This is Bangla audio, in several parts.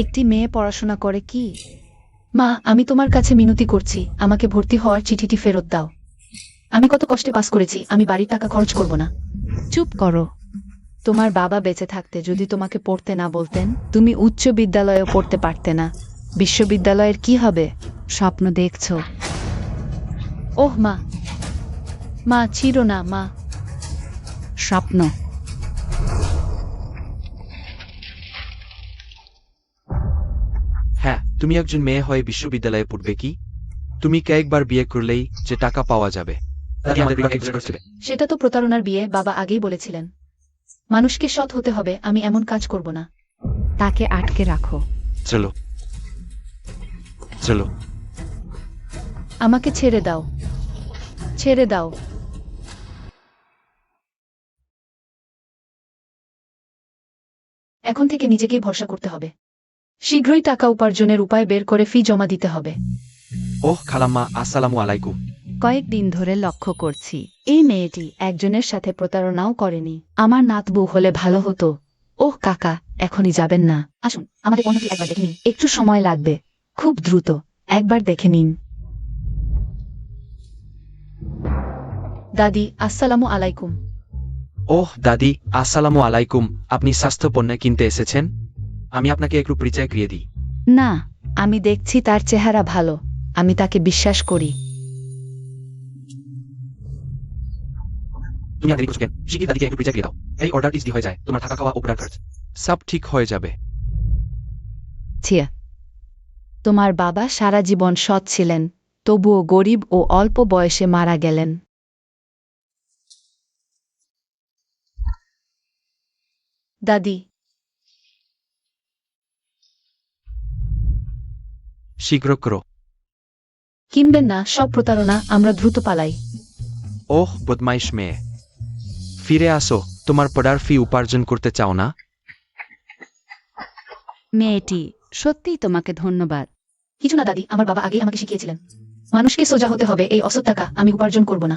একটি মেয়ে পড়াশোনা করে কি? মা, আমি তোমার কাছে মিনতি করছি, আমাকে ভর্তি হওয়ার চিঠিটি ফেরত দাও। আমি কত কষ্টে পাস করেছি, আমি বাড়ির টাকা খরচ করব না। চুপ করো। তোমার বাবা বেঁচে থাকতে যদি তোমাকে পড়তে না বলতেন, তুমি উচ্চ বিদ্যালয়েও পড়তে পারতে না। বিশ্ববিদ্যালয়ের কি হবে? স্বপ্ন দেখছো? ওহ মা, মা চিরো না মা। স্বপ্ন। হ্যাঁ, তুমি একজন মেয়ে হয়ে বিশ্ববিদ্যালয়ে পড়বে কি? তুমি কয়েকবার বিয়ে করলেই যে টাকা পাওয়া যাবে। সেটা তো প্রতারণার বিয়ে, বাবা আগেই বলেছিলেন। মানুষকে সৎ হতে হবে, আমি এমন কাজ করব না। তাকে আটকে রাখো। চলো চলো। আমাকে ছেড়ে দাও, ছেড়ে দাও। এখন থেকে নিজেকেই ভরসা করতে হবে। শীঘ্রই টাকা উপার্জনের উপায় বের করে ফি জমা দিতে হবে। ওহ খালাম্মা, আসসালামু আলাইকুম। কয়েকদিন ধরে লক্ষ্য করছি, এই মেয়েটি একজনের সাথে প্রতারণাও করেনি। আমার নাতবু হলে ভালো হতো। ওহ কাকা, এখনই যাবেন না, আসুন আমাদের পণ্যটি একবার দেখে নিন। একটু সময় লাগবে, খুব দ্রুত, একবার দেখে নিন। দাদি, আসসালামু আলাইকুম। ওহ দাদি, আসসালামু আলাইকুম। আপনি স্বাস্থ্য পণ্য কিনতে এসেছেন? আমি আপনাকে একটু পরিচয় করিয়ে দিই। না, আমি দেখছি তার চেহারা ভালো, আমি তাকে বিশ্বাস করি। তুমি আর দেরি করছো কেন? শিগগির দাদিকে একটু পরিচয় করিয়ে দাও। এই অর্ডার ইজি হয়ে যায়, তোমার থাকা খাওয়া উপরার খরচ সব ঠিক হয়ে যাবে। ছিয়া, তোমার বাবা সারা জীবন সৎ ছিলেন, তবুও গরিব ও অল্প বয়সে মারা গেলেন। দাদি, শীঘ্র করো। কিনবেন না, সব প্রতারণা, আমরা দ্রুত পালাই। ওহ বদমাইশ মেয়ে, ফিরে আসো। তোমার পড়ার ফি উপার্জন করতে চাও না? মেয়েটি, সত্যিই তোমাকে ধন্যবাদ। কিছু না দাদি, আমার বাবা আগেই আমাকে শিখিয়েছিলেন, মানুষকে সোজা হতে হবে, এই অসৎ টাকা আমি উপার্জন করব না।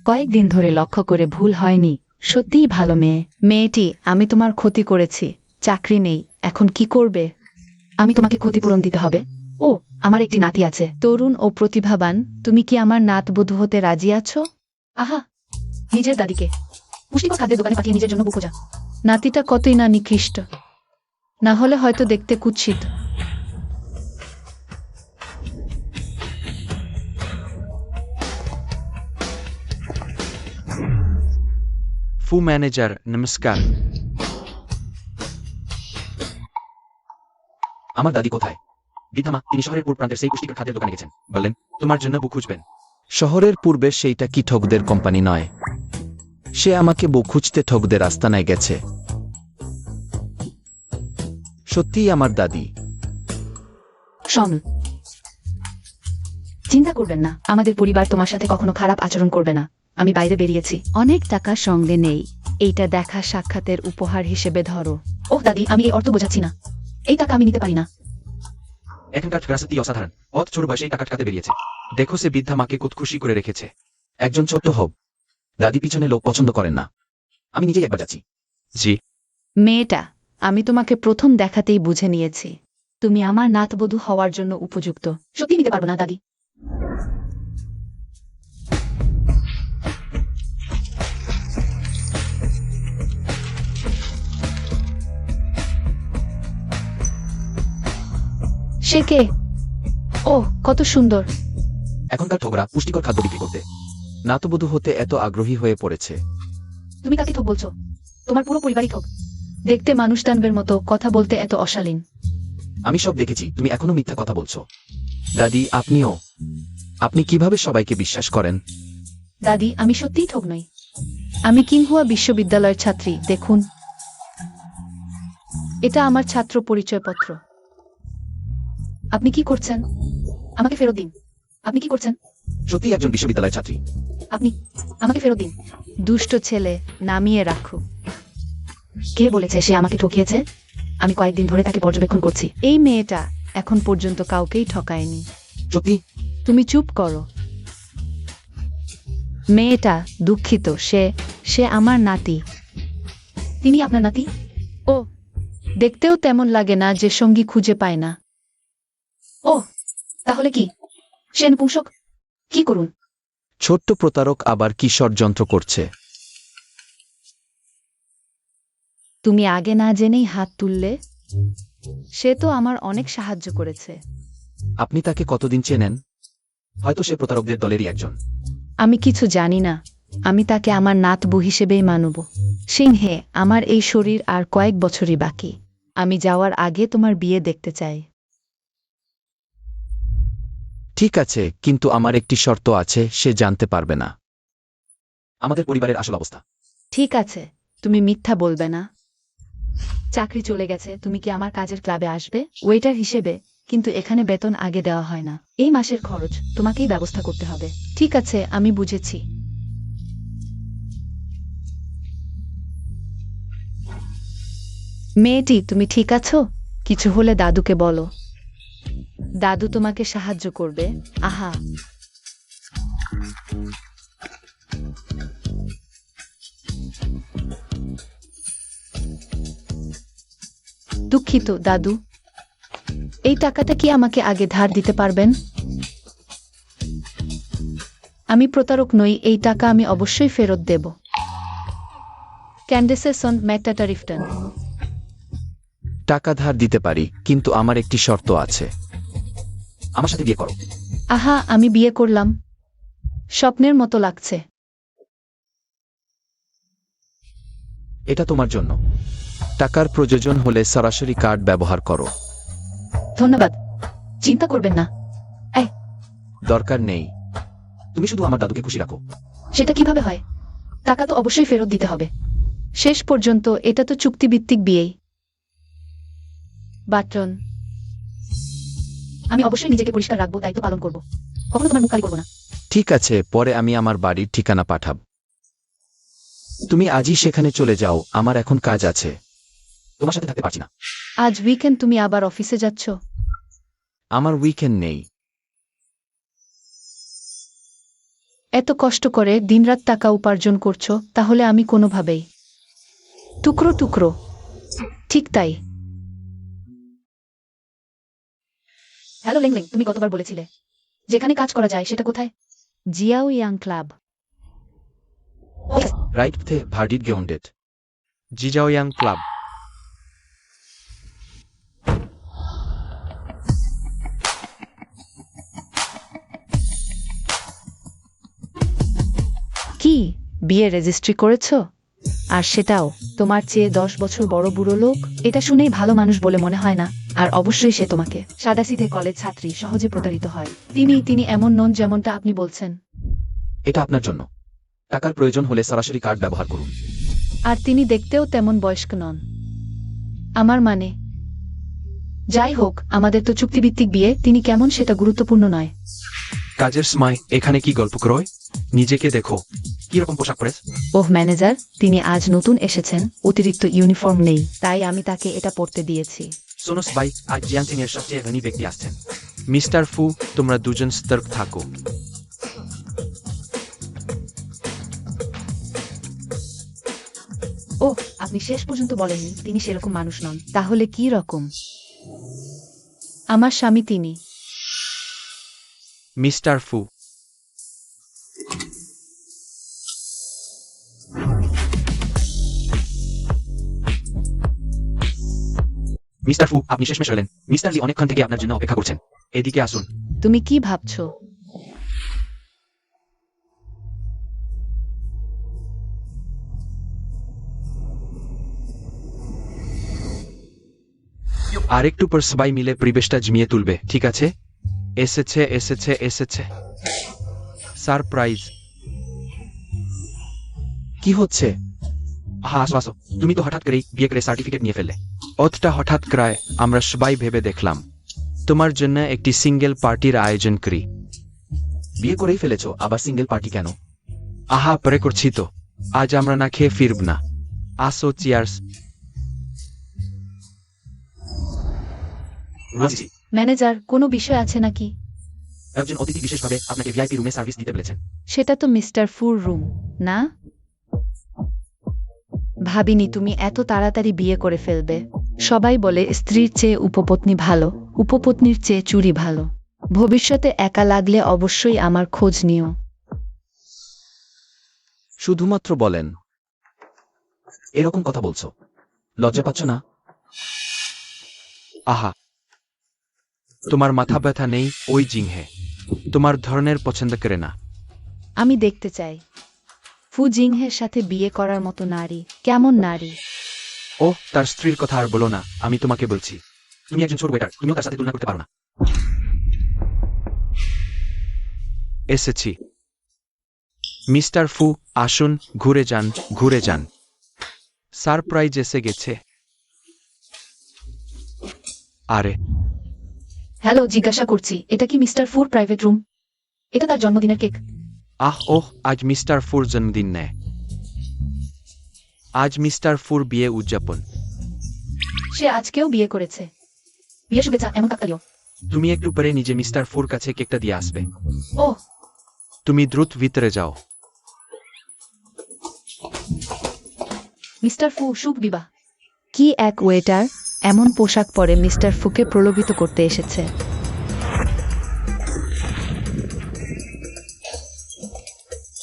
কয়েকদিন ধরে লক্ষ্য করে ভুল হয়নি, সত্যিই ভালো মেয়ে। মেয়েটি, আমি তোমার ক্ষতি করেছি, চাকরি নেই, এখন কি করবে? আমি তোমাকে ক্ষতিপূরণ দিতে হবে। ও, আমার একটি নাতি আছে, তরুণ ও প্রতিভাবান, তুমি কি আমার নাতবধূ হতে রাজি আছো? আহা, নিজের দাদিকে পুষ্টিকর খাদ্যের দোকানে পাঠিয়ে নিজের জন্য বুকোজা। নাতিটা কতই না নিকৃষ্ট, না হলে হয়তো দেখতে কুৎসিত। ফু ম্যানেজার, নমস্কার। আমার দাদি কোথায়? বৃদ্ধামা, তিনি শহরের পূর্ব প্রান্তের সেই পুষ্টিকর খাদ্যের দোকানে গেছেন, বললেন তোমার জন্য বুক খুঁজবেন। শহরের পূর্বে সেইটা কি ঠকদের কোম্পানি নয়? সে আমাকে বউ খুঁজতে ঠকদের আস্তানায় গেছে। সত্যিই আমার দাদি। শোন, চিন্তা করবেন না, আমাদের পরিবার তোমার সাথে কখনো খারাপ আচরণ করবে না। আমি বাইরে বেরিয়েছি, অনেক টাকা সঙ্গে নেই, এইটা দেখা সাক্ষাতের উপহার হিসেবে ধরো। ওহ দাদি, আমি এই অর্থ বোঝাচ্ছি না, এই টাকা আমি নিতে পারি না। এখনকার রাজনীতি অসাধারণ। অত ছোট বয়সেই টাকা কাটতে বেরিয়েছে। দেখো সে বৃদ্ধা মাকে কত খুশি করে রেখেছে। একজন ছোট্ট হোক, দাদি পিছনে লোক পছন্দ করেন না। আমি নিজেই একবার যাচ্ছি। জি। মেয়েটা, আমি তোমাকে প্রথম দেখাতেই বুঝে নিয়েছি, তুমি আমার নাতবধূ হওয়ার জন্য উপযুক্ত। সত্যি নিতে পারবো না দাদি। সে কে? ও, কত সুন্দর। এখনকার ঠোকরা পুষ্টিকর খাদ্য বিক্রি করতে। নাতবধূ হতে এত আগ্রহী হয়ে পড়েছে। তুমি কাকে ঠক বলছো? তোমার পুরো পরিবারই ঠক। দেখতে মানুষ টানবের মতো, কথা বলতে এত অশালীন। আমি সব দেখেছি, তুমি এখনো মিথ্যা কথা বলছো। দাদি, আপনিও। আপনি কিভাবে সবাইকে বিশ্বাস করেন? দাদি, আমি সত্যিই ঠক নই। আমি কিংহুয়া বিশ্ববিদ্যালয়ের ছাত্রী, দেখুন। এটা আমার ছাত্র পরিচয়পত্র। আপনি কি করছেন? আমাকে ফেরত দিন। আপনি কি করছেন? সত্যি একজন বিশ্ববিদ্যালয়ের ছাত্রী। আপনি আমাকে ফেরত দিন। দুষ্ট ছেলে, নামিয়ে রাখো। কে বলেছে সে আমাকে ঠকিয়েছে? আমি কয়েকদিন ধরে তাকে পর্যবেক্ষণ করছি। এই মেয়েটা এখন পর্যন্ত কাউকেই ঠকায়নি। সত্যি? তুমি চুপ করো। মেয়েটা দুঃখিত, সে আমার নাতি। তিনি আপনার নাতি? ও, দেখতেও তেমন লাগে না যে সঙ্গী খুঁজে পায় না। ও তাহলে কি সে নপুংসক? কি করুন? ছোট্ট প্রতারক আবার কি ষড়যন্ত্র করছে? তুমি আগে না জেনেই হাত তুললে? সে তো আমার অনেক সাহায্য করেছে। আপনি তাকে কতদিন চেনেন? হয়তো সে প্রতারকদের দলেরই একজন। আমি কিছু জানি না। আমি তাকে আমার নাতবু হিসেবেই মানব। সিংহে, আমার এই শরীর আর কয়েক বছরই বাকি। আমি যাওয়ার আগে তোমার বিয়ে দেখতে চাই। ঠিক আছে, কিন্তু আমার একটি শর্ত আছে, সে জানতে পারবে না আমাদের পরিবারের আসল অবস্থা। ঠিক আছে, তুমি মিথ্যা বলবে না। চাকরি চলে গেছে, তুমি কি আমার কাজের ক্লাবে আসবে ওয়েটার হিসেবে? কিন্তু এখানে বেতন আগে দেওয়া হয় না। এই মাসের খরচ তোমাকেই ব্যবস্থা করতে হবে। ঠিক আছে, আমি বুঝেছি। মেয়েটি, তুমি ঠিক আছো? কিছু হলে দাদুকে বলো। দাদু তোমাকে সাহায্য করবে। আহা, দুঃখিত দাদু। এই টাকাটা কি আমাকে আগে ধার দিতে পারবেন? আমি প্রতারক নই, এই টাকা আমি অবশ্যই ফেরত দেব। ক্যান্ডেসেসন ম্যাকটাটারিফটন। টাকা ধার দিতে পারি, কিন্তু আমার একটি শর্ত আছে। আমার সাথে বিয়ে করো। আহা, আমি বিয়ে করলাম। স্বপ্নের মতো লাগছে। এটা তোমার জন্য। টাকার প্রয়োজন হলে সরাসরি কার্ড ব্যবহার করো। ধন্যবাদ। চিন্তা করবেন না। দরকার নেই। তুমি শুধু আমার দাদুকে খুশি রাখো। সেটা কিভাবে হয়? টাকা তো অবশ্যই ফেরত দিতে হবে। শেষ পর্যন্ত এটা তো চুক্তিভিত্তিক বিয়েই। বাটন, আমি অবশ্যই নিজেকে পরিষ্কার রাখবো, দায়িত্ব পালন করব। কখনো তোমার মুখ কালি করবো না। ঠিক আছে, পরে আমি আমার বাড়ির ঠিকানা পাঠাব। তুমি আজই সেখানে চলে যাও, আমার এখন কাজ আছে। তোমার সাথে থাকতে পারছি না। আজ উইকেন্ড, তুমি আবার অফিসে যাচ্ছ? আমার উইকেন্ড নেই। এত কষ্ট করে দিনরাত টাকা উপার্জন করছো, তাহলে আমি কোনোভাবেই টুকরো টুকরো। ঠিক তাই। হ্যালো লেংলেং, তুমি গতবার বলেছিলে যেখানে কাজ করা যায় সেটা কোথায়? Xiao Yang club. Right the verdict গেউন্ডেট। জিজাওয়াং ক্লাব। কি বিয়ে রেজিস্ট্রি করেছো? আর সেটাও তোমার চেয়ে 10 বছর বড় বুড়ো লোক? এটা শুনেই ভালো মানুষ বলে মনে হয় না। আর অবশ্যই সে তোমাকে সাদাসিধে কলেজ ছাত্রী সহজে প্রতারিত হয়। তিনি এমন নন যেমনটা আপনি বলছেন। এটা আপনার জন্য। টাকার প্রয়োজন হলে সরাসরি কার্ড ব্যবহার করুন। আর তিনি দেখতেও তেমন বয়স্ক নন। আমার মানে, যাই হোক, আমাদের তো চুক্তিভিত্তিক বিয়ে। তিনি কেমন সেটা গুরুত্বপূর্ণ নয়। কাজের সময় এখানে কি গল্প করো? নিজেকে দেখো কিরকম পোশাক পরে। ওহ ম্যানেজার, তিনি আজ নতুন এসেছেন, অতিরিক্ত ইউনিফর্ম নেই, তাই আমি তাকে এটা পরতে দিয়েছি। সোনস ভাই, আজ জিয়াংটিং এর সবচেয়ে ধনী ব্যক্তি আসছেন। মিস্টার ফু, তোমরা দুজন সতর্ক থাকো। ও, আপনি শেষ পর্যন্ত বলেননি তিনি সেরকম মানুষ নন। তাহলে কি রকম? আমার স্বামী তিনি। মিস্টার ফু, মিস্টার ফু, আপনি শেষমেশ হলেন। মিস্টার লি অনেকক্ষণ থেকে আপনার জন্য অপেক্ষা করছেন। এদিকে আসুন। তুমি কি ভাবছো? আরেকটু পর সবাই মিলে পরিবেশটা জমিয়ে তুলবে, ঠিক আছে? এসেছে এসেছে এসেছে। সারপ্রাইজ। কি হচ্ছে? হ্যাঁ, আসো আসো। তুমি তো হঠাৎ করেই বিয়ে করে সার্টিফিকেট নিয়ে ফেললে। অতটা হঠাৎ করায় আমরা সবাই ভেবে দেখলাম তোমার জন্য একটি সিঙ্গেল পার্টির আয়োজন করি। বিয়ে করেই ফেলেছো, আবার সিঙ্গেল পার্টি কেন? আহা, পরে করছি তো। আজ আমরা না খেয়ে ফিরব না। আসো, চিয়ার্স। রাজি। ম্যানেজার, কোনো বিষয় আছে নাকি? একজন অতিথি বিশেষভাবে আপনাকে ভিআইপি রুমে সার্ভিস দিতে বলেছেন। সেটা তো মিস্টার ফুর রুম, না? ভাবিনি তুমি এত তাড়াতাড়ি বিয়ে করে ফেলবে। সবাই বলে স্ত্রীর চেয়ে উপপত্নী ভালো, উপপত্নীর চেয়ে চুরি ভালো। ভবিষ্যতে একা লাগলে অবশ্যই আমার খোঁজ নিও। শুধুমাত্র বলেন। এরকম কথা বলছো, লজ্জা পাচ্ছ না? আহা, তোমার মাথা ব্যথা নেই? ওই জিংহে তোমার ধরনের পছন্দ করে না। আমি দেখতে চাই ফু জিংহের সাথে বিয়ে করার মতো নারী কেমন নারী। ও তার স্ত্রীর কথা আর বলো না, আমি তোমাকে বলছি। তুমি একজন ছোট ওয়েটার, তুমিও তার সাথে তুলনা করতে পারো না। এসেছি। মিস্টার ফু, আসুন, ঘুরে যান, ঘুরে যান। সারপ্রাইজ এসে গেছে। আরে হ্যালো, জিজ্ঞাসা করছি এটা কি মিস্টার ফুর প্রাইভেট রুম? এটা তার জন্মদিনের কেক। ওহ, আজ মিস্টার ফুর জন্মদিন নেয়। আজ মিস্টার ফুর বিয়ে উদযাপন। সে আজকেও বিয়ে করেছে। বিয়ে শুভেচ্ছা এমন কাকতালীয়। তুমি একটু পরে নিজে মিস্টার ফুর কাছে কেকটা দিয়ে আসবে। ও, তুমি দ্রুত ভিতরে যাও। মিস্টার ফু, শুভ বিবাহ। কি এক ওয়েটার এমন পোশাক পরে মিস্টার ফুকে প্রলোভিত করতে এসেছে।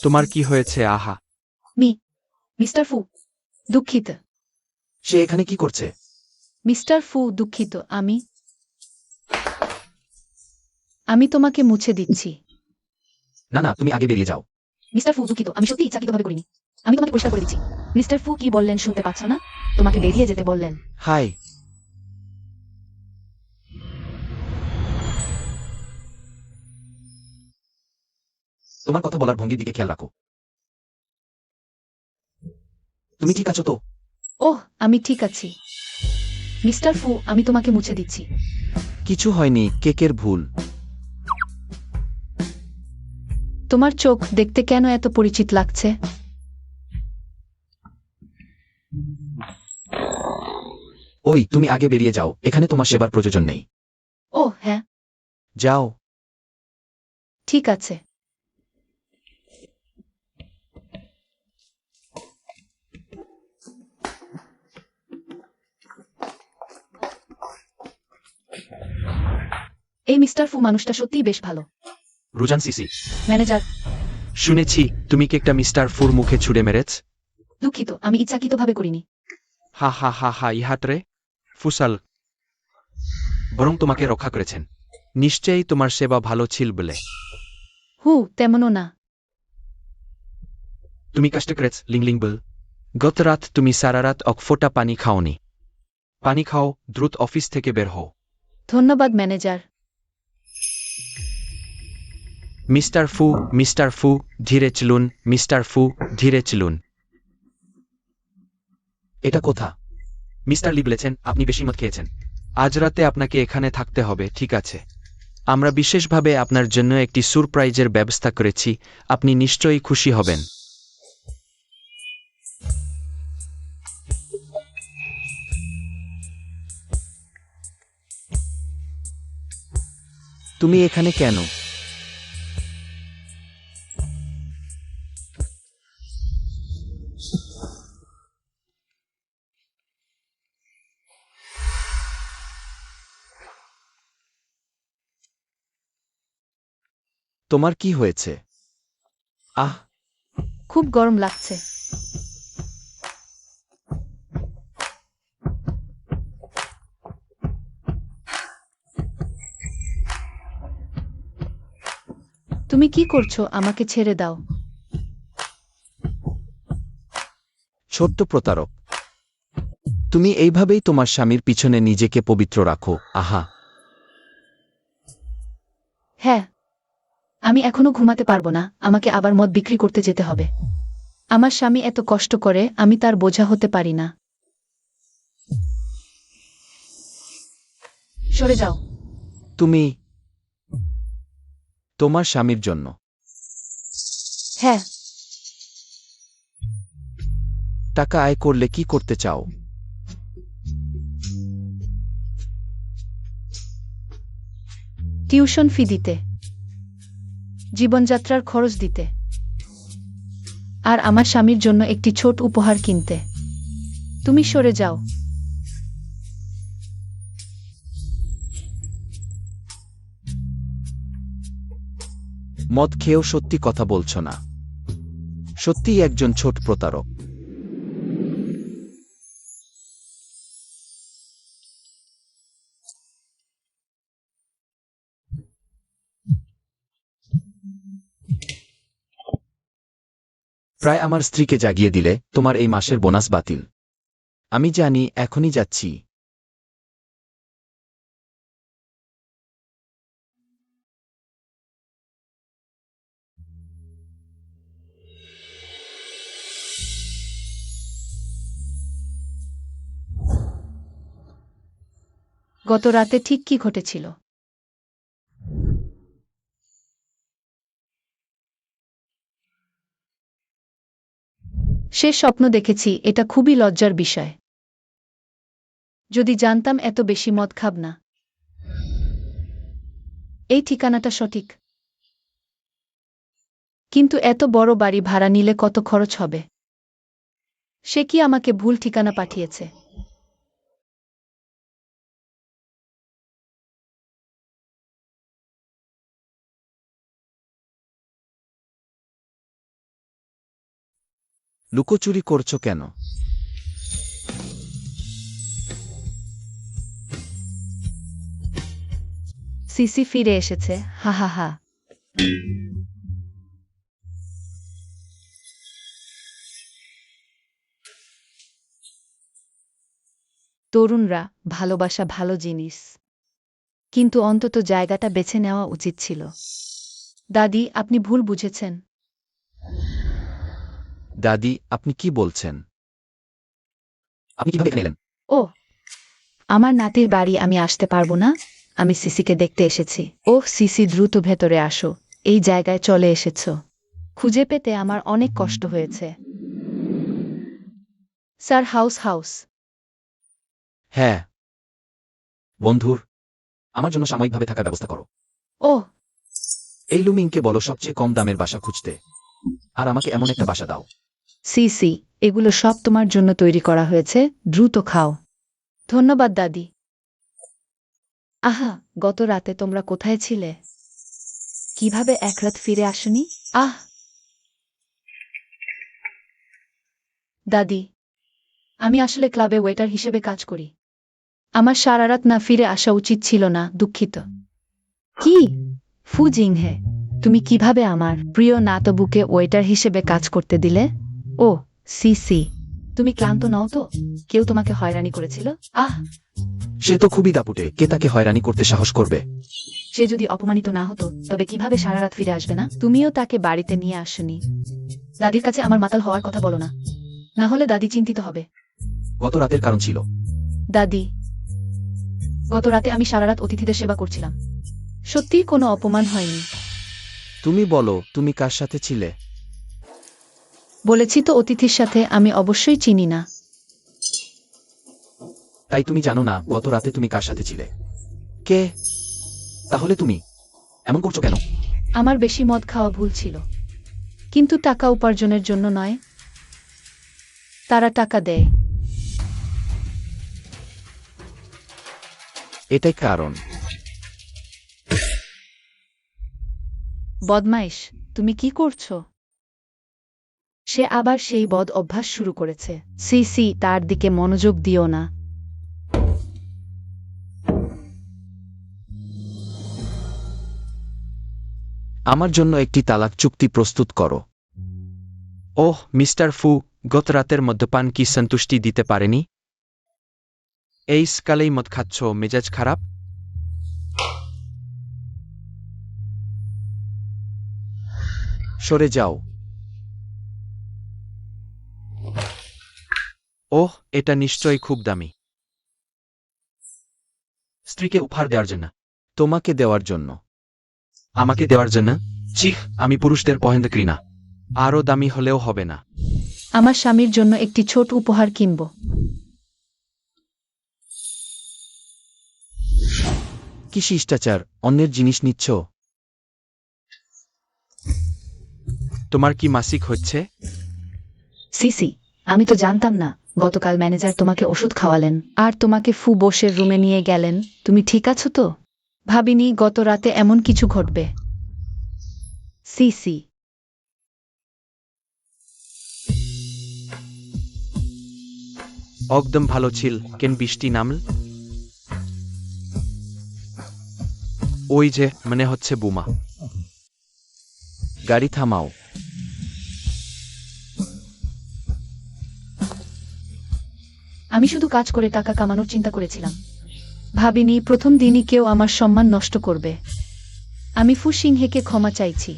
তোমার কি হয়েছে? আহা, মিস্টার ফু, দুঃখিত। সে এখানে কি করছে? মিস্টার ফু, দুঃখিত। আমি তোমাকে মুছে দিচ্ছি। না না, তুমি আগে বেরিয়ে যাও। মিস্টার ফু, দুঃখিত। আমি সত্যি ইচ্ছাকৃতভাবে করিনি। আমি তোমাকে পরিষ্কার করে দিচ্ছি। মিস্টার ফু কি বললেন শুনতে পাচ্ছ না? তোমাকে বেরিয়ে যেতে বললেন। হাই। তোমার কথা বলার ভঙ্গির দিকে খেয়াল রাখো। তুমি ঠিক আছো তো? ওহ, আমি ঠিক আছি। মিস্টার ফু, আমি তোমাকে মুছে দিচ্ছি। কিছু হয়নি, কেকের ভুল। তোমার চোখ দেখতে কেন এত পরিচিত লাগছে? ওই, তুমি আগে বেরিয়ে যাও, এখানে তোমার সেবার প্রয়োজন নেই। ও হ্যাঁ, যাও। ঠিক আছে। এই মিস্টার ফু মানুষটা সত্যিই বেশ ভালো। রুজান সিসি। ম্যানেজার, শুনেছি তুমি কেকটা মিস্টার ফুর মুখে ছুড়ে মেরেছ। দুঃখিত, আমি ইচ্ছাকৃতভাবে করিনি। হা হা হা হা, ইহাতরে ফুসাল বরং তোমাকে রক্ষা করেছেন। নিশ্চয়ই তোমার সেবা ভালো ছিল বলে। তেমনও না। তুমি কষ্ট করেছ, লিংলিং বল। গত রাত তুমি সারা রাত এক ফোঁটা পানি খাওনি। পানি খাও, দ্রুত অফিস থেকে বের হও। ধন্যবাদ ম্যানেজার। মিস্টার ফু, ধীরে চলুন, মিস্টার ফু, ধীরে চলুন। এটা কোথা? মিস্টার লি বলেছেন আপনি বেশি মদ খেয়েছেন। আজ রাতে আপনাকে এখানে থাকতে হবে, ঠিক আছে? আমরা বিশেষভাবে আপনার জন্য একটি সারপ্রাইজের ব্যবস্থা করেছি, আপনি নিশ্চয়ই খুশি হবেন। তুমি এখানে কেন? তোমার কি হয়েছে? খুব গরম লাগছে। তুমি কি করছো? আমাকে ছেড়ে দাও। ছোট্ট প্রতারক, তুমি এইভাবেই তোমার স্বামীর পিছনে নিজেকে পবিত্র রাখো। আহা। হ্যাঁ, আমি এখনো ঘুমাতে পারবো না, আমাকে আবার মদ বিক্রি করতে যেতে হবে। আমার স্বামী এত কষ্ট করে, আমি তার বোঝা হতে পারি না। সরে যাও। তুমি তোমার স্বামীর জন্য। হ্যাঁ, টাকা আয় করলে কি করতে চাও? টিউশন ফি দিতে, জীবনযাত্রার খরচ দিতে, আর আমার স্বামীর জন্য একটি ছোট উপহার কিনতে। তুমি সরে যাও। মদ খেয়েও সত্যি কথা বলছো না। সত্যিই একজন ছোট প্রতারক। প্রায় আমার স্ত্রীকে জাগিয়ে দিলে। তোমার এই মাসের বোনাস বাতিল। আমি জানি, এখনই যাচ্ছি। গত রাতে ঠিক কি ঘটেছিল? সে স্বপ্ন দেখেছি, এটা খুবই লজ্জার বিষয়। যদি জানতাম এত বেশি মদ খাব না। এই ঠিকানাটা সঠিক, কিন্তু এত বড় বাড়ি ভাড়া নিলে কত খরচ হবে? সে কি আমাকে ভুল ঠিকানা পাঠিয়েছে? লুকোচুরি করছো কেন? সিসি ফিরে এসেছে, হা হা হা। তরুণরা, ভালোবাসা ভালো জিনিস, কিন্তু অন্তত জায়গাটা বেছে নেওয়া উচিত ছিল। দাদি, আপনি ভুল বুঝেছেন। দাদি, আপনি কি বলছেন? আপনি কিভাবে এখানে এলেন? ও, আমার নাতির বাড়ি, আমি আসতে পারবো না। আমি সিসিকে দেখতে এসেছি। ওহ সিসি, দ্রুত ভেতরে আসো। এই জায়গায় চলে এসেছ। খুঁজে পেতে আমার অনেক কষ্ট হয়েছে। Sir, house. হ্যাঁ। বন্ধুর, আমার জন্য সাময়িকভাবে থাকার ব্যবস্থা করো। ওহ, এই লুমিংকে বলো সবচেয়ে কম দামের বাসা খুঁজতে, আর আমাকে এমন একটা বাসা দাও। সিসি, এগুলো সব তোমার জন্য তৈরি করা হয়েছে, দ্রুত খাও। ধন্যবাদ দাদি। আহা, গত রাতে তোমরা কোথায় ছিলে? কিভাবে এক রাত ফিরে আসনি? দাদি, আমি আসলে ক্লাবে ওয়েটার হিসেবে কাজ করি। আমার সারা রাত না ফিরে আসা উচিত ছিল না, দুঃখিত। কি ফু জিংহে, তুমি কিভাবে আমার প্রিয় নাতবুকে ওয়েটার হিসেবে কাজ করতে দিলে? ও সিসি, তুমি ক্লান্ত নও তো? কেউ তোমাকে হয়রানি করেছিল? সে তো খুবই দাপুটে, কে তাকে হয়রানি করতে সাহস করবে? সে যদি অপমানিত না হতো, তবে কিভাবে সারা রাত ফিরে আসবে না? তুমিও তাকে বাড়িতে নিয়ে আসনি। দাদির কাছে আমার মাতাল হওয়ার কথা বলো না, না হলে দাদি চিন্তিত হবে। গত রাতের কারণ ছিল? দাদি, গত রাতে আমি সারা রাত অতিথিদের সেবা করছিলাম। সত্যিই কোনো অপমান হয়নি। তুমি বলো, তুমি কার সাথে ছিলে? বলেছি তো, অতিথির সাথে। আমি অবশ্যই চিনি না। তাই তুমি জানো না গত রাতে তুমি কার সাথে ছিলে? কে? তাহলে তুমি এমন করছো কেন? আমার বেশি মদ খাওয়া ভুল ছিল, কিন্তু টাকা উপার্জনের জন্য নয়। তারা টাকা দেয়। এটাই কারণ। বদমাইশ, তুমি কি করছো? সে আবার সেই বদ অভ্যাস শুরু করেছে। সিসি, তার দিকে মনোযোগ দিও না। আমার জন্য একটি তালাক চুক্তি প্রস্তুত করো। ওহ মিস্টার ফু, গত রাতের মদ্যপান কি সন্তুষ্টি দিতে পারেনি? এই স্কালেই মদ খাচ্ছ, মেজাজ খারাপ? সরে যাও। ওহ, এটা নিশ্চয়ই খুব দামি। স্ত্রীকে উপহার দেওয়ার জন্য? তোমাকে দেওয়ার জন্য। আমাকে দেওয়ার জন্য? চিহ, আমি পুরুষদের পছন্দ করি না। আরও দামি হলেও হবে না। আমার স্বামীর জন্য একটি ছোট উপহার কিনব। কি শিষ্টাচার, অন্যের জিনিস নিচ্ছ? তোমার কি মাসিক হচ্ছে? সিসি, আমি তো জানতাম না। গতকাল ম্যানেজার তোমাকে ওষুধ খাওয়ালেন আর তোমাকে ফু বসের রুমে নিয়ে গেলেন। তুমি ঠিক আছো তো? ভাবিনি গত রাতে এমন কিছু ঘটবে। সিসি একদম ভালো ছিল কেন বৃষ্টি নামল ওই যে মনে হচ্ছে বোমা গাড়ি থামাও। আমি শুধু কাজ করে টাকা কামানোর চিন্তা করেছিলাম, ভাবিনি প্রথম দিনই কেউ আমার সম্মান নষ্ট করবে। আমি ফু সিংহেকে ক্ষমা চাইছি।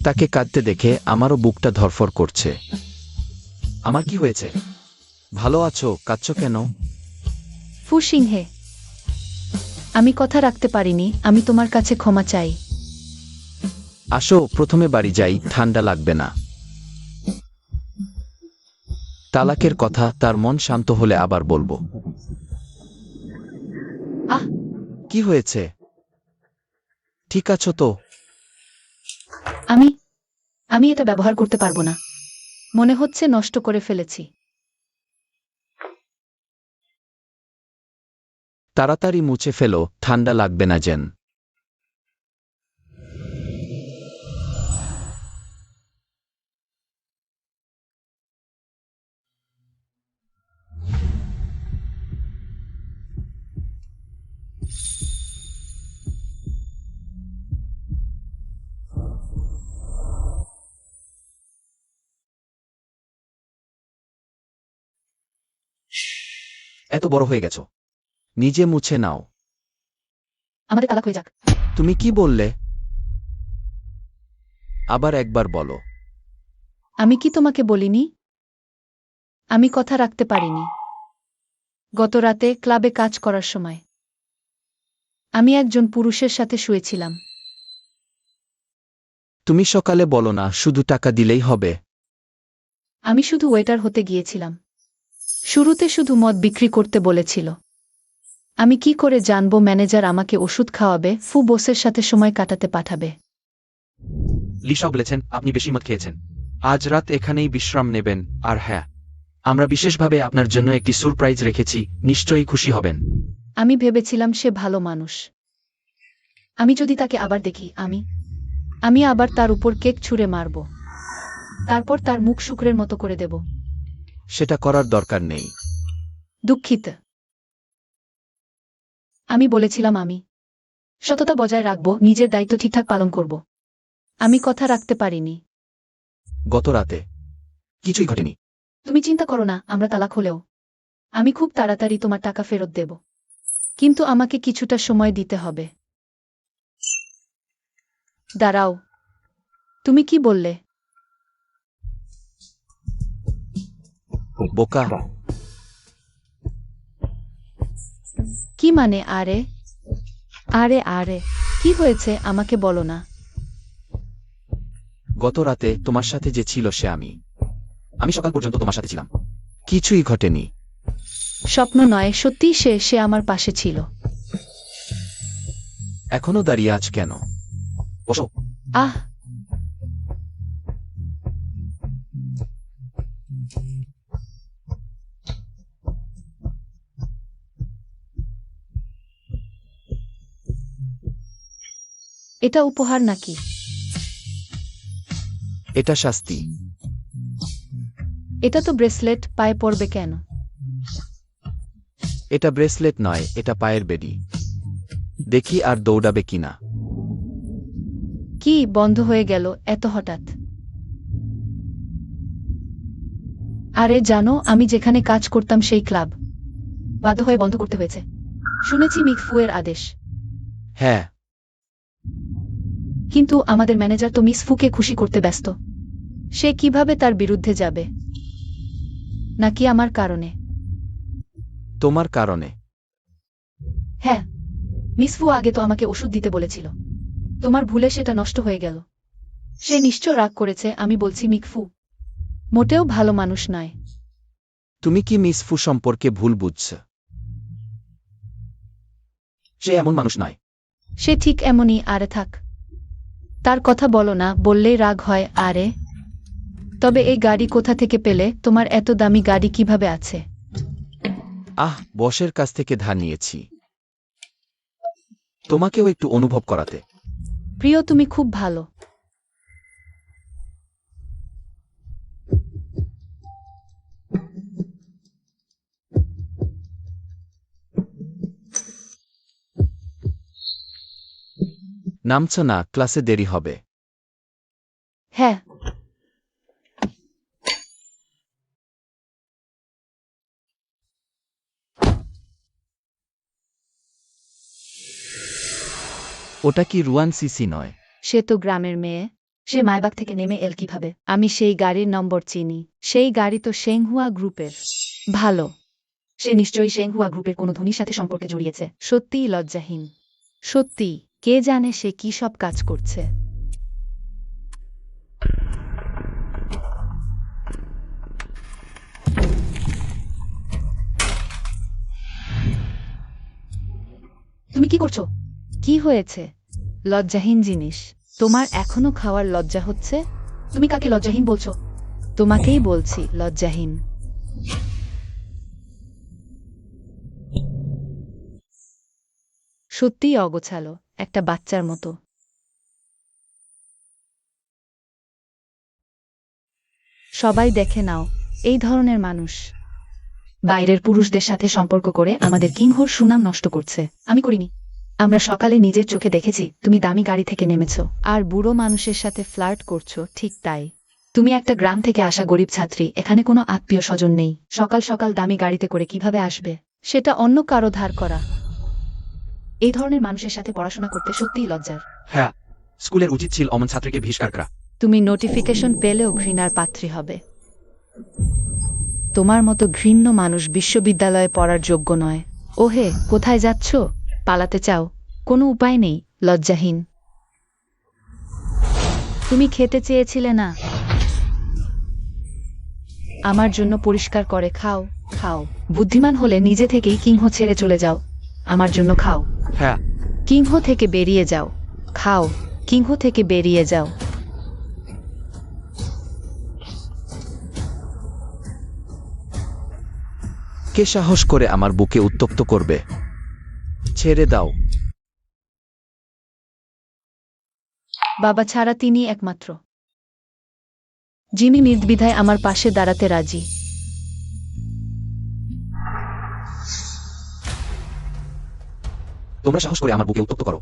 তাকে কাঁদতে দেখে আমারও বুকটা ধরফর করছে। আমার কি হয়েছে? ভালো আছো, কাঁদছো কেন? ফু সিংহে, আমি কথা রাখতে পারিনি, আমি তোমার কাছে ক্ষমা চাই। আসো প্রথমে বাড়ি যাই, ঠান্ডা লাগবে না। তালাকের কথা তার মন শান্ত হলে আবার বলবো। আহ কি হয়েছে? ঠিক আছো তো? আমি এটা ব্যবহার করতে পারবো না, মনে হচ্ছে নষ্ট করে ফেলেছি। তাড়াতাড়ি মুছে ফেলো, ঠান্ডা লাগবে না যেন। এত বড় হয়ে গেছো, নিজে মুছে নাও। আমাদের তালাক হয়ে যাক। তুমি কি বললে? আবার একবার বলো। আমি কি তোমাকে বলিনি? আমি কথা রাখতে পারিনি। গত রাতে ক্লাবে কাজ করার সময় আমি একজন পুরুষের সাথে শুয়েছিলাম। তুমি সকালে বলো না শুধু টাকা দিলেই হবে? আমি শুধু ওয়েটার হতে গিয়েছিলাম। শুরুতে শুধু মদ বিক্রি করতে বলেছিল। আমি কি করে জানবো ম্যানেজার আমাকে ওষুধ খাওয়াবে, ফু বসের সাথে সময় কাটাতে পাঠাবে? লিসা বলেছেন আপনি বেশি মদ খেয়েছেন, আজ রাত এখানেই বিশ্রাম নেবেন। আর হ্যাঁ, আমরা বিশেষভাবে আপনার জন্য একটি সারপ্রাইজ রেখেছি, নিশ্চয়ই খুশি হবেন। আমি ভেবেছিলাম সে ভালো মানুষ। আমি যদি তাকে আবার দেখি, আমি আবার তার উপর কেক ছুঁড়ে মারব, তারপর তার মুখ শুকরের মতো করে দেব। সেটা করার দরকার নেই। দুঃখিত। আমি বলেছিলাম আমি সততা বজায় রাখব, নিজের দায়িত্ব ঠিকঠাক পালন করব। আমি কথা রাখতে পারিনি। গত রাতে কিছুই ঘটেনি। তুমি চিন্তা করো না, আমরা তালাক হলেও আমি খুব তাড়াতাড়ি তোমার টাকা ফেরত দেব, কিন্তু আমাকে কিছুটা সময় দিতে হবে। দাঁড়াও, তুমি কি বললে? বোকা। কি মানে? আরে আরে আরে কি হয়েছে আমাকে বলো না। গত রাতে তোমার সাথে যে ছিল সে আমি সকাল পর্যন্ত তোমার সাথে ছিলাম, কিছুই ঘটেনি। স্বপ্ন নয়, সত্যিই সে আমার পাশে ছিল। এখনো দাঁড়িয়ে আছ কেন? বসো। আহ এটা উপহার নাকি? এটা শাস্তি। এটা তো ব্রেসলেট, পায়ে পড়বে কেন? এটা ব্রেসলেট নয়, এটা পায়ের বেড়ি। দেখি আর দৌড়াবে কিনা। কি বন্ধ হয়ে গেল এত হঠাৎ? আরে জানো, আমি যেখানে কাজ করতাম সেই ক্লাব বাধ্য হয়ে বন্ধ করতে হয়েছে। শুনেছি মিক ফুয়ের আদেশ। হ্যাঁ, কিন্তু আমাদের ম্যানেজার তো মিস ফুকে খুশি করতে ব্যস্ত। সে কিভাবে তার বিরুদ্ধে যাবে? নাকি আমার কারণে? তোমার কারণে। হ্যাঁ, মিস ফু আগে তো আমাকে ওষুধ দিতে বলেছিল, তোমার ভুলে সেটা নষ্ট হয়ে গেল। সে নিশ্চয় রাগ করেছে। আমি বলছি মিক ফু মোটেও ভালো মানুষ নয়। তুমি কি মিস ফু সম্পর্কে ভুল বুঝছ? সে এমন মানুষ নয়। সে ঠিক এমনই। আরে থাক, তার কথা বলো না, বললেই রাগ হয়। আরে তবে এই গাড়ি কোথা থেকে পেলে? তোমার এত দামি গাড়ি কিভাবে আছে? বসের কাছ থেকে ধার নিয়েছি। তোমাকেও একটু অনুভব করাতে। প্রিয়, তুমি খুব ভালো। নামছ না, ক্লাসে দেরি হবে। হ্যাঁ। ওটা কি রুয়ান সিসি নয়? সে তো গ্রামের মেয়ে। সে মায়বাগ থেকে নেমে এল কিভাবে? আমি সেই গাড়ির নম্বর চিনি। সেই গাড়ি তো শেংহুয়া গ্রুপের। ভালো। সে নিশ্চয়ই শেংহুয়া গ্রুপের কোনো ধনীর সাথে সম্পর্কে জড়িয়েছে। সত্যিই লজ্জাহীন। সত্যি, কে জানে সে কি সব কাজ করছে। তুমি কি করছো? কি হয়েছে? লজ্জাহীন জিনিস। তোমার এখনো খাওয়ার লজ্জা হচ্ছে? তুমি কাকে লজ্জাহীন বলছো? তোমাকেই বলছি, লজ্জাহীন। সত্যিই অগোছালো, একটা বাচ্চার মতো। সবাই দেখে নাও, এই ধরনের মানুষ বাইরের পুরুষদের সাথে সম্পর্ক করে আমাদের কিংহোর সুনাম নষ্ট করছে। আমি করিনি। আমরা সকালে নিজের চোখে দেখেছি তুমি দামি গাড়ি থেকে নেমেছ আর বুড়ো মানুষের সাথে ফ্লার্ট করছো। ঠিক তাই। তুমি একটা গ্রাম থেকে আসা গরিব ছাত্রী, এখানে কোনো আত্মীয় স্বজন নেই। সকাল সকাল দামি গাড়িতে করে কিভাবে আসবে? সেটা অন্য কারো ধার করা। এই ধরনের মানুষের সাথে পড়াশোনা করতে সত্যিই লজ্জার। হ্যাঁ, স্কুলের উচিত ছিল অমন ছাত্রীকে বহিষ্কার করা। তুমি নোটিফিকেশন পেলেও ঘৃণার পাত্রী হবে। তোমার মতো ঘৃণ্য মানুষ বিশ্ববিদ্যালয়ে পড়ার যোগ্য নয়। ওহে, কোথায় যাচ্ছ? পালাতে চাও? কোনো উপায় নেই, লজ্জাহীন। তুমি খেতে চেয়েছিলে না? আমার জন্য পরিষ্কার করে খাও। খাও। বুদ্ধিমান হলে নিজে থেকেই কিংহ ছেড়ে চলে যাও। আমার জন্য খাও। হ্যাঁ। কিংহ থেকে বেরিয়ে যাও। খাও। কিংহ থেকে বেরিয়ে যাও। কে সাহস করে আমার বুকে উত্তপ্ত করবে? ছেড়ে দাও। বাবা ছাড়া তিনি একমাত্র। জিমি নির্দ্বিধায় আমার পাশে দাঁড়াতে রাজি। তোমরা সাহস করে আমার বুকে উত্তপ্ত করো।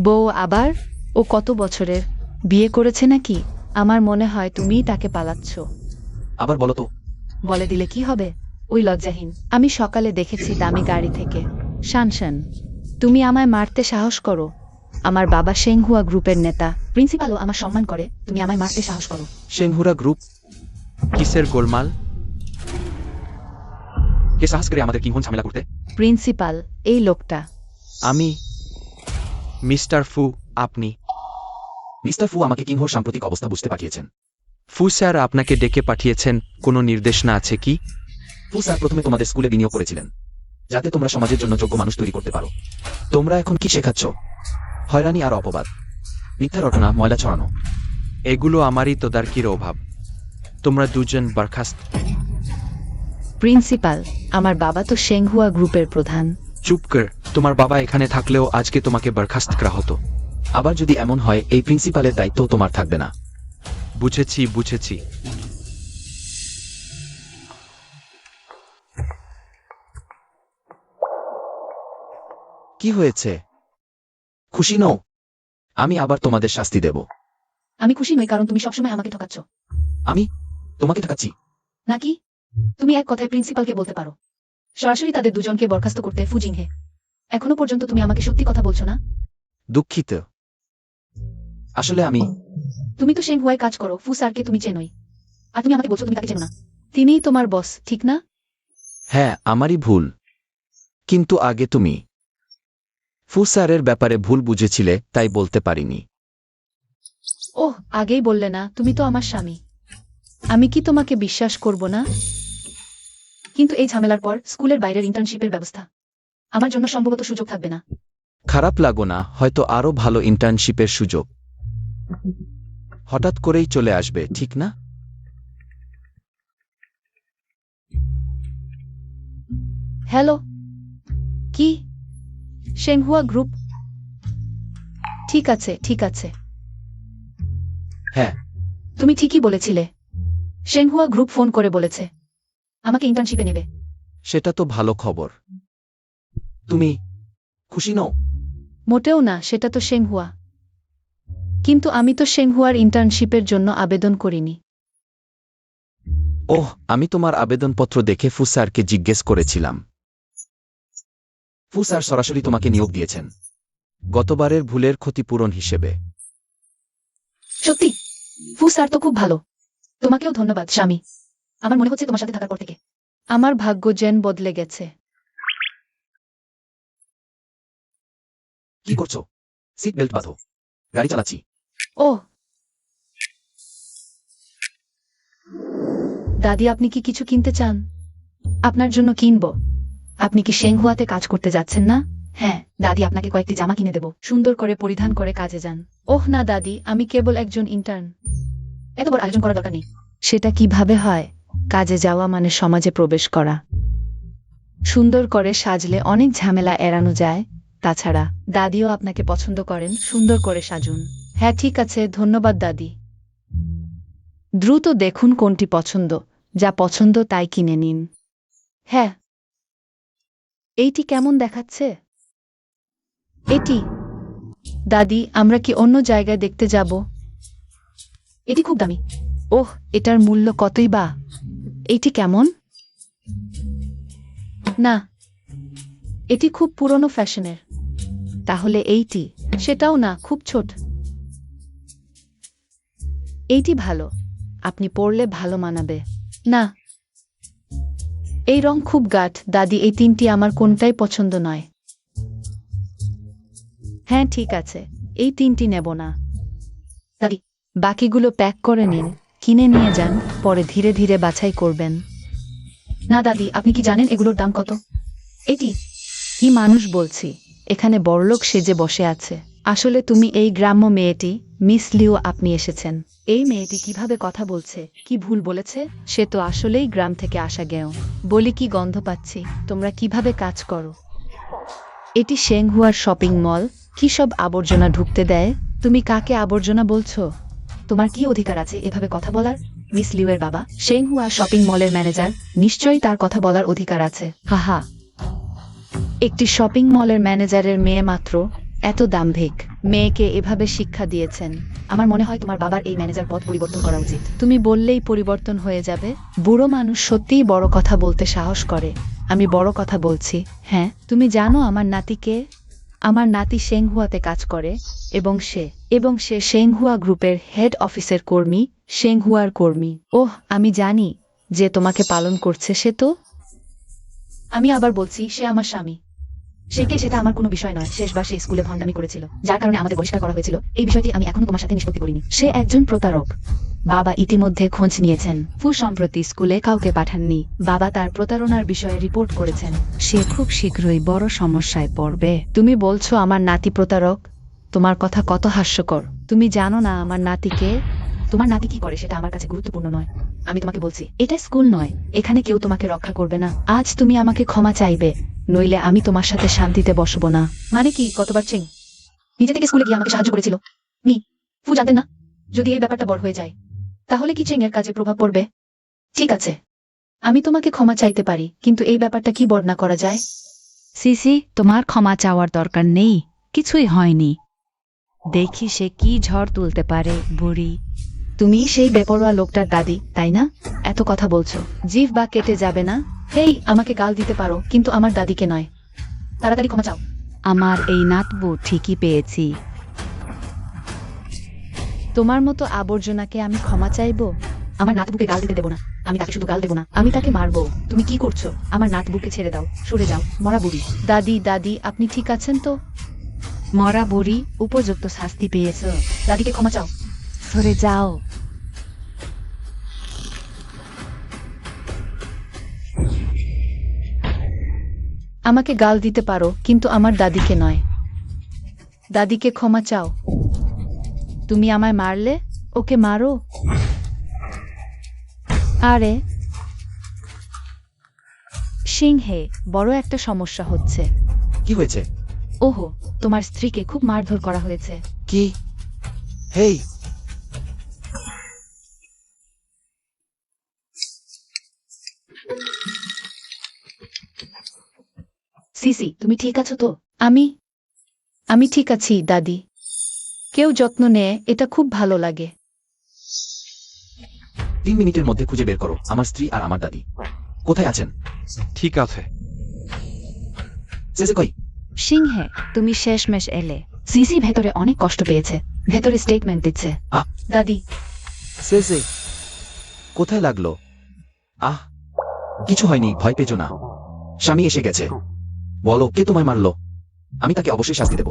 বউ আবার? ও কত বছরের? বিয়ে করেছে নাকি? আমার মনে হয় তুমিই তাকে পালাচ্ছ। আবার বলো তো। বলে দিলে কি হবে? ওই লজ্জাহীন। আমি সকালে দেখেছি দামি গাড়ি থেকে। শানশান, তুমি আমায় মারতে সাহস করো? আমার বাবা শেংহুয়া গ্রুপের নেতা, প্রিন্সিপালও আমার সম্মান করে, তুমি আমায় মারতে সাহস করো? শেংহুরা গ্রুপ? কিসের গোলমাল? কে সাহস করে আমাদের কিংহন ঝামেলা করতে? প্রিন্সিপাল, এই লোকটা। আমি। মিস্টার ফু, আপনি? মিস্টার ফু আমাকে কিংহোর সাম্প্রতিক অবস্থা বুঝতে পাঠিয়েছেন। ফু স্যার আপনাকে ডেকে পাঠিয়েছেন, কোনো নির্দেশনা আছে কি? ফু স্যার প্রথমে তোমাদের স্কুলে বিনিয়োগ করেছিলেন, যাতে তোমরা সমাজের জন্য যোগ্য মানুষ তৈরি করতে পারো। তোমরা এখন কি শেখাচ্ছ? হয়রানি আর অপবাদ, মিথ্যা রটনা, ময়লা ছড়ানো। এগুলো আমারই তদারকির অভাব। তোমরা দুজন বরখাস্ত। প্রিন্সিপাল, আমার বাবা তো শেংহুয়া গ্রুপের প্রধান। চুপ কর। তোমার বাবা এখানে থাকলেও আজকে তোমাকে বরখাস্ত করা হতো। আবার যদি এমন হয়, এই প্রিন্সিপালের দায়িত্ব তোমার থাকবে না। বুঝেছি, বুঝেছি। কি হয়েছে? খুশি নও? আমি আবার তোমাদের শাস্তি দেব। আমি খুশি নই, কারণ তুমি সবসময় আমাকে ঠকাচ্ছ। আমি তোমাকে ঠকাচ্ছি নাকি? তুমি এক কথায় প্রিন্সিপালকে বলতে পারো সরাসরি তাদের দুজনকে বরখাস্ত করতে। ফুজিংহে, এখনো পর্যন্ত তুমি আমাকে সত্যি কথা বলছো না? দুঃখিত। আসলে আমি। তুমি তো শেংহুয়ায় কাজ করো, ফু স্যারকে তুমি চেনোই, আর তুমি আমাকে বলছো তুমি তাকে চেনো না। তিনিই তোমার বস, ঠিক না? হ্যাঁ, আমারই ভুল। কিন্তু আগে তুমি ফু স্যারের ব্যাপারে ভুল বুঝেছিলে, তাই বলতে পারিনি। ওহ, আগেই বললে না, তুমি তো আমার স্বামী। আমি কি তোমাকে বিশ্বাস করব না? কিন্তু এই ঝামেলার পর স্কুলের বাইরের ইন্টার্নশিপের ব্যবস্থা আমার জন্য সম্ভবত সুযোগ থাকবে না। খারাপ লাগো না, হয়তো আরো ভালো ইন্টার্নশিপের সুযোগ হঠাৎ করেই চলে আসবে, ঠিক না? হ্যালো? কি? শেংহুয়া গ্রুপ? ঠিক আছে ঠিক আছে। হ্যাঁ, তুমি ঠিকই বলেছিলে। শেংহুয়া গ্রুপ ফোন করে বলেছে আমাকে ইন্টার্নশিপে নেবে। সেটা তো ভালো খবর। তুমি খুশি নও? মোটেও না, সেটা তো শেংহুয়া। কিন্তু আমি তো শেংহুয়ার ইন্টার্নশিপের জন্য আবেদন করিনি। ওহ, আমি তোমার আবেদনপত্র দেখে ফু স্যারকে জিজ্ঞেস করেছিলাম। ফু স্যার সরাসরি তোমাকে নিয়োগ দিয়েছেন। গতবারের ভুলের ক্ষতিপূরণ হিসেবে। সত্যি? ফু স্যার তো খুব ভালো। তোমাকেও ধন্যবাদ স্বামী। আমার মনে হচ্ছে তোমার সাথে থাকার পর থেকে আমার ভাগ্য যেন বদলে গেছে। কি করছো? সিট বেল্ট বাঁধো, গাড়ি চালাচ্ছি। ও দাদি, আপনি কি কিছু কিনতে চান? আপনার জন্য কিনব। আপনি কি শেংহুয়াতে কাজ করতে যাচ্ছেন না? হ্যাঁ দাদি, আপনাকে কয়েকটি জামা কিনে দেব, সুন্দর করে পরিধান করে কাজে যান। ওহ না দাদি, আমি কেবল একজন ইন্টার্ন। এত বড় আয়োজন করার দরকার নেই। সেটা কিভাবে হয়? কাজে যাওয়া মানে সমাজে প্রবেশ করা। সুন্দর করে সাজলে অনেক ঝামেলা এড়ানো যায়। তাছাড়া দাদিও আপনাকে পছন্দ করেন, সুন্দর করে সাজুন। হ্যাঁ ঠিক আছে, ধন্যবাদ দাদি। দ্রুত দেখুন কোনটি পছন্দ, যা পছন্দ তাই কিনে নিন। হ্যাঁ, এইটি কেমন দেখাচ্ছে? এটি? দাদি, আমরা কি অন্য জায়গায় দেখতে যাব? এটি খুব দামি। ওহ, এটার মূল্য কতই বা? এইটি কেমন? না, এটি খুব পুরনো ফ্যাশনের। তাহলে এইটি? সেটাও না, খুব ছোট। এইটি ভালো, আপনি পরলে ভালো মানাবে। না, এই রং খুব গাঢ়। দাদি, এই তিনটি আমার কোনটাই পছন্দ নয়। হ্যাঁ ঠিক আছে, এই তিনটি নেব না। দাদি, বাকিগুলো প্যাক করে নিন, কিনে নিয়ে যান, পরে ধীরে ধীরে বাছাই করবেন। না দাদি, আপনি কি জানেন এগুলোর দাম কত? এটি কি মানুষ বলছি, এখানে বড়লোক সেজে বসে আছে। আসলে তুমি এই গ্রাম্য মেয়েটি, মিস লিও। আপনি এসেছেন। এই মেয়েটি কিভাবে কথা বলছে, কি ভুল বলেছে? সে তো আসলেই গ্রাম থেকে আসা গেও। বলি কি গন্ধ পাচ্ছি। তোমরা কিভাবে কাজ করো? এটি শেংহুয়ার শপিং মল। কি সব আবর্জনা ঢুকতে দেয়? তুমি কাকে আবর্জনা বলছো? তোমার কি অধিকার আছে এভাবে কথা বলার? মিস লিউয়ের বাবা শেংহুয়া শপিং মলের ম্যানেজার, নিশ্চয়ই তার কথা বলার অধিকার আছে। হাহা, একটি শপিং মলের ম্যানেজারের মেয়ে মাত্র, এত দাম্ভিক মেয়েকে এভাবে শিক্ষা দিয়েছেন। আমার মনে হয় তোমার বাবার এই ম্যানেজার পদ পরিবর্তন করা উচিত। তুমি বললেই পরিবর্তন হয়ে যাবে? বুড়ো মানুষ সত্যিই বড় কথা বলতে সাহস করে। আমি বড় কথা বলছি। হ্যাঁ, তুমি জানো আমার নাতিকে? আমার নাতি শেংহুয়াতে কাজ করে, এবং সে শেংহুয়া গ্রুপের হেড অফিসের কর্মী, শেংহুয়ার কর্মী। ওহ, আমি জানি যে তোমাকে পালন করছে সে তো। আমি আবার বলছি, সে আমার স্বামী। সে কে সেটা আমার কোনো বিষয় নয়। শেষবার সে স্কুলে ভণ্ডামি করেছিল, যার কারণে আমাদের বহিষ্কার করা হয়েছিল। এই বিষয়টি আমি এখনো তোমার সাথে নিষ্পত্তি করিনি। সে একজন প্রতারক। বাবা ইতিমধ্যে খোঁজ নিয়েছেন। ফু সম্প্রতি স্কুলে কাউকে পাঠাননি। বাবা তার প্রতারণার বিষয়ে রিপোর্ট করেছেন। সে খুব শীঘ্রই বড় সমস্যায় পড়বে। তুমি বলছো আমার নাতি প্রতারক? তোমার কথা কত হাস্যকর। তুমি জানো না আমার নাতিকে? তোমার নাতি কি করে সেটা আমার কাছে গুরুত্বপূর্ণ নয়। আমি তোমাকে বলছি, এটা স্কুল নয়, এখানে কেউ তোমাকে রক্ষা করবে না। আজ তুমি আমাকে ক্ষমা চাইবে, নইলে আমি তোমার সাথে শান্তিতে বসবো না। মানে কি? কতবার চেং নিজে থেকে স্কুলে গিয়ে আমাকে সাহায্য করেছিল। ফু জানতেন না? যদি এই ব্যাপারটা বড় হয়ে যায়, তাহলে কি চেং এর কাজে প্রভাব পড়বে? ঠিক আছে, আমি তোমাকে ক্ষমা চাইতে পারি, কিন্তু এই ব্যাপারটা কি বর্ণনা করা যায়? সিসি, তোমার ক্ষমা চাওয়ার দরকার নেই, কিছুই হয়নি। দেখি সে কি ঝড় তুলতে পারে, বুড়ি। তুমি সেই বেপরোয়া লোকটার দাদি, তাই না? এত কথা বলছো, জিভ বা কেটে যাবে না? হেই, আমাকে গাল দিতে পারো, কিন্তু আমার দাদিকে নয়। তাড়াতাড়ি ক্ষমা চাও। আমার এই নাতবু ঠিকই পেয়েছি। তোমার মতো আবর্জনাকে আমি ক্ষমা চাইবো? আমার নাতবুকে গাল দিতে দেবো না। আমি তাকে শুধু গাল দেবো না, আমি তাকে মারবো। তুমি কি করছো? আমার নাতবুকে ছেড়ে দাও, সরে যাও, মরা বুড়ি। দাদি, দাদি, আপনি ঠিক আছেন তো? মরা বুড়ি, উপযুক্ত শাস্তি পেয়েছ। দাদিকে ক্ষমা চাও। সরে যাও। আমাকে গাল দিতে পারো, কিন্তু আমার দাদিকে নয়। দাদিকে ক্ষমা চাও। তুমি আমায় মারলে, ওকে মারো। আরে সিংহে, বড় একটা সমস্যা হচ্ছে। কি হয়েছে? ওহো, তোমার স্ত্রীকে খুব মারধর করা হয়েছে। কি? কি? হেই, সিসি, তুমি ঠিক আছো তো? আমি ঠিক আছি দাদি। কেউ যত্ন নেয়, এটা খুব ভালো লাগে। 3 মিনিটের মধ্যে খুঁজে বের করো আমার স্ত্রী আর আমার দাদি কোথায় আছেন। ঠিক আছে। সেজে কই? সিংহে, তুমি শেষমেশ এলে। সিসি ভেতরে অনেক কষ্ট পেয়েছে, ভেতরে স্টেটমেন্ট দিচ্ছে। আহ, দাদি, সেজে কোথায় লাগলো? আহ, কিছু হয়নি, ভয় পেজো না। স্বামী এসে গেছে। বলো, কে তোমায় মারলো? আমি তাকে অবশ্যই শাস্তি দেব।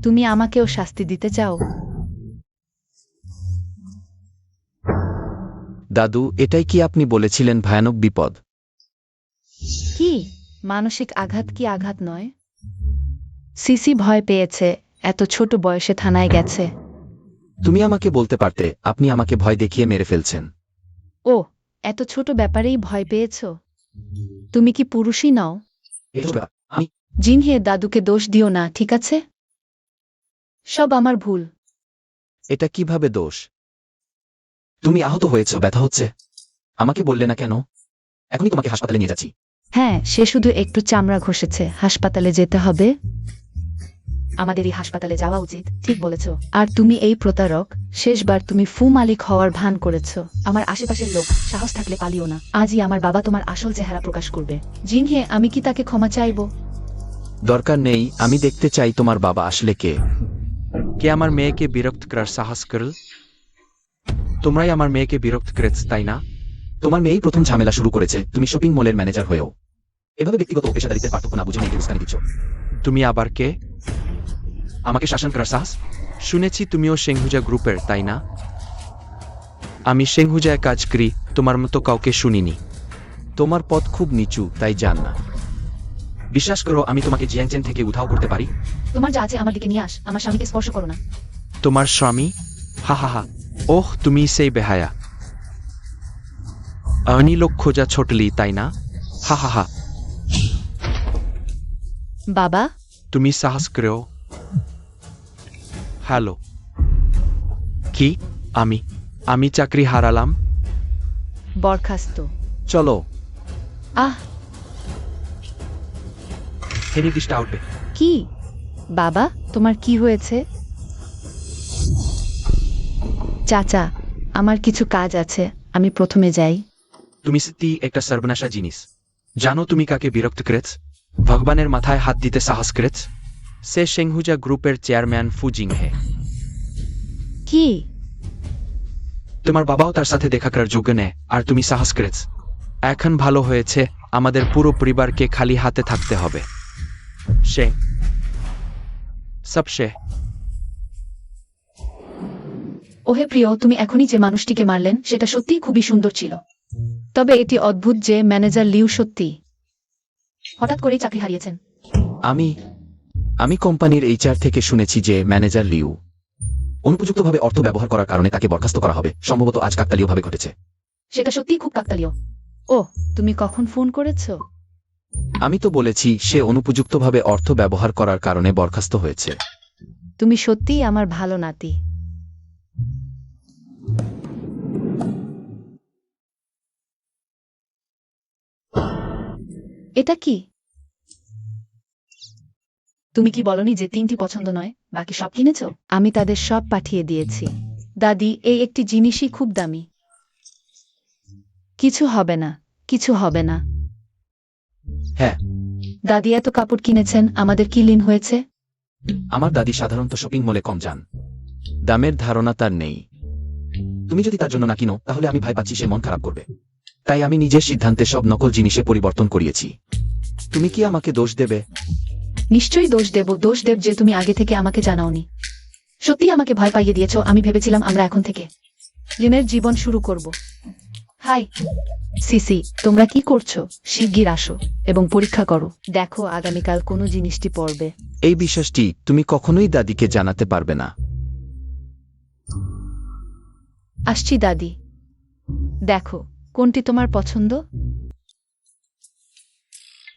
তুমি আমাকেও শাস্তি দিতে চাও? দাদু, এটাই কি আপনি বলেছিলেন ভয়ানক বিপদ? কি? মানসিক আঘাত কি আঘাত নয়? সিসি ভয় পেয়েছে, এত ছোট বয়সে থানায় গেছে। তুমি আমাকে বলতে পারতে আপনি আমাকে ভয় দেখিয়ে মেরে ফেলছেন। ও, এত ছোট ব্যাপারেই ভয় পেয়েছ? তুমি কি পুরুষই নও? এসব ব্যাপার আমি জিনহে, দাদুকে দোষ দিও না, ঠিক আছে? সব আমার ভুল। এটা কিভাবে দোষ? তুমি আহত হয়েছ, ব্যথা হচ্ছে, আমাকে বললে না কেন? এখনই তোমাকে হাসপাতালে নিয়ে যাচ্ছি। হ্যাঁ, সে শুধু একটু চামড়া ঘষেছে, হাসপাতালে যেতে হবে। আমাদের এই হাসপাতালে যাওয়া উচিত, ঠিক বলেছ। আর তুমি এই প্রতারক, শেষবার তুমি ফু মালিক হওয়ার ভান করেছ। আমার আশেপাশের লোক, সাহস থাকলে পালিও না। আজই আমার বাবা তোমার আসল চেহারা প্রকাশ করবে। জিনহে, আমি কি তাকে ক্ষমা চাইব? দরকার নেই, আমি দেখতে চাই তোমার বাবা আসলে কে। কে আমার মেয়েকে বিরক্ত করার সাহস করল? তোমরাই আমার মেয়েকে বিরক্ত করেছ, তাই না? তোমার মেয়েই প্রথম ঝামেলা শুরু করেছে, তুমি শপিং মলের ম্যানেজার হয়েও এভাবে ব্যক্তিগত ও পেশাদারিত্বের পার্থক্য না বুঝে মেয়েকে উস্কানি দিচ্ছ। তুমি আবার কে? আমাকে শাসন করার সাহস? শুনেছি তুমিও সেংহুজা গ্রুপের, তাই না? আমি সেংহুজায় কাজ করি, তোমার মতো কাউকে শুনিনি। তোমার পদ খুব নিচু, তাই জান না। বিশ্বাস করো, আমি তোমাকে জিয়াংচেন থেকে উধাও করতে পারি। তোমার যা আছে আমার দিকে নিয়ে আস, আমার স্বামীকে স্পর্শ করো না। তোমার স্বামী? হা হা হা। ওহ, তুমি সেই বেহায়া লোক খোঁজা ছোটলি, তাই না? হা হা হা। বাবা, তুমি সাহস করেও? হ্যালো। কি? আমি চাকরি হারালাম? বরখাস্ত। চলো। আহ, নির্দিষ্ট আউটবে। কি? বাবা, তোমার কি হয়েছে? চাচা, আমার কিছু কাজ আছে, আমি প্রথমে যাই। তুমি সত্যি একটা সর্বনাশা জিনিস। জানো তুমি কাকে বিরক্ত করেছ? ভগবানের মাথায় হাত দিতে সাহস করেছ। সে সেংহুজা গ্রুপের চেয়ারম্যান ফু জিংহে। কি? তোমার বাবাও তার সাথে দেখা করার যোগ্য নেয়, আর তুমি সাহস করেছ। এখন ভালো হয়েছে, আমাদের পুরো পরিবারকে খালি হাতে থাকতে হবে। সে সব সে। ওহে প্রিয়, তুমি এখনই যে মানুষটিকে মারলেন সেটা সত্যিই খুবই সুন্দর ছিল। তবে এটি অদ্ভুত যে ম্যানেজার লিউ সত্যি হঠাৎ করেই চাকরি হারিয়েছেন। আমি কোম্পানির এইচআর থেকে শুনেছি যে ম্যানেজার লিউ অনুপযুক্তভাবে অর্থ ব্যবহার করার কারণে তাকে বরখাস্ত করা হবে। সম্ভবত আজ কাকতালীয়ভাবে ঘটেছে। সেটা সত্যিই খুব কাকতালীয়। ও, তুমি কখন ফোন করেছ? আমি তো বলেছি সে অনুপযুক্তভাবে অর্থ ব্যবহার করার কারণে বরখাস্ত হয়েছে। তুমি সত্যিই আমার ভালো নাতি। এটা কি? তুমি কি বলনি যে 3টি পছন্দ নয়, বাকি সব কিনেছো? আমি তাদের সব পাঠিয়ে দিয়েছি। দাদি, এই একটি জিনিসই খুব দামি। কিছু হবে না, কিছু হবে না। হ্যাঁ, দাদি এত কাপড় কিনেছেন, আমাদের কি লীন হয়েছে? আমার দাদি সাধারণত শপিং মলে কম যান। দামের ধারণা তার নেই। তুমি যদি তার জন্য না কিনো, তাহলে আমি ভয় পাচ্ছি সে মন খারাপ করবে। তাই আমি নিজের সিদ্ধান্তে সব নকল জিনিসে পরিবর্তন করিয়েছি। তুমি কি আমাকে দোষ দেবে? নিশ্চয়ই দোষ দেব যে তুমি আগে থেকে আমাকে জানাওনি। সত্যি আমাকে ভয় পাইয়ে দিয়েছো। আমি ভেবেছিলাম আমরা এখন থেকে লিনের জীবন শুরু করব। হাই সিসি, তোমরা কি করছো? শিগগির আসো এবং পরীক্ষা করো। দেখো আগামীকাল কোনো জিনিসটি পড়বে। এই বিশ্বাসটি তুমি কখনোই দাদিকে জানাতে পারবে না। আসছি দাদি। দেখো, কোনটি তোমার পছন্দ?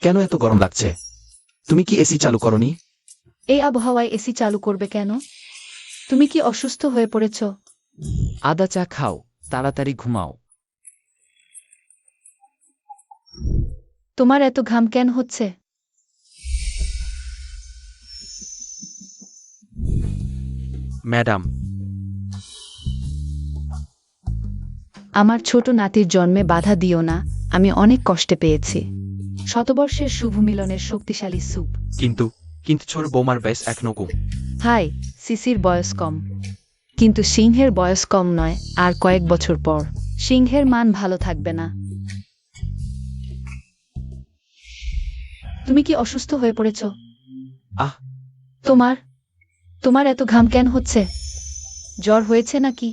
কেন এত গরম লাগছে? তুমি কি এসি চালু করনি? এই আবহাওয়ায় এসি চালু করবে কেন? তুমি কি অসুস্থ হয়ে পড়েছ? আদা চা খাও, তাড়াতাড়ি ঘুমাও। তোমার এত ঘাম কেন হচ্ছে? ম্যাডাম, আমার ছোট নাতির জন্মে বাধা দিও না, আমি অনেক কষ্টে পেয়েছি। শতবর্ষের শুভ মিলনের শক্তিশালী স্যুপ। কিন্তু কিন্তু ছোট বৌমার বয়স এখনো কম। হাই, সিসির বয়স কম, কিন্তু সিংহের বয়স কম নয়। আর কয়েক বছর পর সিংহের মান ভালো থাকবে না। তুমি কি অসুস্থ হয়ে পড়েছ? আহ তোমার তোমার এত ঘাম কেন হচ্ছে? জ্বর হয়েছে নাকি?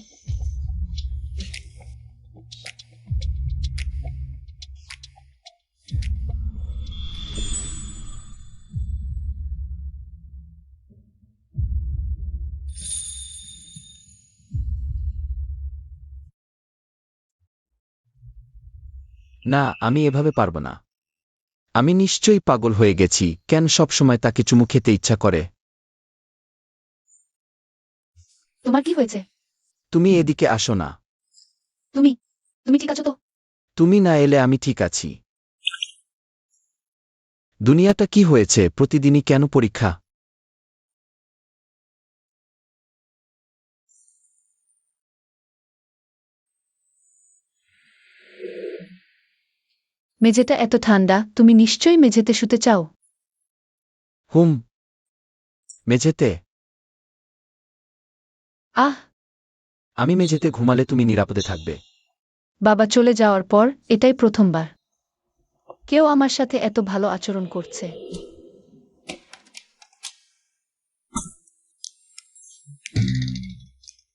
না, আমি এভাবে পারব না। আমি নিশ্চয়ই পাগল হয়ে গেছি। কেন সব সময় তাকে চুমু খেতে ইচ্ছা করে? তোমার কি হয়েছে? তুমি এদিকে আসো না। তুমি তুমি ঠিক আছো তো? তুমি না এলে আমি ঠিক আছি। দুনিয়াটা কি হয়েছে? প্রতিদিনই কেন পরীক্ষা? মেঝেটা এত ঠান্ডা, তুমি নিশ্চয়ই মেঝেতে শুতে চাও। হুম, মেঝেতে। আহ, আমি মেঝেতে ঘুমালে তুমি নিরাপদে থাকবে। বাবা চলে যাওয়ার পর এটাই প্রথমবার কেউ আমার সাথে এত ভালো আচরণ করছে।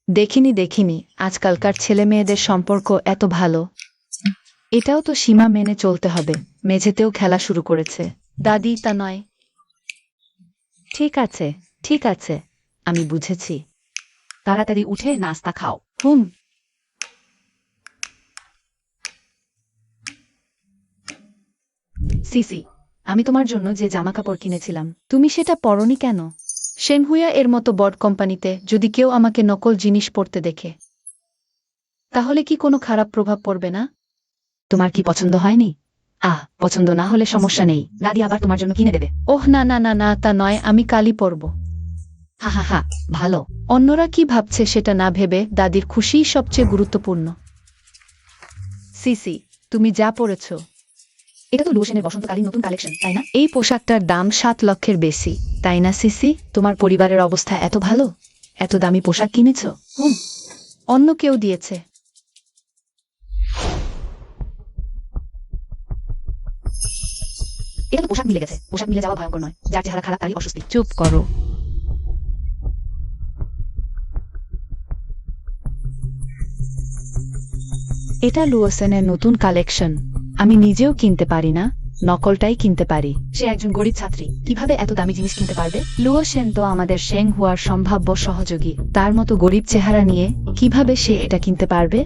দেখিনি আজকালকার ছেলে মেয়েদের সম্পর্ক এত ভালো। এটাও তো সীমা মেনে চলতে হবে। মেঝেতেও খেলা শুরু করেছে। দাদি তা নয়। ঠিক আছে, আমি বুঝেছি। তাড়াতাড়ি উঠে নাস্তা খাও। হুম। সিসি, আমি তোমার জন্য যে জামা কাপড় কিনেছিলাম, তুমি সেটা পরনি কেন? শেনহুয়া এর মতো বড় কোম্পানিতে যদি কেউ আমাকে নকল জিনিস পরতে দেখে, তাহলে কি কোনো খারাপ প্রভাব পড়বে না? তোমার কি পছন্দ হয়নি? পছন্দ না হলে সমস্যা নেই, দাদি আবার তোমার জন্য কিনে দেবে। ওহ না, তা নয়, আমি কালই পরব। হা, ভালো। অন্যরা কি ভাবছে সেটা না ভেবে দাদির খুশিই সবচেয়ে গুরুত্বপূর্ণ। সিসি, তুমি যা পরেছ, এটা তো লুসেনের বসন্তকালীন নতুন কালেকশন, তাই না? এই পোশাকটার দাম 7 লক্ষের বেশি, তাই না সিসি? তোমার পরিবারের অবস্থা এত ভালো, এত দামি পোশাক কিনেছো? অন্য কেউ দিয়েছে। এটা তো পোশাক মিলে গেছে। পোশাক মিলে যাওয়া ভয়ঙ্কর নয়, যার চেহারা খারাপ তারই অস্বস্তি। চুপ করো। এটা লুওসেনের নতুন কালেকশন। আমি নিজেও কিনতে পারি না, নকলটাই কিনতে পারি। সে একজন গরিব ছাত্রী, কিভাবে এত দামি জিনিস কিনতে পারবে? লুওসেন তো আমাদের শেংহুয়ার সম্ভাব্য সহযোগী। তার মতো গরিব চেহারা নিয়ে কিভাবে সে এটা কিনতে পারবে?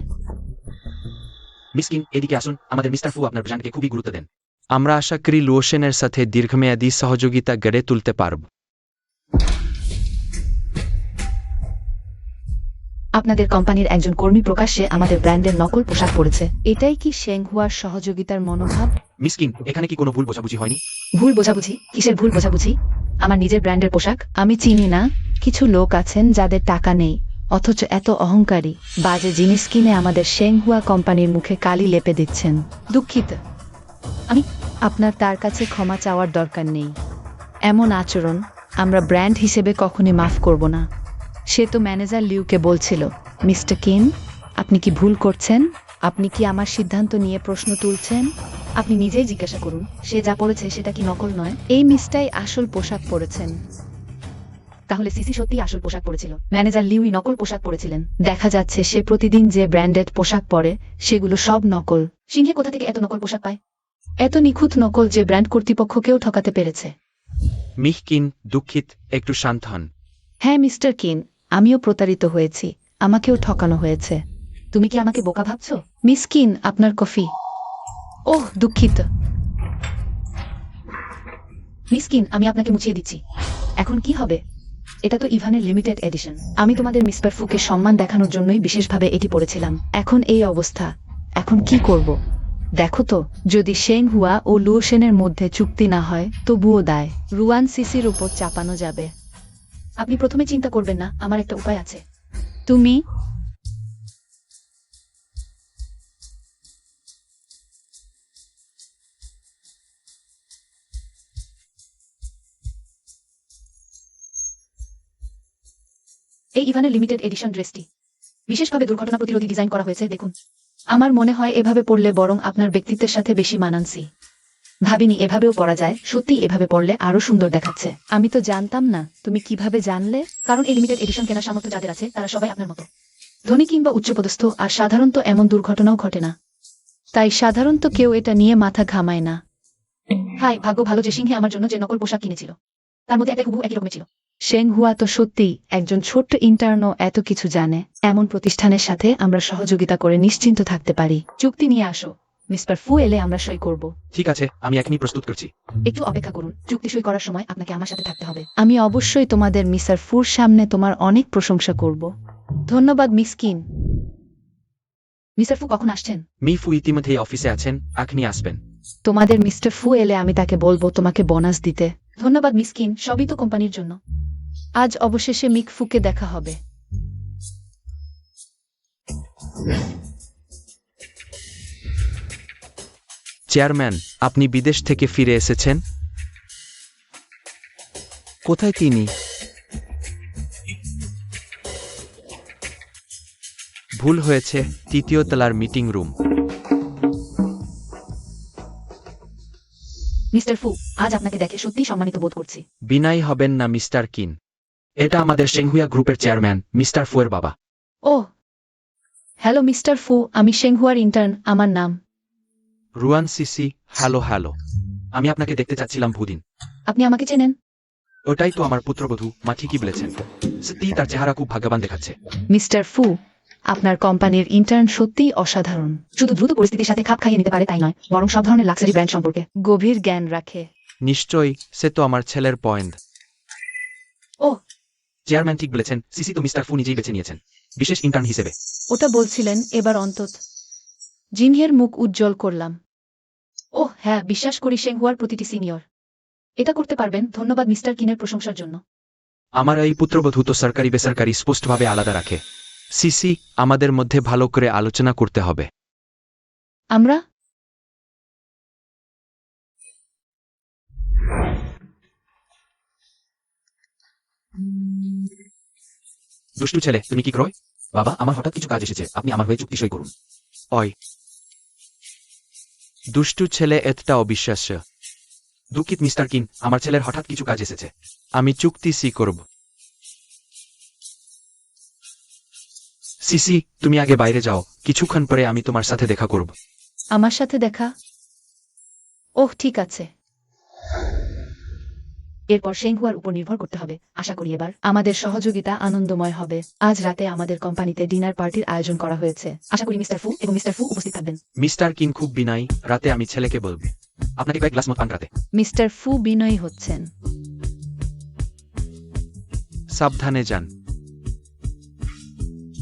মিস কিং, এদিকে আসুন। আমাদের মিস্টার ফু আপনার ব্র্যান্ডকে খুবই গুরুত্ব দেন। আমরা আশা করি লুওশেনের সাথে দীর্ঘমেয়াদী সহযোগিতা গড়ে তুলতে পারব। আপনাদের কোম্পানির একজন কর্মী প্রকাশ্যে আমাদের ব্র্যান্ডের নকল পোশাক পরেছে। এটাই কি শেংহুয়ার সহযোগিতার মনোভাব? মিস কিং, এখানে কি কোনো ভুল বোঝাবুঝি হয়নি? ভুল বোঝাবুঝি? কিসের ভুল বোঝাবুঝি? আমার নিজের ব্র্যান্ডের পোশাক। আমি চিনি না, কিছু লোক আছেন যাদের টাকা নেই, অথচ এত অহংকারী। বাজে জিনিস কিনে আমাদের শেংহুয়া কোম্পানির মুখে কালি লেপে দিচ্ছেন। দুঃখিত। আমি আপনার তার কাছে ক্ষমা চাওয়ার দরকার নেই। এমন আচরণ আমরা ব্র্যান্ড হিসেবে কখনই মাফ করব না। সে তো ম্যানেজার লিউকে বলছিল, মিস্টার কিন, আপনি কি ভুল করছেন? আপনি কি আমার সিদ্ধান্ত নিয়ে প্রশ্ন তুলছেন? আপনি নিজেই জিজ্ঞাসা করুন, সে যা পড়েছে সেটা কি নকল নয়? এই মিসটাই আসল পোশাক পরেছেন। তাহলে সিসি সত্যি আসল পোশাক পরেছিল, ম্যানেজার লিউই নকল পোশাক পরেছিলেন। দেখা যাচ্ছে সে প্রতিদিন যে ব্র্যান্ডেড পোশাক পরে সেগুলো সব নকল। সিংহে কোথা থেকে এত নকল পোশাক পায়? এত নিখুঁত নকল যে ব্র্যান্ড কর্তৃপক্ষকেও ঠকাতে পেরেছে। মিহ কিন, দুঃখিত, একটু শান্ত হন। হ্যাঁ মিস্টার কিন, আমিও প্রতারিত হয়েছি, আমাকেও ঠকানো হয়েছে। তুমি কি আমাকে বোকা ভাবছো? মিস কিন, আপনার কফি। ওহ, দুঃখিত। মিস কিন, আমি আপনাকে মুছিয়ে দিচ্ছি। এখন কি হবে? এটা তো ইভানের লিমিটেড এডিশন। আমি তোমাদের মিস্টার ফুকে সম্মান দেখানোর জন্যই বিশেষভাবে এটি পরেছিলাম। এখন এই অবস্থা, এখন কি করব? দেখো তো, যদি শেং হুয়া ও লুওশেনের মধ্যে চুক্তি না হয় তবুও দায় রুয়ান সিসির উপর চাপানো যাবে। আপনি প্রথমে চিন্তা করবেন না, আমার একটা উপায় আছে। তুমি এই ইভানের লিমিটেড এডিশন ড্রেসটি বিশেষভাবে দুর্ঘটনা প্রতিরোধী ডিজাইন করা হয়েছে, দেখুন। আমার মনে হয় এভাবে পরলে বরং আপনার ব্যক্তিত্বের সাথে বেশি মানানসি। ভাবিনি এভাবেও পরা যায়, সত্যি এভাবে পরলে আরো সুন্দর দেখাচ্ছে। আমি তো জানতাম না, তুমি কিভাবে জানলে? কারণ এই লিমিটেড এডিশন কেনার সামর্থ্য যাদের আছে তারা সবাই আপনার মতো ধনী কিংবা উচ্চপদস্থ, আর সাধারণত এমন দুর্ঘটনাও ঘটে না। তাই সাধারণত কেউ এটা নিয়ে মাথা ঘামায় না। হাই, ভাগ্য ভালো যে সিংহে আমার জন্য যে নকল পোশাক কিনেছিল তার মধ্যে একটা হুবহু একই রকমের ছিল। শেং হুয়া তো সত্যি একজন ছোট্ট ইন্টার্নও এত কিছু জানে। এমন প্রতিষ্ঠানের সাথে আমরা সহযোগিতা করে নিশ্চিন্ত থাকতে পারি। চুক্তি নিয়ে আসো, মিস্টার ফু এলে আমরা সই করব। ঠিক আছে, আমি এখনই প্রস্তুত করছি। একটু অপেক্ষা করুন, চুক্তি সই করার সময় আপনাকে আমার সাথে থাকতে হবে। আমি অবশ্যই তোমাদের মিস্টার ফুর সামনে তোমার অনেক প্রশংসা করব। ধন্যবাদ মিস কিন। মিস্টার ফু কখন আসছেন? মি ফু ইতিমধ্যেই অফিসে আছেন, এখনই আসবেন। তোমাদের মিস্টার ফু এলে আমি তাকে বলবো তোমাকে বোনাস দিতে। ধন্যবাদ মিস কিন, সবই তো কোম্পানির জন্য। আজ অবশেষে মিক ফুকে দেখা হবে। চেয়ারম্যান, আপনি বিদেশ থেকে ফিরে এসেছেন? কোথায় তিনি? ভুল হয়েছে, তৃতীয় তলার মিটিং রুম। মিস্টার ফু, আজ আপনাকে দেখে সত্যি সম্মানিত বোধ করছি। বিনাই হবেন না মিস্টার কিন। এটা আমাদের শেংহুয়া গ্রুপের চেয়ারম্যান মিস্টার ফুয়ের বাবা। ও হ্যালো মিস্টার ফু, আমি শেংহুয়ার ইন্টার্ন, আমার নাম। রুয়ান সিসি, হ্যালো হ্যালো। আমি আপনাকে দেখতে চাচ্ছিলাম ভুদিন। আপনি আমাকে চেনেন? ওটাই তো আমার পুত্রবধূ, মা ঠিকই বলেছেন। সত্যিই তার চেহারা খুব ভাগ্যবান দেখাচ্ছে। মিস্টার ফু, আপনার কোম্পানির ইন্টার্ন সত্যিই অসাধারণ। শুধু দ্রুত পরিস্থিতির সাথে খাপ খাইয়ে নিতে পারে তাই নয়, বরং সব ধরনের লাক্সারি ব্র্যান্ড সম্পর্কে গভীর জ্ঞান রাখে। নিশ্চয়ই, সে তো আমার ছেলের পয়েন্ট। ও, চেয়ারম্যান ঠিক বলেছেন, সিসি তো মিস্টার ফু নিজেই বেছে নিয়েছেন বিশেষ ইন্টার্ন হিসেবে। ওটা বলছিলেন, এবার অন্তত জিনহের মুখ উজ্জ্বল করলাম। ও হ্যাঁ, বিশ্বাস করি শেংহুয়ার প্রতিটি সিনিয়র এটা করতে পারবেন। ধন্যবাদ মিস্টার কিনের প্রশংসার জন্য। আমার এই পুত্রবধূ তো সরকারি বেসরকারি স্পষ্টভাবে আলাদা রাখে। সিসি, আমাদের মধ্যে ভালো করে আলোচনা করতে হবে। আমরা দুষ্টু ছেলে, তুমি কি ক্রয়? বাবা, আমার হঠাৎ কিছু কাজ এসেছে, আপনি আমার হয়ে চুক্তি সই করুন। ওই দুষ্টু ছেলে এতটা অবিশ্বাস্য। দুঃখিত মিস্টার কিন, আমার ছেলের হঠাৎ কিছু কাজ এসেছে। আমি চুক্তি সি করব। সিসি, তুমি আগে বাইরে যাও, কিছুক্ষণ পরে আমি তোমার সাথে দেখা করব। আমার সাথে দেখা? ওহ ঠিক আছে। এরপর শেংহুয়ার উপর নির্ভর করতে হবে। আশা করি এবার আমাদের সহযোগিতা আনন্দময় হবে। আজ রাতে আমাদের কোম্পানিতে ডিনার পার্টির আয়োজন করা হয়েছে। আশা করি মিস্টার ফু এবং মিস্টার ফু উপস্থিত থাকবেন। মিস্টার কিন খুব বিনয়ী, রাতে আমি ছেলেকে বলব আপনাকে কয়েক গ্লাস মদ পান রাতে। মিস্টার ফু বিনয়ী হচ্ছেন। সাবধানে যান।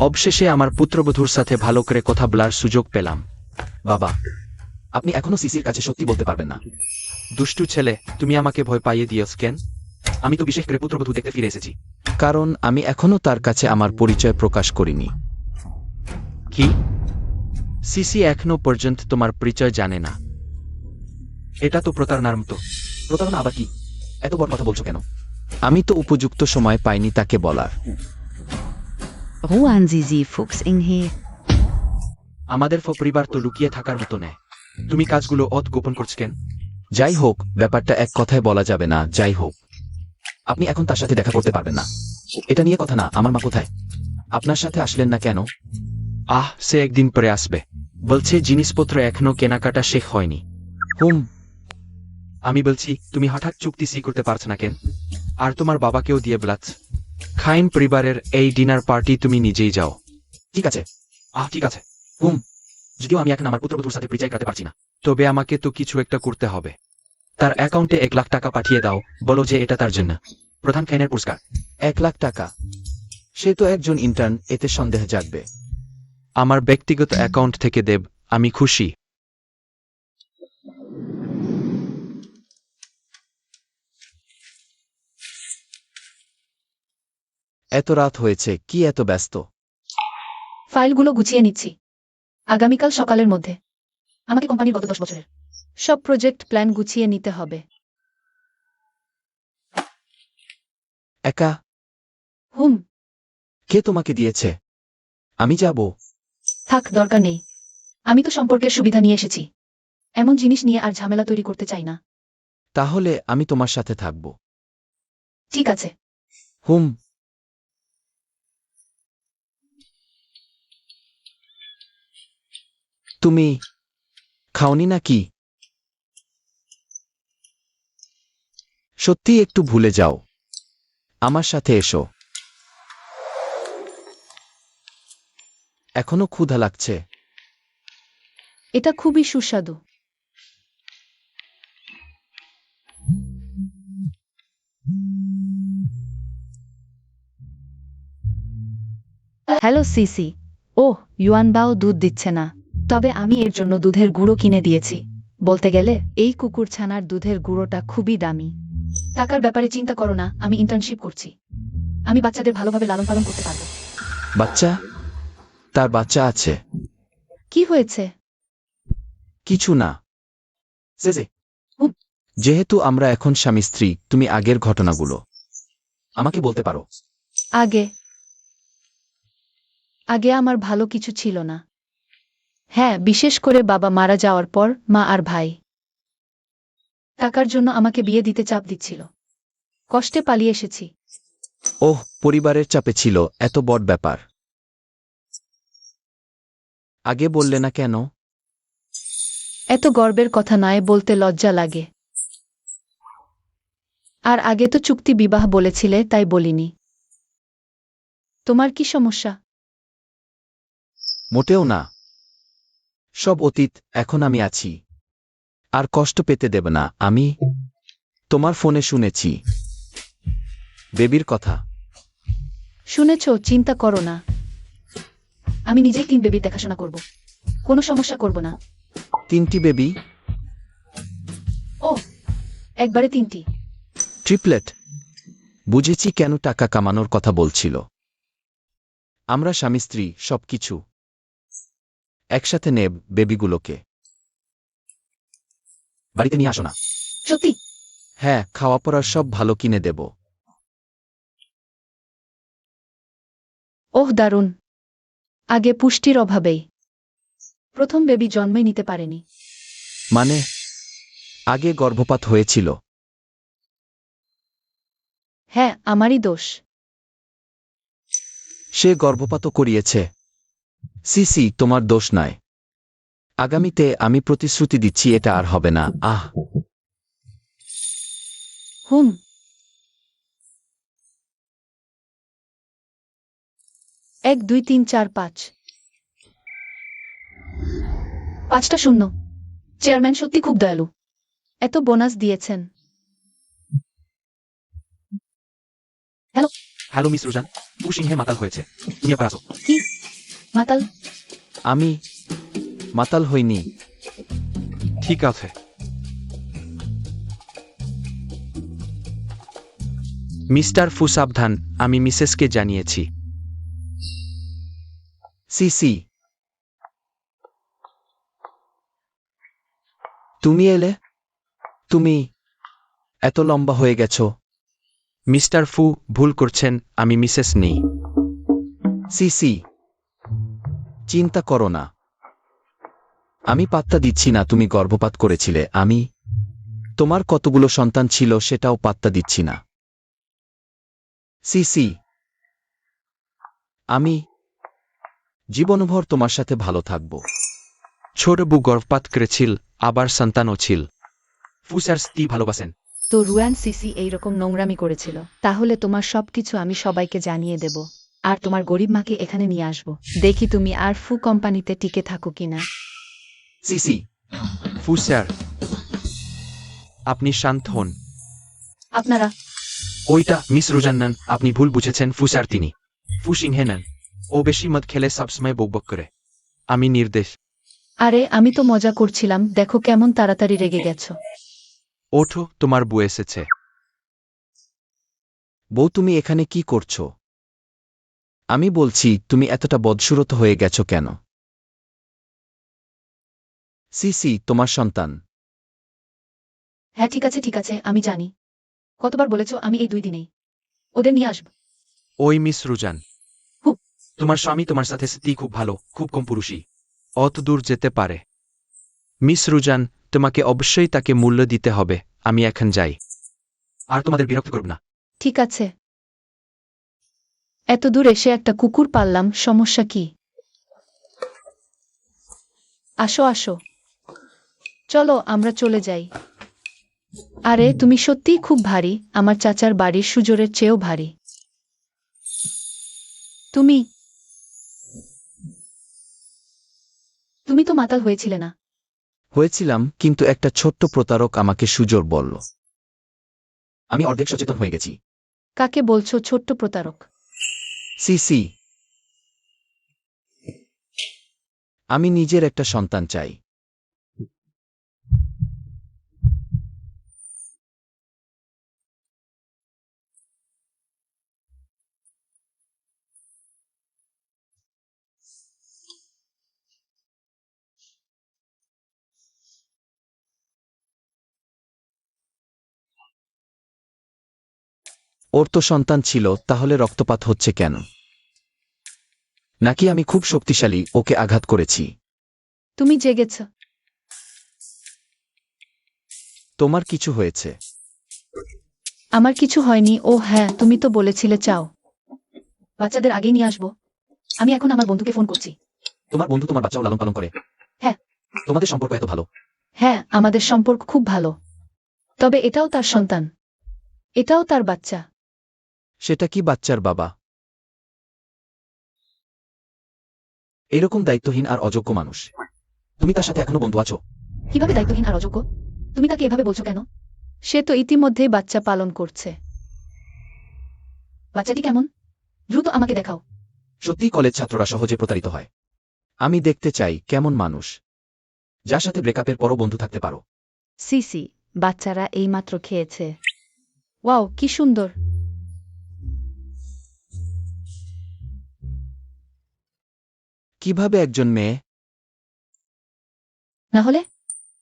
অবশেষে আমার পুত্রবধূর সাথে ভালো করে কথা বলার সুযোগ পেলাম। বাবা, আপনি এখনো সিসির কাছে সত্যি বলতে পারবেন না। দুষ্টু ছেলে, তুমি আমাকে ভয় পাইয়ে দিয়েছ কেন? আমি তো বিশেষ করে পুত্রবধূ দেখতে ফিরে এসেছি, কারণ আমি এখনো তার কাছে আমার পরিচয় প্রকাশ করিনি। কি? সিসি এখনো পর্যন্ত তোমার পরিচয় জানে না? এটা তো প্রতারণার মতো। প্রতারণা আবার কি? এত বড় কথা বলছো কেন? আমি তো উপযুক্ত সময় পাইনি তাকে বলার। রুয়ান জিজি ফুক্স ইংহে। আমাদের পরিবার তো লুকিয়ে থাকার মতো নেয়। তুমি কাজগুলো অত গোপন করছ কেন? যাই হোক, ব্যাপারটা এক কথায় বলা যাবে না। যাই হোক, আপনি এখন তার সাথে দেখা করতে পারবেন না। এটা নিয়ে কথা না। আমার মা কোথায়? আপনার সাথে আসলেন না কেন? সে একদিন পরে আসবে বলছে। জিনিসপত্র এখনো কেনাকাটা শেষ হয়নি। আমি বলছি, তুমি হঠাৎ চুক্তি সি করতে পারছ না কেন? আর তোমার বাবাকেও দিয়ে বলাচ্ছ। খাইন পরিবারের এই ডিনার পার্টি তুমি নিজেই যাও। ঠিক আছে। ঠিক আছে। যদিও আমি এখন আমার পুত্রবধূর সাথে পরিচয় করাতে পারছি না। তবে আমাকে তো কিছু একটা করতে হবে। তার অ্যাকাউন্টে 1 লাখ টাকা পাঠিয়ে দাও, বলো যে এটা তার জন্য। প্রধান ক্লায়েন্টের পুরস্কার। 1 লাখ টাকা। সে তো একজন ইন্টার্ন, এতে সন্দেহ জাগবে। আমার ব্যক্তিগত অ্যাকাউন্ট থেকে দেব, আমি খুশি। এত রাত হয়েছে, কি এত ব্যস্ত? ফাইলগুলো গুছিয়ে নিচ্ছি, আগামীকাল সকালের মধ্যে। আমাকে কোম্পানির গত 10 বছরের সব প্রজেক্ট প্ল্যান গুছিয়ে নিতে হবে। একা? হুম। কে তোমাকে দিয়েছে? আমি যাব। থাক, দরকার নেই। আমি তো সম্পর্কের সুবিধা নিয়ে এসেছি, এমন জিনিস নিয়ে আর ঝামেলা তৈরি করতে চাই না। তাহলে আমি তোমার সাথে থাকব। ঠিক আছে। হুম। তুমি খাওনি নাকি? সত্যি একটু ভুলে যাও। আমার সাথে এসো। এখনো ক্ষুধা লাগছে। এটা খুবই সুস্বাদু। Hello CC. ওহ, ইউয়ানবাও দুধ দিচ্ছে না। তবে আমি এর জন্য দুধের গুঁড়ো কিনে দিয়েছি। বলতে গেলে এই কুকুরছানার দুধের গুঁড়োটা খুবই দামি। টাকার ব্যাপারে চিন্তা করো না, আমি ইন্টার্নশিপ করছি। আমি বাচ্চাদের ভালোভাবে লালন পালন করতে পারবো। বাচ্চা? তার বাচ্চা আছে? কি হয়েছে? কিছু না। জেজে, হুম। যেহেতু আমরা এখন স্বামী স্ত্রী, তুমি আগের ঘটনাগুলো আমাকে বলতে পারো। আগে আগে আমার ভালো কিছু ছিল না। হ্যাঁ, বিশেষ করে বাবা মারা যাওয়ার পর মা আর ভাই টাকার জন্য আমাকে বিয়ে দিতে চাপ দিচ্ছিল। কষ্টে পালিয়ে এসেছি। ওহ, পরিবারের চাপে ছিল, এত বড় ব্যাপার। আগে বললে না কেন? এত গর্বের কথা নয়, বলতে লজ্জা লাগে। আর আগে তো চুক্তি বিবাহ বলেছিলে, তাই বলিনি। তোমার কি সমস্যা? মোটেও না। সব অতীত, এখন আমি আছি। আর কষ্ট পেতে দেব না। আমি তোমার ফোনে শুনেছি বেবির কথা। শুনেছ, চিন্তা করো না। আমি নিজেই 3 বেবির দেখাশোনা করব, কোনো সমস্যা করব না। 3টি বেবি? ও, একবারে 3টি। ট্রিপলেট? বুঝেছি কেন টাকা কামানোর কথা বলছিল। আমরা স্বামী স্ত্রী, সবকিছু একসাথে নেব। বেবিগুলোকে বাড়িতে নিয়ে আসো না। সত্যি? হ্যাঁ, খাওয়া পড়ার সব ভালো কিনে দেব। ওহ, দারুণ। আগে পুষ্টির অভাবেই প্রথম বেবি জন্মই নিতে পারেনি। মানে? আগে গর্ভপাত হয়েছিল? হ্যাঁ, আমারই দোষ। সে গর্ভপাতও করিয়েছে। সিসি, তোমার দোষ নয়। আগামীতে আমি প্রতিশ্রুতি দিচ্ছি এটা আর হবে না। আহ, হুম। 1 2 3 4 5। 5টা শূন্য। চেয়ারম্যান সত্যি খুব দয়ালু। এত বোনাস দিয়েছেন। হ্যালো মিস রুজান, সিংহে মাতাল হয়েছে, তুমি আবার আসো। কি? মাতাল? আমি মাতাল হইনি। ঠিক আছে। মিস্টার ফু সাবধান, আমি মিসেসকে জানিয়েছি। সিসি, তুমি এলে? তুমি এত লম্বা হয়ে গেছো। মিস্টার ফু ভুল করছেন, আমি মিসেস নেই। সিসি, চিন্তা করো না। আমি পাত্তা দিচ্ছি না তুমি গর্ভপাত করেছিলে। আমি তোমার কতগুলো সন্তান ছিল সেটাও পাত্তা দিচ্ছি না। সিসি, আমি জীবনভর তোমার সাথে ভালো থাকব। ছোট বু গর্ভপাত করেছিল, আবার সন্তানও ছিল। ফু স্যার স্ত্রী ভালোবাসেন। তো রুয়ান সিসি এইরকম নোংরামি করেছিল। তাহলে তোমার সবকিছু আমি সবাইকে জানিয়ে দেব। আর তোমার গরিব মাকে এখানে নিয়ে আসবো। দেখি তুমি আর ফু কোম্পানিতে টিকে থাকো কিনা। সিসি, ফু স্যার, আপনি শান্ত হন। আপনারা ওইটা মিস রুজান্নান, আপনি ভুল বুঝেছেন। ফুসার তিনি ফুসিংহে নেন। ও বেশি মদ খেলে সবসময় বকবক করে। আমি নির্দেশ। আরে আমি তো মজা করছিলাম, দেখো কেমন তাড়াতাড়ি রেগে গেছো। ওঠো, তোমার বউ এসেছে। বউ তুমি এখানে কি করছো? আমি বলছি তুমি এতটা বদসুরত হয়ে গেছো কেন? সিসি তোমার সন্তান। হ্যাঁ ঠিক আছে আমি জানি। কতবার বলেছো আমি এই 2 দিনেই ওদের নিয়ে আসব। ওই মিস রুজান, হুপ। তোমার স্বামী তোমার সাথে সত্যি খুব ভালো, খুব কম পুরুষই অত দূর যেতে পারে। মিস রুজান, তোমাকে অবশ্যই তাকে মূল্য দিতে হবে। আমি এখন যাই, আর তোমাদের বিরক্ত করব না। ঠিক আছে। এত দূর এসে একটা কুকুর পাললাম, সমস্যা কি? আসো আসো, চলো আমরা চলে যাই। আরে তুমি সত্যিই খুব ভারী, আমার চাচার বাড়ির সুজোরের চেয়েও ভারী। তুমি তুমি তো মাতাল হয়েছিলে না? হয়েছিলাম, কিন্তু একটা ছোট্ট প্রতারক আমাকে সুজোর বলল। আমি অর্ধেক সচেতন হয়ে গেছি। কাকে বলছো ছোট্ট প্রতারক? সিসি, আমি নিজের একটা সন্তান চাই। ওর তো সন্তান ছিল, তাহলে রক্তপাত হচ্ছে কেন? নাকি আমি খুব শক্তিশালী, ওকে আঘাত করেছি? তুমি জেগেছ? তোমার কিছু হয়েছে? আমার কিছু হয়নি। ও হ্যাঁ, তুমি তো বলেছিলে চাও। বাচ্চাদের আগেই নিয়ে আসবো। আমি এখন আমার বন্ধুকে ফোন করছি। তোমার বন্ধু তোমার বাচ্চাও লালন পালন করে? হ্যাঁ। তোমাদের সম্পর্ক এত ভালো? হ্যাঁ, আমাদের সম্পর্ক খুব ভালো। তবে এটাও তার সন্তান, এটাও তার বাচ্চা। সেটা কি বাচ্চার বাবা? এরকম দায়িত্বহীন আর অযোগ্য মানুষ, তুমি তার সাথে এখনো বন্ধু আছো? কিভাবে দায়িত্বহীন আর অযোগ্য? তুমি তাকে এভাবে বলছো কেন? সে তো ইতিমধ্যেই বাচ্চা পালন করছে। বাচ্চাটি কেমন? দ্রুত আমাকে দেখাও। সত্যিই কলেজ ছাত্ররা সহজে প্রতারিত হয়। আমি দেখতে চাই কেমন মানুষ, যার সাথে ব্রেকআপের পরও বন্ধু থাকতে পারো। সিসি, বাচ্চারা এইমাত্র খেয়েছে। ওয়াও, কি সুন্দর। কিভাবে একজন মেয়ে? না হলে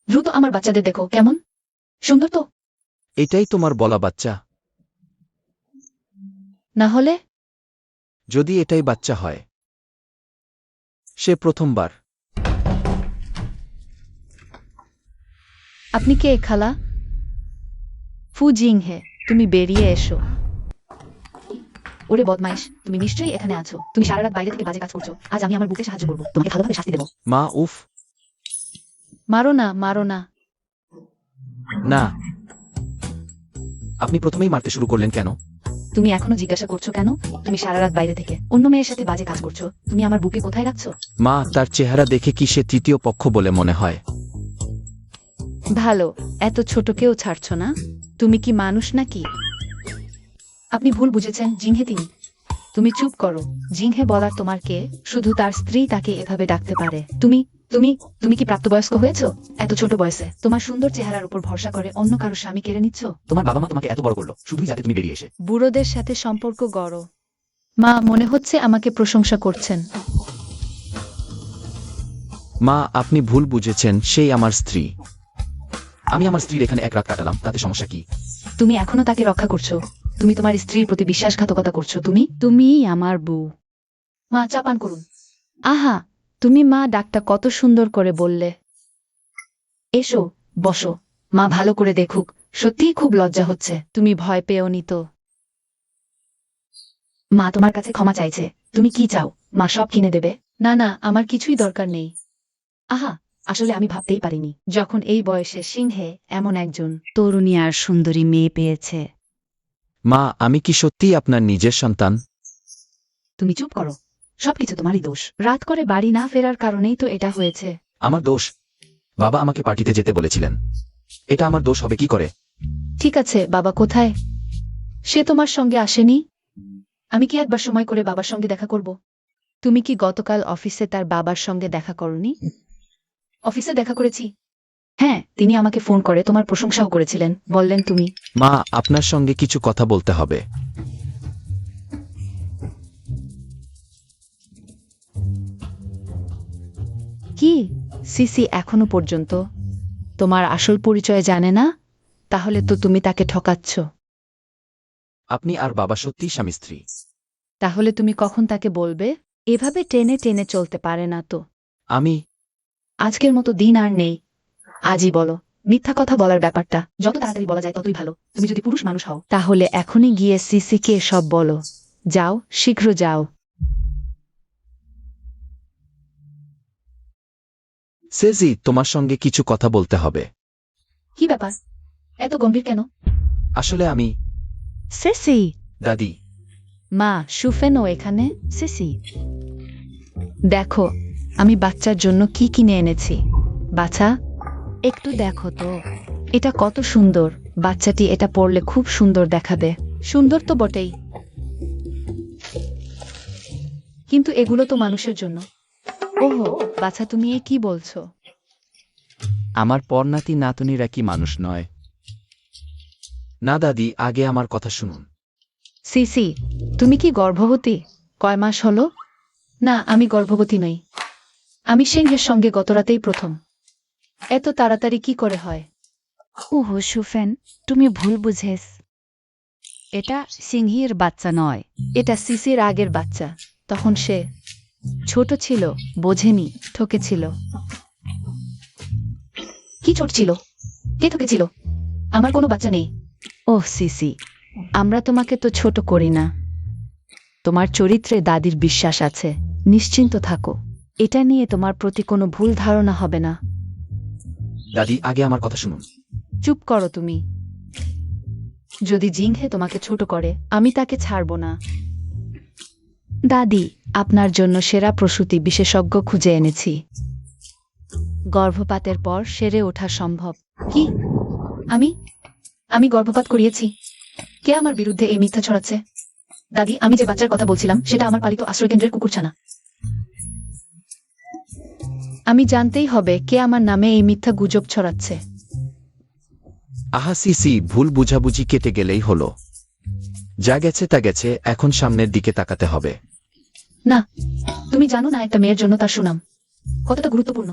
দ্রুত আমার বাচ্চাদের দেখো কেমন সুন্দর তো। এটাই তোমার বলা বাচ্চা? না হলে? যদি এটাই বাচ্চা হয়? সে প্রথমবার। আপনি কে খালা? ফু জিংহে, তুমি বেরিয়ে এসো। ওরে বদমাইশ, তুমি নিশ্চয়ই এখানে আছো। তুমি সারা রাত বাইরে থেকে বাজে কাজ করছো। আজ আমি আমার বুকে সাহায্য করবো, তোমাকে ভালোভাবে শাস্তি দেবো। মা উফ। মারো না, মারো না। না, আপনি প্রথমেই মারতে শুরু করলেন কেন? তুমি এখনো জিজ্ঞাসা করছো কেন? তুমি সারা রাত বাইরে থেকে অন্য মেয়ের সাথে বাজে কাজ করছো, তুমি আমার বুকে কোথায় রাখছো? মা, তার চেহারা দেখে কি সে তৃতীয় পক্ষ বলে মনে হয়? ভালো, এত ছোটকেও ছাড়ছো না? তুমি কি মানুষ নাকি? আপনি ভুল বুঝেছেন, জিংহে তিনি। তুমি চুপ করো। জিংহে বলার তোমার কে? শুধু তার স্ত্রী তাকে এভাবে ডাকতে পারে। তুমি তুমি তুমি কি প্রাপ্তবয়স্ক হয়েছো? এত ছোট বয়সে তোমার সুন্দর চেহারার উপর ভরসা করে অন্য কারো স্বামী কেড়ে নিচ্ছ? তোমার বাবা মা তোমাকে এত বড় করলো শুধুই যাতে তুমি বেরিয়ে এসে। বুড়োদের সাথে সম্পর্ক গড়ো। মা, মনে হচ্ছে আমাকে প্রশংসা করছেন। মা, আপনি ভুল বুঝেছেন, সেই আমার স্ত্রী। আমি আমার স্ত্রীর এখানে এক রাত কাটালাম, তাতে সমস্যা কি? তুমি এখনো তাকে রক্ষা করছো। তুমি তোমার স্ত্রীর প্রতি বিশ্বাসঘাতকতা করছো। তুমিই আমার বউ। মা, চা পান করুন। আহা, তুমি মা ডাকটা কত সুন্দর করে বললে। এসো, বসো। মা ভালো করে দেখুক। সত্যিই খুব লজ্জা হচ্ছে। তুমি ভয় পেওনি তো? মা তোমার কাছে ক্ষমা চাইছে। তুমি কি চাও? মা সব কিনে দেবে। না না, আমার কিছুই দরকার নেই। আহা, আসলে আমি ভাবতেই পারিনি। যখন এই বয়সে সিংহে এমন একজন তরুণী আর সুন্দরী মেয়ে পেয়েছে। মা, আমি কি সত্যিই আপনার নিজের সন্তান? তুমি চুপ করো। সবকিছু তোমারই দোষ। রাত করে বাড়ি না ফেরার কারণেই তো এটা হয়েছে। আমার দোষ? বাবা আমাকে পার্টিতে যেতে বলেছিলেন, এটা আমার দোষ হবে কি করে? ঠিক আছে, বাবা কোথায়? সে তোমার সঙ্গে আসেনি? আমি কি একবার সময় করে বাবার সঙ্গে দেখা করব? তুমি কি গতকাল অফিসে তার বাবার সঙ্গে দেখা করনি? অফিসে দেখা করেছি। হ্যাঁ, তিনি আমাকে ফোন করে তোমার প্রশংসাও করেছিলেন, বললেন তুমি। মা, আপনার সঙ্গে কিছু কথা বলতে হবে। কি সিসি এখনো পর্যন্ত তোমার আসল পরিচয় জানে না? তাহলে তো তুমি তাকে ঠকাচ্ছ। আপনি আর বাবা সত্যিই স্বামী স্ত্রী। তাহলে তুমি কখন তাকে বলবে? এভাবে টেনে টেনে চলতে পারে না তো। আমি আজকের মতো দিন আর নেই। আজই বলো। মিথ্যা কথা বলার ব্যাপারটা যত তাড়াতাড়ি বলা যায় ততই ভালো, তুমি যদি পুরুষ মানুষ হও। তাহলে এখনই গিয়ে সিসিকে সব বলো। যাও, শীঘ্র যাও। সেজি, তোমার সঙ্গে কিছু কথা বলতে হবে। কি ব্যাপার? এত গম্ভীর কেন? আসলে আমি সিসি, দাদি। মা সুফেনও এখানে। সিসি, দেখো আমি বাচ্চার জন্য কি কিনে এনেছি। বাচ্চা, একটু দেখো তো, এটা কত সুন্দর। বাচ্চাটি এটা পরলে খুব সুন্দর দেখাবে। সুন্দর তো বটেই, কিন্তু এগুলো তো মানুষের জন্য। ওহো বাচ্চা, তুমি এ কি বলছো? আমার পরনাতি নাতনিরা কি মানুষ নয়? না দাদি, আগে আমার কথা শুনুন। সিসি, তুমি কি গর্ভবতী? কয় মাস হলো? না, আমি গর্ভবতী নই। আমি সিংহের সঙ্গে গতরাতেই প্রথম। এত তাড়াতাড়ি কি করে হয়? ওহো সুফেন, তুমি ভুল বুঝেছ। এটা সিংহীর বাচ্চা নয়, এটা সিসির আগের বাচ্চা। তখন সে ছোট ছিল, বোঝেনি, ঠকেছিল। কি ছোট ছিল? কে ঠকেছিল? আমার কোনো বাচ্চা নেই। ওহ সিসি, আমরা তোমাকে তো ছোট করি না। তোমার চরিত্রে দাদির বিশ্বাস আছে, নিশ্চিন্ত থাকো। এটা নিয়ে তোমার প্রতি কোনো ভুল ধারণা হবে না। দাদি, আগে আমার কথা শুনুন। চুপ করো তুমি। যদি জিংহে তোমাকে ছোট করে, আমি তাকে ছাড়ব না। দাদি, আপনার জন্য সেরা প্রসূতি বিশেষজ্ঞ খুঁজে এনেছি। গর্ভপাতের পর সেরে ওঠা সম্ভব। কি? আমি আমি গর্ভপাত করিয়েছি? কে আমার বিরুদ্ধে এই মিথ্যা ছড়াচ্ছে? দাদি, আমি যে বাচ্চার কথা বলছিলাম সেটা আমার পালিত আশ্রয়কেন্দ্রের কুকুরছানা। আমি জানতেই হবে কে আমার নামে এই মিথ্যা গুজব ছড়াচ্ছে। আহা সিসি, ভুল বুঝাবুঝি কেটে গেলেই হলো। যা গেছে তা গেছে, এখন সামনের দিকে তাকাতে হবে। না, তুমি জানো না একটা মেয়ের জন্য তার সুনাম কতটা গুরুত্বপূর্ণ।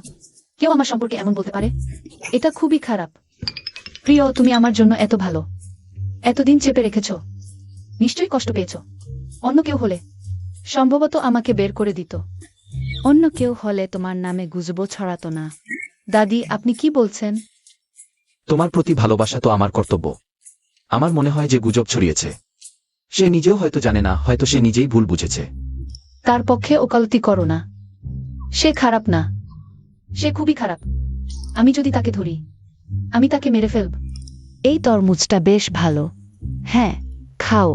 কেউ আমার সম্পর্কে এমন বলতে পারে? এটা খুবই খারাপ। প্রিয়, তুমি আমার জন্য এত ভালো, এতদিন চেপে রেখেছ, নিশ্চয়ই কষ্ট পেয়েছ। অন্য কেউ হলে সম্ভবত আমাকে বের করে দিত। অন্য কেউ হলে তোমার নামে গুজব ছড়াতো না। দাদি, আপনি কি বলছেন? তোমার প্রতি ভালোবাসা তো আমার কর্তব্য। আমার মনে হয় যে গুজব ছড়িয়েছে, সে নিজেও হয়তো জানে না, হয়তো সে নিজেই ভুল বুঝেছে। তার পক্ষে ওকালতি করো না। সে খারাপ না, সে খুবই খারাপ। আমি যদি তাকে ধরি, আমি তাকে মেরে ফেলব। এই তরমুজটা বেশ ভালো। হ্যাঁ, খাও,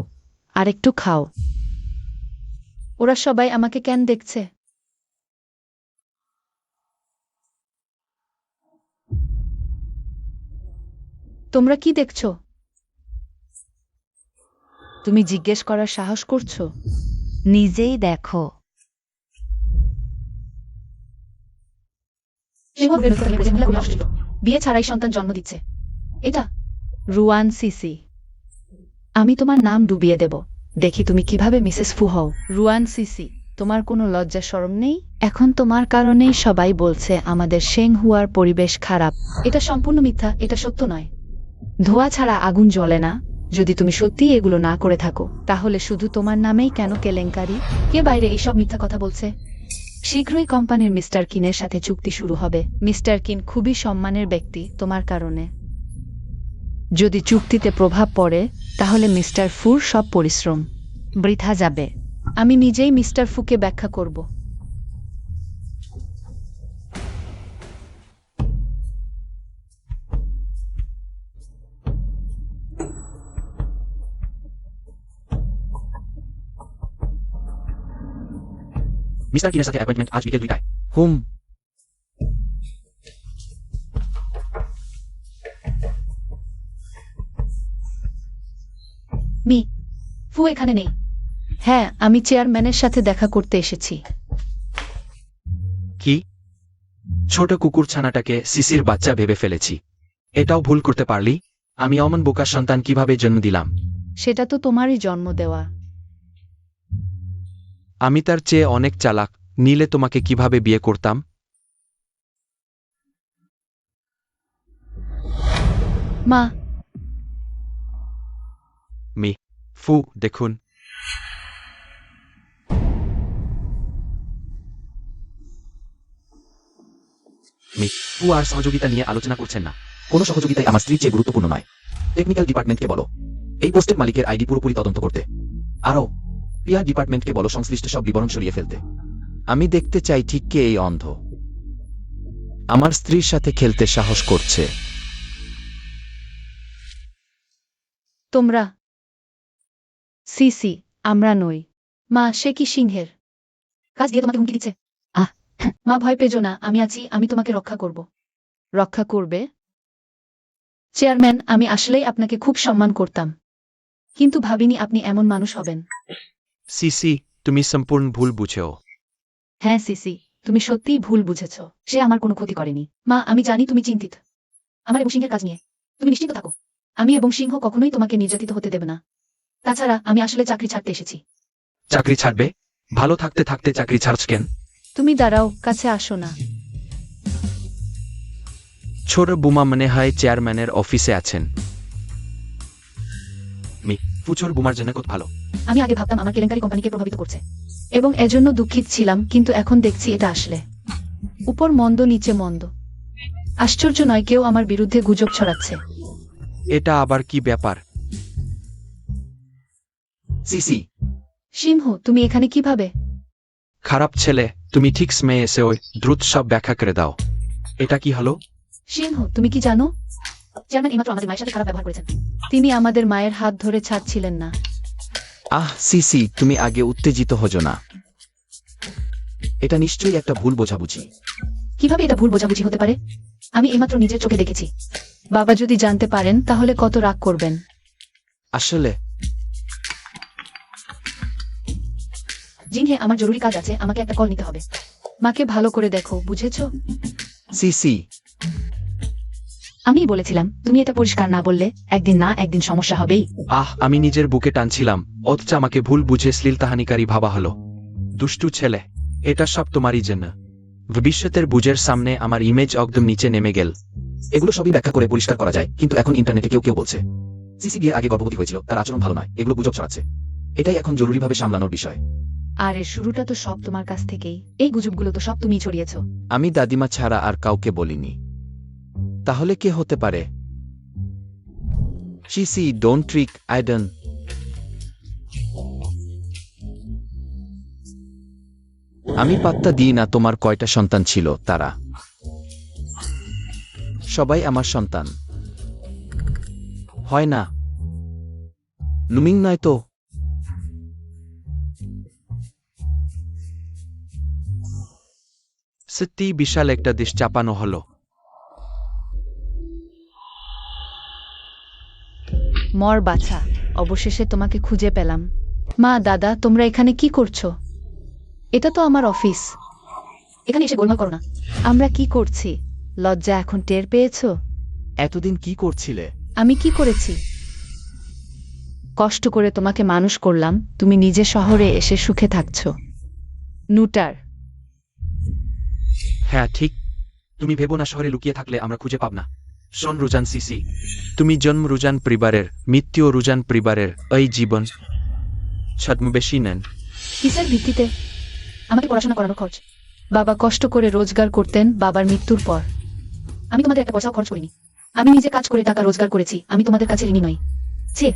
আরেকটু খাও। ওরা সবাই আমাকে কেন দেখছে? তোমরা কি দেখছো? তুমি জিজ্ঞেস করার সাহস করছো? নিজেই দেখো। বিয়ে ছাড়াই সন্তান জন্ম দিচ্ছে। এটা রুয়ান সিসি, আমি তোমার নাম ডুবিয়ে দেব, দেখি তুমি কিভাবে মিসেস ফু হও। রুয়ান সিসি, তোমার কোনো লজ্জা শরম নেই? এখন তোমার কারণেই সবাই বলছে আমাদের শেংহুয়ার পরিবেশ খারাপ। এটা সম্পূর্ণ মিথ্যা, এটা সত্য নয়। ধোঁয়া ছাড়া আগুন জ্বলে না। যদি তুমি সত্যিই এগুলো না করে থাকো, তাহলে শুধু তোমার নামেই কেন কেলেঙ্কারি? কে বাইরে এইসব মিথ্যা কথা বলছে? শীঘ্রই কোম্পানির মিস্টার কিনের সাথে চুক্তি শুরু হবে। মিস্টার কিন খুবই সম্মানের ব্যক্তি তোমার কারণে। যদি চুক্তিতে প্রভাব পড়ে তাহলে মিস্টার ফুর সব পরিশ্রম বৃথা যাবে। আমি নিজেই মিস্টার ফুকে ব্যাখ্যা করব। মিস্টার কিনের সাথে অ্যাপয়েন্টমেন্ট আজ বিকেল 2টায়। হুম। মি ফু এখানে নেই। হ্যাঁ, আমি চেয়ারম্যানের সাথে দেখা করতে এসেছি। কি? ছোট কুকুর ছানাটাকে সিসির বাচ্চা ভেবে ফেলেছি। এটাও ভুল করতে পারলি? আমি অমন বোকার সন্তান কিভাবে জন্ম দিলাম? সেটা তো তোমারই জন্ম দেওয়া। আমি তার চেয়ে অনেক চালাক, নিলে তোমাকে কিভাবে বিয়ে করতাম? মা, মি ফু দেখুন। মি ফু আর সহযোগিতা নিয়ে আলোচনা করছেন না। কোনো সহযোগিতাই আমার স্ত্রীর চেয়ে গুরুত্বপূর্ণ নয়। টেকনিক্যাল ডিপার্টমেন্টকে বলো এই পোস্টের মালিকের আইডি পুরোপুরি তদন্ত করতে। আরও পিআর ডিপার্টমেন্টকে বলো সংশ্লিষ্ট সব বিবরণ সরিয়ে ফেলতে। আমি দেখতে চাই ঠিক কে এই অন্ধ আমার স্ত্রীর সাথে খেলতে সাহস করছে। তোমরা? সিসি, আমরা নই। মা, সে কি সিংহের? কাজ দিয়ে তোমাকে হুমকি দিচ্ছে। মা ভয় পেজো না, আমি আছি, আমি তোমাকে রক্ষা করব। রক্ষা করবে? চেয়ারম্যান, আমি আসলেই আপনাকে খুব সম্মান করতাম, কিন্তু ভাবিনি আপনি এমন মানুষ হবেন। সিসি, তুমি সম্পূর্ণ ভুল বুঝেও। হ্যাঁ সিসি, তুমি সত্যিই ভুল বুঝেছ। সে আমার কোনো ক্ষতি করেনি। মা, আমি জানি তুমি চিন্তিত আমার এবং সিংহের কাজ নিয়ে। তুমি নিশ্চিন্ত থাকো, আমি এবং সিংহ কখনোই তোমাকে নির্যাতিত হতে দেব না। তাছাড়া আমি আসলে চাকরি ছাড়তে এসেছি। চাকরি ছাড়বে? ভালো থাকতে থাকতে চাকরি ছাড়ছ কেন? তুমি দাঁড়াও, কাছে আসো না। ছোট বুমা মনে হয় চেয়ারম্যানের অফিসে আছেন। মি ফুচোর বুমার জন্য কত ভালো। আমি আগে ভাবতাম আমার কেলেঙ্কারি কোম্পানিকে প্রভাবিত করছে। এবং এজন্য দুঃখিত ছিলাম, কিন্তু এখন দেখছি এটা আসলে উপর মন্দ নিচে মন্দ। আশ্চর্য নয় কেউ আমার বিরুদ্ধে গুজব ছড়াচ্ছে। এটা আবার কি ব্যাপার? সিসি, সিংহ, তুমি এখানে কিভাবে? খারাপ ছেলে, তুমি ঠিক সময়ে এসে ওই দ্রুত সব ব্যাখ্যা করে দাও। এটা কি হলো? সিংহ, তুমি কি জানো চেয়ারম্যান এইমাত্র আমাদের মায়ের সাথে খারাপ ব্যবহার করেছেন। তিনি আমাদের মায়ের হাত ধরে ছাড়ছিলেন না। সিসি, তুমি আগে উত্তেজিত হজো না। এটা নিশ্চয়ই একটা ভুল বোঝাবুঝি। কিভাবে এটা ভুল বোঝাবুঝি হতে পারে? আমি এইমাত্র নিজের চোখে দেখেছি। বাবা যদি জানতে পারেন তাহলে কত রাগ করবেন। আসলে জিনহে, আমার জরুরি কাজ আছে, আমাকে একটা কল নিতে হবে। মাকে ভালো করে দেখো, বুঝেছো? সিসি, আমিই বলেছিলাম তুমি এটা পরিষ্কার না বললে একদিন না একদিন সমস্যা হবেই। আমি নিজের বুকে টানছিলাম, অথচ আমাকে ভুল বুঝে শ্লীলতাহানিকারী ভাবা হলো। দুষ্টু ছেলে, এটা সব তোমারই জন্য। ভবিষ্যতের বুঝের সামনে আমার ইমেজ একদম নিচে নেমে গেল। এগুলো সবই ব্যাখ্যা করে পরিষ্কার করা যায়, কিন্তু এখন ইন্টারনেটে কেউ কেউ বলছে সিসি বিয়ের আগে গর্ভবতী হয়েছিল, তার আচরণ ভালো নয়, এগুলো গুজব ছড়াচ্ছে। এটাই এখন জরুরিভাবে সামলানোর বিষয়। আর এর শুরুটা তো সব তোমার কাছ থেকেই। এই গুজবগুলো তো সব তুমিই ছড়িয়েছ। আমি দাদিমা ছাড়া আর কাউকে বলিনি। তাহলে কে হতে পারে? সিসি, ডোন্ট ট্রিক আইডন। আমি পাত্তা দিই না তোমার কয়টা সন্তান ছিল, তারা সবাই আমার সন্তান হয় না। লুমিং নয় তো? সত্যি বিশাল একটা দেশ চাপানো হলো। মর বাছা, অবশেষে তোমাকে খুঁজে পেলাম। মা, দাদা, তোমরা এখানে কি করছো? এটা তো আমার অফিস। এখানে এসে গোলমাল করো না। আমরা কি করছি? লজ্জা এখন টের পেয়েছো? এতদিন কি করছিলে? আমি কি করেছি? কষ্ট করে তোমাকে মানুষ করলাম, তুমি নিজে শহরে এসে সুখে থাকছো। নুটার। হ্যাঁ ঠিক, তুমি ভেবো না শহরে লুকিয়ে থাকলে আমরা খুঁজে পাব না। শোন রুজান সিসি, তুমি জন্ম রুজান পরিবারের, মৃত্যু রুজান পরিবারের, এই জীবন ছদ্মবেশী নেন। কিসের ভিত্তিতে? আমাকে পড়াশোনা করানোর খরচ। বাবা কষ্ট করে রোজগার করতেন বাবার মৃত্যুর পর। আমি তোমাদের একটা পয়সাও খরচ করিনি। আমি নিজে কাজ করে টাকা রোজগার করেছি। আমি তোমাদের কাছে ঋণী নই। ছি।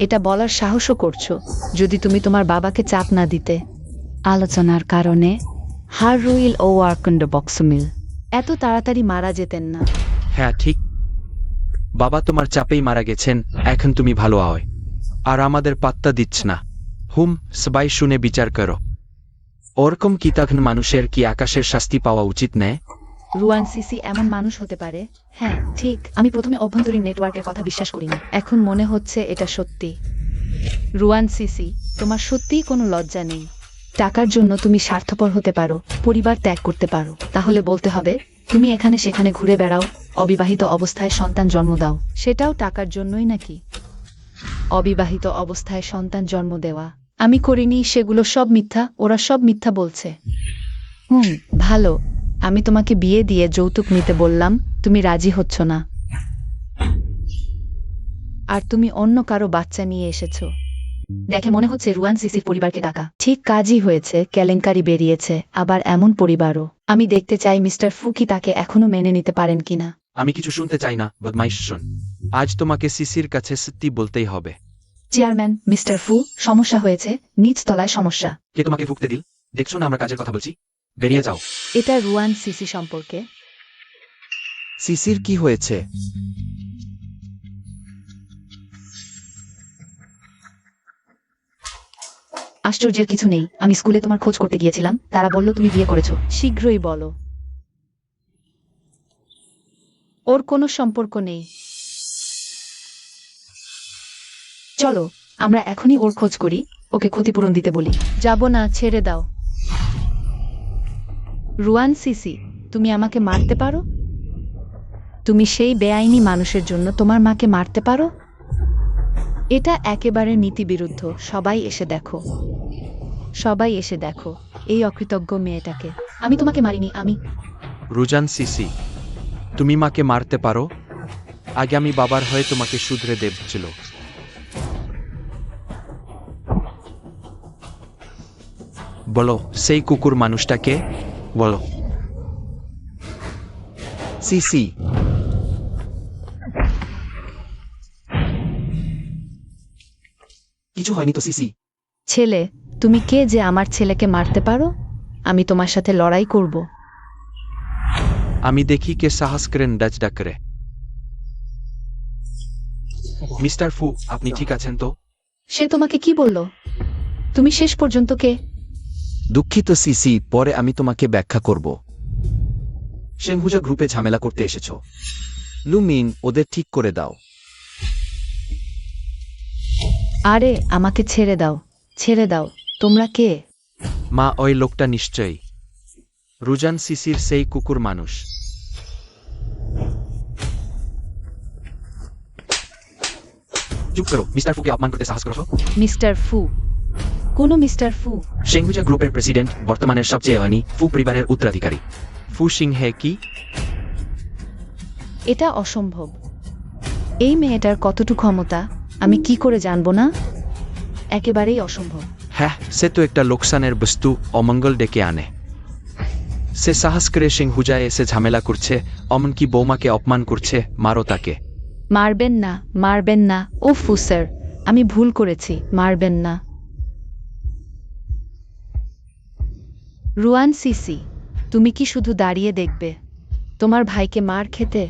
এটা বলার সাহসও করছো। যদি তুমি তোমার বাবাকে চাপ না দিতে। আলোচনার কারণে হাররুইল ও ওয়ার্কন্ড বক্সমিল এত তাড়াতাড়ি মারা যেতেন না। হ্যাঁ ঠিক, বাবা তোমার চাপেই মারা গেছেন, এখন তুমি ভালো হয় আর আমাদের পাত্তা দিচ্ছ না। সবাই শুনে বিচার করো। ওরকম কি তখন মানুষের কি আকাশের শাস্তি পাওয়া উচিত নেই? রুয়ান সিসি এমন মানুষ হতে পারে? হ্যাঁ ঠিক, আমি প্রথমে অভ্যন্তরীণ নেটওয়ার্কের কথা বিশ্বাস করিনি, এখন মনে হচ্ছে এটা সত্যি। রুয়ান সিসি, তোমার সত্যিই কোনো লজ্জা নেই। টাকার জন্য তুমি স্বার্থপর হতে পারো, পরিবার ত্যাগ করতে পারো, তাহলে বলতে হবে তুমি এখানে সেখানে ঘুরে বেড়াও, অবিবাহিত অবস্থায় সন্তান জন্ম দাও, সেটাও টাকার জন্যই নাকি? অবিবাহিত অবস্থায় সন্তান জন্ম দেওয়া আমি করিনি, সেগুলো সব মিথ্যা, ওরা সব মিথ্যা বলছে। ভালো, আমি তোমাকে বিয়ে দিয়ে যৌতুক নিতে বললাম, তুমি রাজি হচ্ছ না, আর তুমি অন্য কারো বাচ্চা নিয়ে এসেছো। দেখে মনে হচ্ছে রুয়ান সিসির পরিবারকে ডাকা। ঠিক কাজই হয়েছে, কেলেঙ্কারি বেরিয়েছে, আবার এমন পরিবারও। আমি দেখতে চাই মিস্টার ফুকি তাকে এখনো মেনে নিতে পারেন কিনা। আমি কিছু শুনতে চাই না, বদমাইশ শোন। আজ তোমাকে সিসির কাছে সত্যি বলতেই হবে। চেয়ারম্যান মিস্টার ফু, সমস্যা হয়েছে, নিচ তলায় সমস্যা। কে তোমাকে ফুকতে দিল? দেখছো না আমরা কাজের কথা বলছি, বেরিয়ে যাও। এটা রুয়ান সিসি সম্পর্কে। সিসির কি হয়েছে? আশ্চর্যের কিছু নেই, আমি স্কুলে তোমার খোঁজ করতে গিয়েছিলাম, তারা বলল তুমি বিয়ে করেছো। শীঘ্রই বলো। ওর কোনো সম্পর্ক নেই। চলো আমরা এখনই ওর খোঁজ করি, ওকে ক্ষতিপূরণ দিতে বলি। যাব না, ছেড়ে দাও। রুয়ান সিসি, তুমি আমাকে মারতে পারো? তুমি সেই বেআইনি মানুষের জন্য তোমার মাকে মারতে পারো? এটা একেবারে নীতিবিরুদ্ধ। সবাই এসে দেখো, সবাই এসে দেখো এই অকৃতজ্ঞ মেয়েটাকে। আমি তোমাকে মারিনি, আমি রুজান সিসি, তুমি মাকে মারতে পারো? আগে আমি বাবার হয়ে তোমাকে শুধরে দেবছিল। বলো, সেই কুকুর মানুষটাকে বলো। সিসি, কিছু হয়নি তো সিসি। ছেলে, তুমি কে যে আমার ছেলেকে মারতে পারো? আমি তোমার সাথে লড়াই করব। আমি দেখি কে সাহস করেন ডাচ ডাকরে। মিস্টার ফু, আপনি ঠিক আছেন তো? সে তোমাকে কি বলল? তুমি শেষ পর্যন্ত কে? দুঃখিত সিসি, পরে আমি তোমাকে ব্যাখ্যা করব। শেনহুজা গ্রুপে ঝামেলা করতে এসেছো। লুমিন, ওদের ঠিক করে দাও। আরে আমাকে ছেড়ে দাও, ছেড়ে দাও। তোমরা কে? মা, ওই লোকটা নিশ্চয়ই রুজান সিসির সেই কুকুর মানুষ। চুপ করো, মিস্টার ফুকে অপমান করতে সাহস করো? মিস্টার ফু? কোনো মিস্টার ফু? শেংহুজা গ্রুপের প্রেসিডেন্ট, বর্তমানের সবচেয়ে ধনী ফু পরিবারের উত্তরাধিকারী। ফু সিংহে কি? এটা অসম্ভব। এই মেয়েটার কতটুকু ক্ষমতা আমি কি করে জানবো না? একেবারেই অসম্ভব। হ্যাঁ, সে তো একটা লোকসানের বস্তু, অমঙ্গল ডেকে আনে। সে সাহস করে শেংহুজায় এসে ঝামেলা করছে, এমনকি বৌমাকে অপমান করছে। মারো তাকে। মারবেন না, মারবেন না। ও ফু স্যার, আমি ভুল করেছি, মারবেন না। রুয়ান সিসি, তুমি কি শুধু দাঁড়িয়ে দেখবে তোমার ভাইকে মার খেতে?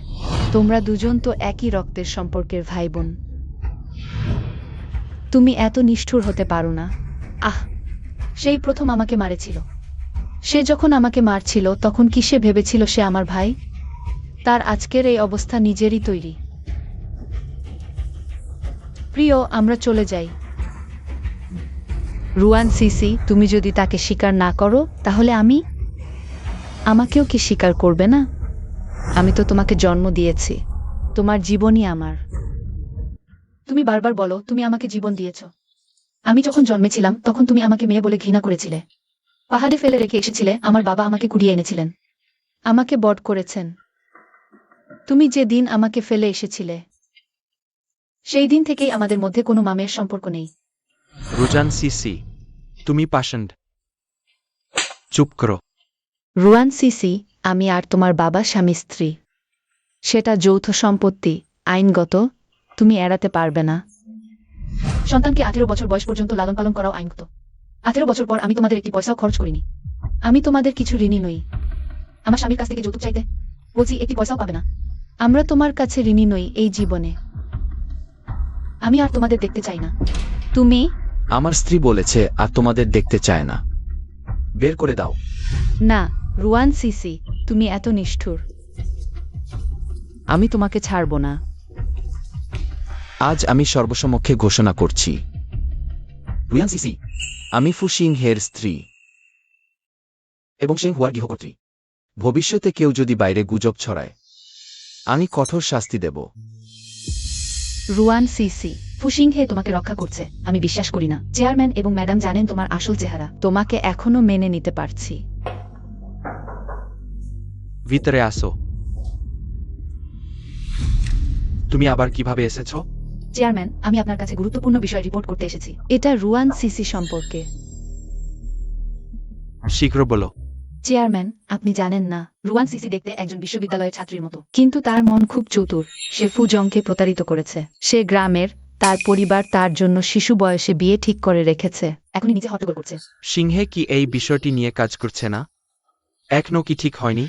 তোমরা দুজন তো একই রক্তের সম্পর্কের ভাই বোন। তুমি এত নিষ্ঠুর হতে পারো না। আহ, সেই প্রথম আমাকে মারেছিল। সে যখন আমাকে মারছিল তখন কি সে ভেবেছিল সে আমার ভাই? তার আজকের এই অবস্থা নিজেরই তৈরি। প্রিয়, আমরা চলে যাই। রুয়ান সিসি, তুমি যদি তাকে স্বীকার না করো তাহলে আমাকেও কি স্বীকার করবে না? আমি তো তোমাকে জন্ম দিয়েছি, তোমার জীবনই আমার। তুমি বারবার বলো তুমি আমাকে জীবন দিয়েছ। আমি যখন জন্মেছিলাম তখন তুমি আমাকে মেয়ে বলে ঘৃণা করেছিলে। পাহাড়ে ফেলে রেখে এসেছিলে, আমার বাবা আমাকে কুড়িয়ে এনেছিলেন। আমাকে বধ করেছেন। তুমি যে দিন আমাকে ফেলে এসেছিলে সেই দিন থেকেই আমাদের মধ্যে কোনো মামের সম্পর্ক নেই। রুজান সিসি, তুমি পাষণ্ড। চুপ করো। রুয়ান সিসি, আমি আর তোমার বাবা স্বামী স্ত্রী। সেটা যৌথ সম্পত্তি, আইনগত। তুমি এড়াতে পারবে না। সন্তানকে 18 বছর বয়স পর্যন্ত লালন পালন করাও আইনগত। 18 বছর পর আমি তোমাদের একটি পয়সাও খরচ করিনি। আমি তোমাদের কিছু ঋণী নই। আমার স্বামীর কাছ থেকে যৌতুক চাইতে বলছি, একটি পয়সাও পাবে না। আমরা তোমার কাছে ঋণী নই এই জীবনে। আমি আর তোমাদের দেখতে চাই না। তুমি? আমার স্ত্রী বলেছে আর তোমাদের দেখতে চায় না। বের করে দাও। না, রুয়ান সিসি, তুমি এত নিষ্ঠুর। আমি তোমাকে ছাড়ব না। আজ আমি সর্বসমক্ষে ঘোষণা করছি, রুয়ান সিসি, আমি ফু সিং হের স্ত্রী এবং শেং হুয়ার গৃহকর্ত্রী। ভবিষ্যতে কেউ যদি বাইরে গুজব ছড়ায়, আমি কঠোর শাস্তি দেব। রুয়ান সিসি, ফুসিংহে তোমাকে রক্ষা করছে, আমি বিশ্বাস করি না। চেয়ারম্যান এবং ম্যাডাম জানেন তোমার আসল চেহারা। তোমাকে এখনো মেনে নিতে পারছি। ভিতরে আসো। তুমি আবার কিভাবে এসেছো? চেয়ারম্যান, আমি আপনার কাছে গুরুত্বপূর্ণ বিষয় রিপোর্ট করতে এসেছি। এটা রুয়ান সিসি সম্পর্কে। শীঘ্র বলো। চেয়ারম্যান, আপনি জানেন না, রুয়ান সিসি দেখতে একজন বিশ্ববিদ্যালয়ের ছাত্রীর মতো, কিন্তু তার মন খুব চতুর। সে ফুজংকে প্রতারিত করেছে। সে গ্রামের, তার পরিবার তার জন্য শিশু বয়সে বিয়ে ঠিক করে রেখেছে। এখনই নিজে হট্টগোল করছে। সিংহে কি এই বিষয়টি নিয়ে কাজ করছে না? এখনো কি ঠিক হয়নি?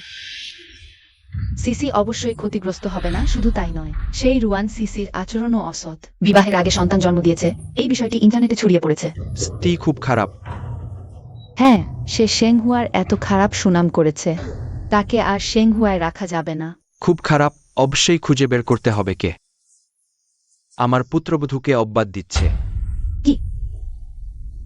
সিসি অবশ্যই ক্ষতিগ্রস্ত হবে না, শুধু তাই নয়, সেই রুয়ান সিসির আচরণও অসৎ। বিবাহের আগে সন্তান জন্ম দিয়েছে, এই বিষয়টি ইন্টারনেটে ছড়িয়ে পড়েছে। স্ত্রী খুব খারাপ। হ্যাঁ, সে শেংহুয়ার এত খারাপ সুনাম করেছে, তাকে আর শেংহুয়ায় রাখা যাবে না। খুব খারাপ, অবশ্যই খুঁজে বের করতে হবে কে আমার পুত্রবধূকে অব্যাদ দিচ্ছে।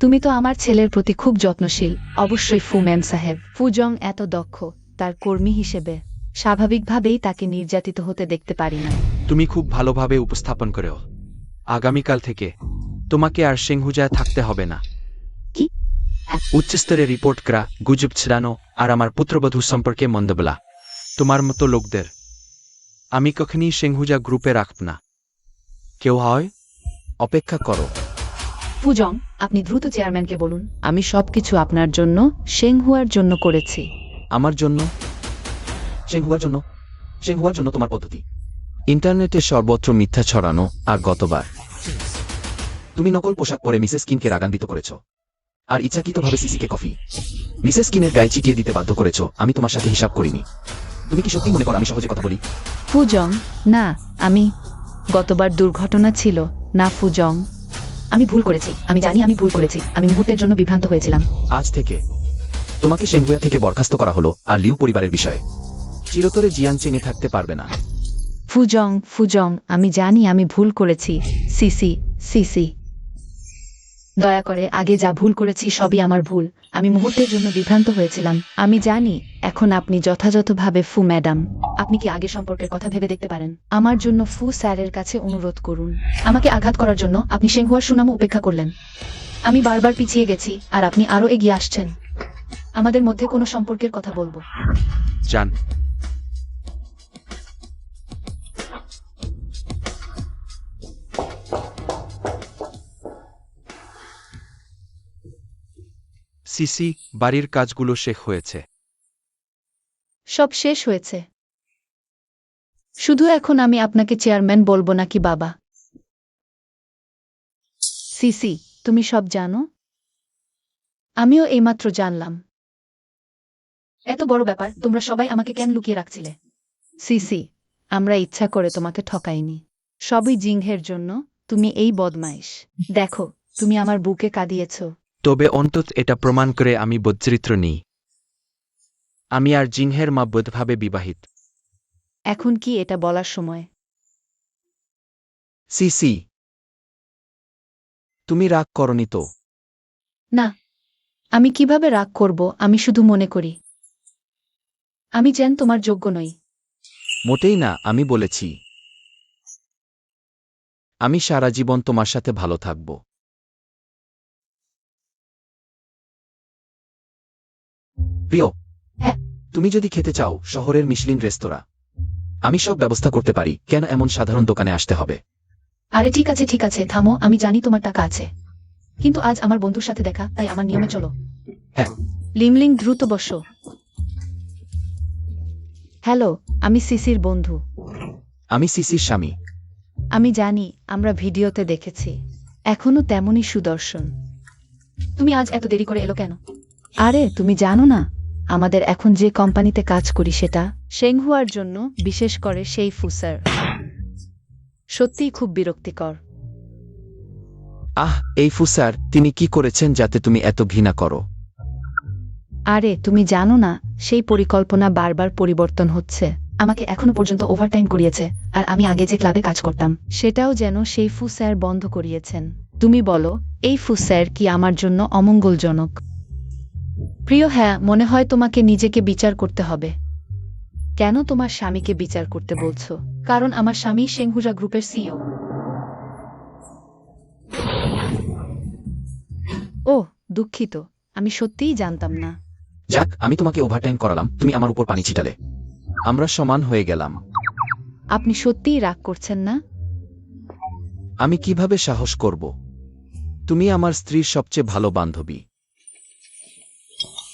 তুমি তো আমার ছেলের প্রতি খুব যত্নশীল। অবশ্যই ফু ম্যাম সাহেব। ফুজং এত দক্ষ, তার কর্মী হিসেবে স্বাভাবিকভাবেই তাকে নির্যাতিত হতে দেখতে পারি না। তুমি খুব ভালোভাবে উপস্থাপন করেও। আগামীকাল থেকে তোমাকে আর সিংহুজায় থাকতে হবে না। কি? উচ্চস্তরে রিপোর্ট করা, গুজব ছড়ানো আর আমার পুত্রবধূ সম্পর্কে মন্দ বলা, তোমার মতো লোকদের আমি কখনই সিংহুজা গ্রুপে রাখব না। কেউ হয়? অপেক্ষা করো। ফুজং, আপনি দ্রুত চেয়ারম্যানকে বলুন। আমি সবকিছু আপনার জন্য, শেংহুয়ার জন্য করেছি। আমার জন্য? শেং হুয়ার জন্য তোমার পদ্ধতি, ইন্টারনেটে সর্বত্র মিথ্যা ছড়ানো। আর গতবার তুমি নকল পোশাক পরে মিসেস কিনকে রাগান্বিত করেছ, আর ইচ্ছাকৃতভাবে সিসিকে কফি মিসেস কিনের গায়ে চিটিয়ে দিতে বাধ্য করেছ। আমি তোমার সাথে হিসাব করিনি। তুমি কি সত্যি মনে করো আমি সহজে কথা বলি? ফুজং, না, গতবার দুর্ঘটনা ছিল না ফুজং। আমি ভুল করেছি, আমি জানি আমি ভুল করেছি। আমি মুহূর্তের জন্য বিভ্রান্ত হয়েছিলাম। আজ থেকে তোমাকে শেংহুয়া থেকে বরখাস্ত করা হলো, আর লিউ পরিবারের বিষয়ে চিরতরে জিয়ান চেনে থাকতে পারবে না। ফুজং, আমি জানি আমি ভুল করেছি। সিসি, দয়া করে, আগে যা ভুল করেছি সবই আমার ভুল। আমি মুহূর্তের জন্য বিভ্রান্ত হয়েছিলাম। আমি জানি। এখন আপনি যথাযথভাবে ফু ম্যাডাম। আপনি কি আগে সম্পর্কের কথা ভেবে দেখতে পারেন? আমার জন্য ফু স্যারের কাছে অনুরোধ করুন। আমাকে আঘাত করার জন্য আপনি শেংহুয়ার সুনাম উপেক্ষা করলেন। আমি বারবার পিছিয়ে গেছি, আর আপনি আরো এগিয়ে আসছেন। আমাদের মধ্যে কোনো সম্পর্কের কথা বলবো। জান। সিসি, বাড়ির কাজগুলো শেষ হয়েছে। সব শেষ হয়েছে। শুধু এখন আমি আপনাকে চেয়ারম্যান বলবো নাকি বাবা? সিসি, তুমি সব জানো? আমিও এইমাত্র জানলাম। এত বড় ব্যাপার, তোমরা সবাই আমাকে কেন লুকিয়ে রাখছিলে? সিসি, আমরা ইচ্ছা করে তোমাকে ঠকাইনি। সবই জিংহের জন্য। তুমি এই বদমাইশ। দেখো, তুমি আমার বুকে কাঁদিয়েছ। তবে অন্তত এটা প্রমাণ করে আমি বজ্রিত্র নেই। আমি আর জিংহের মা বৈধভাবে বিবাহিত। এখন কি এটা বলার সময়? সিসি, তুমি রাগ করনি তো? না, আমি কিভাবে রাগ করব? আমি শুধু মনে করি আমি যেন তোমার যোগ্য নই। মোটেই না, আমি বলেছি আমি সারা জীবন তোমার সাথে ভালো থাকব। প্রিয়, হ্যাঁ। তুমি যদি খেতে চাও শহরের মিশলিন রেস্তোরাঁ, আমি সব ব্যবস্থা করতে পারি। কেন এমন সাধারণ দোকানে আসতে হবে? আরে ঠিক আছে, থামো। আমি জানি তোমার টাকা আছে, কিন্তু আজ আমার বন্ধুর সাথে দেখা, তাই আমার নিয়মে চলো। হ্যাঁ। লিমলিং, দ্রুত বসো। হ্যালো, আমি সিসির বন্ধু। আমি সিসির স্বামী। আমি জানি, আমরা ভিডিওতে দেখেছি। এখনো তেমনই সুদর্শন। তুমি আজ এত দেরি করে এলো কেন? আরে তুমি জানো না, আমাদের এখন যে কোম্পানিতে কাজ করি সেটা শেংহুয়ার জন্য, বিশেষ করে সেই ফুসার। সত্যিই খুব বিরক্তিকর। এই ফুসার, তিনি কি করেছেন যাতে তুমি এত ঘৃণা করো? আরে তুমি জানো না সেই পরিকল্পনা বারবার পরিবর্তন হচ্ছে। আমাকে এখনো পর্যন্ত ওভারটাইম করিয়েছে, আর আমি আগে যে ক্লাবে কাজ করতাম। সেটাও যেন সেই ফু স্যার বন্ধ করিয়েছেন। তুমি বলো, এই ফু স্যার কি আমার জন্য অমঙ্গলজনক? প্রিয়, হ্যাঁ, মনে হয় তোমাকে নিজেকে বিচার করতে হবে। কেন তোমার স্বামীকে বিচার করতে বলছো? কারণ আমার স্বামী শেংহুজা গ্রুপের সিইও। ওহ, দুঃখিত, আমি সত্যিই জানতাম না। যাক, আমি তোমাকে ওভারটাইম করালাম, তুমি আমার উপর পানি ছিটালে। আমরা সমান হয়ে গেলাম। আপনি সত্যিই রাগ করছেন না? আমি কিভাবে সাহস করব? তুমি আমার স্ত্রীর সবচেয়ে ভালো বান্ধবী।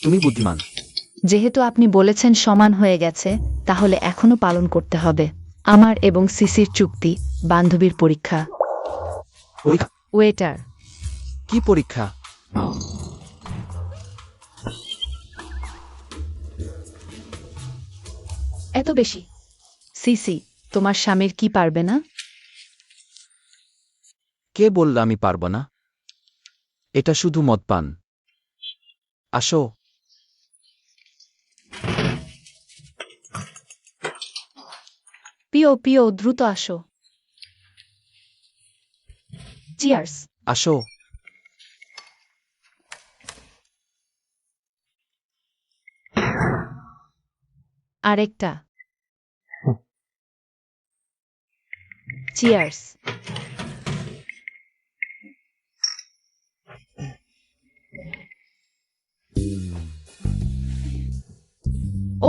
তুমি বুদ্ধিমান। যেহেতু আপনি বলেছেন সমান হয়ে গেছে, তাহলে এখনো পালন করতে হবে আমার এবং সিসির চুক্তি, বান্ধবীর পরীক্ষা। পরীক্ষা? ওয়েটার, কি পরীক্ষা? এত বেশি? সিসি, তোমার স্বামীর কি পারবে না? কে বলল আমি পারব না? এটা শুধু মদপান। আসো। পিও পিও, দ্রুত আসো। চিয়ার্স। আসো। আরেকটা। চিয়ার্স।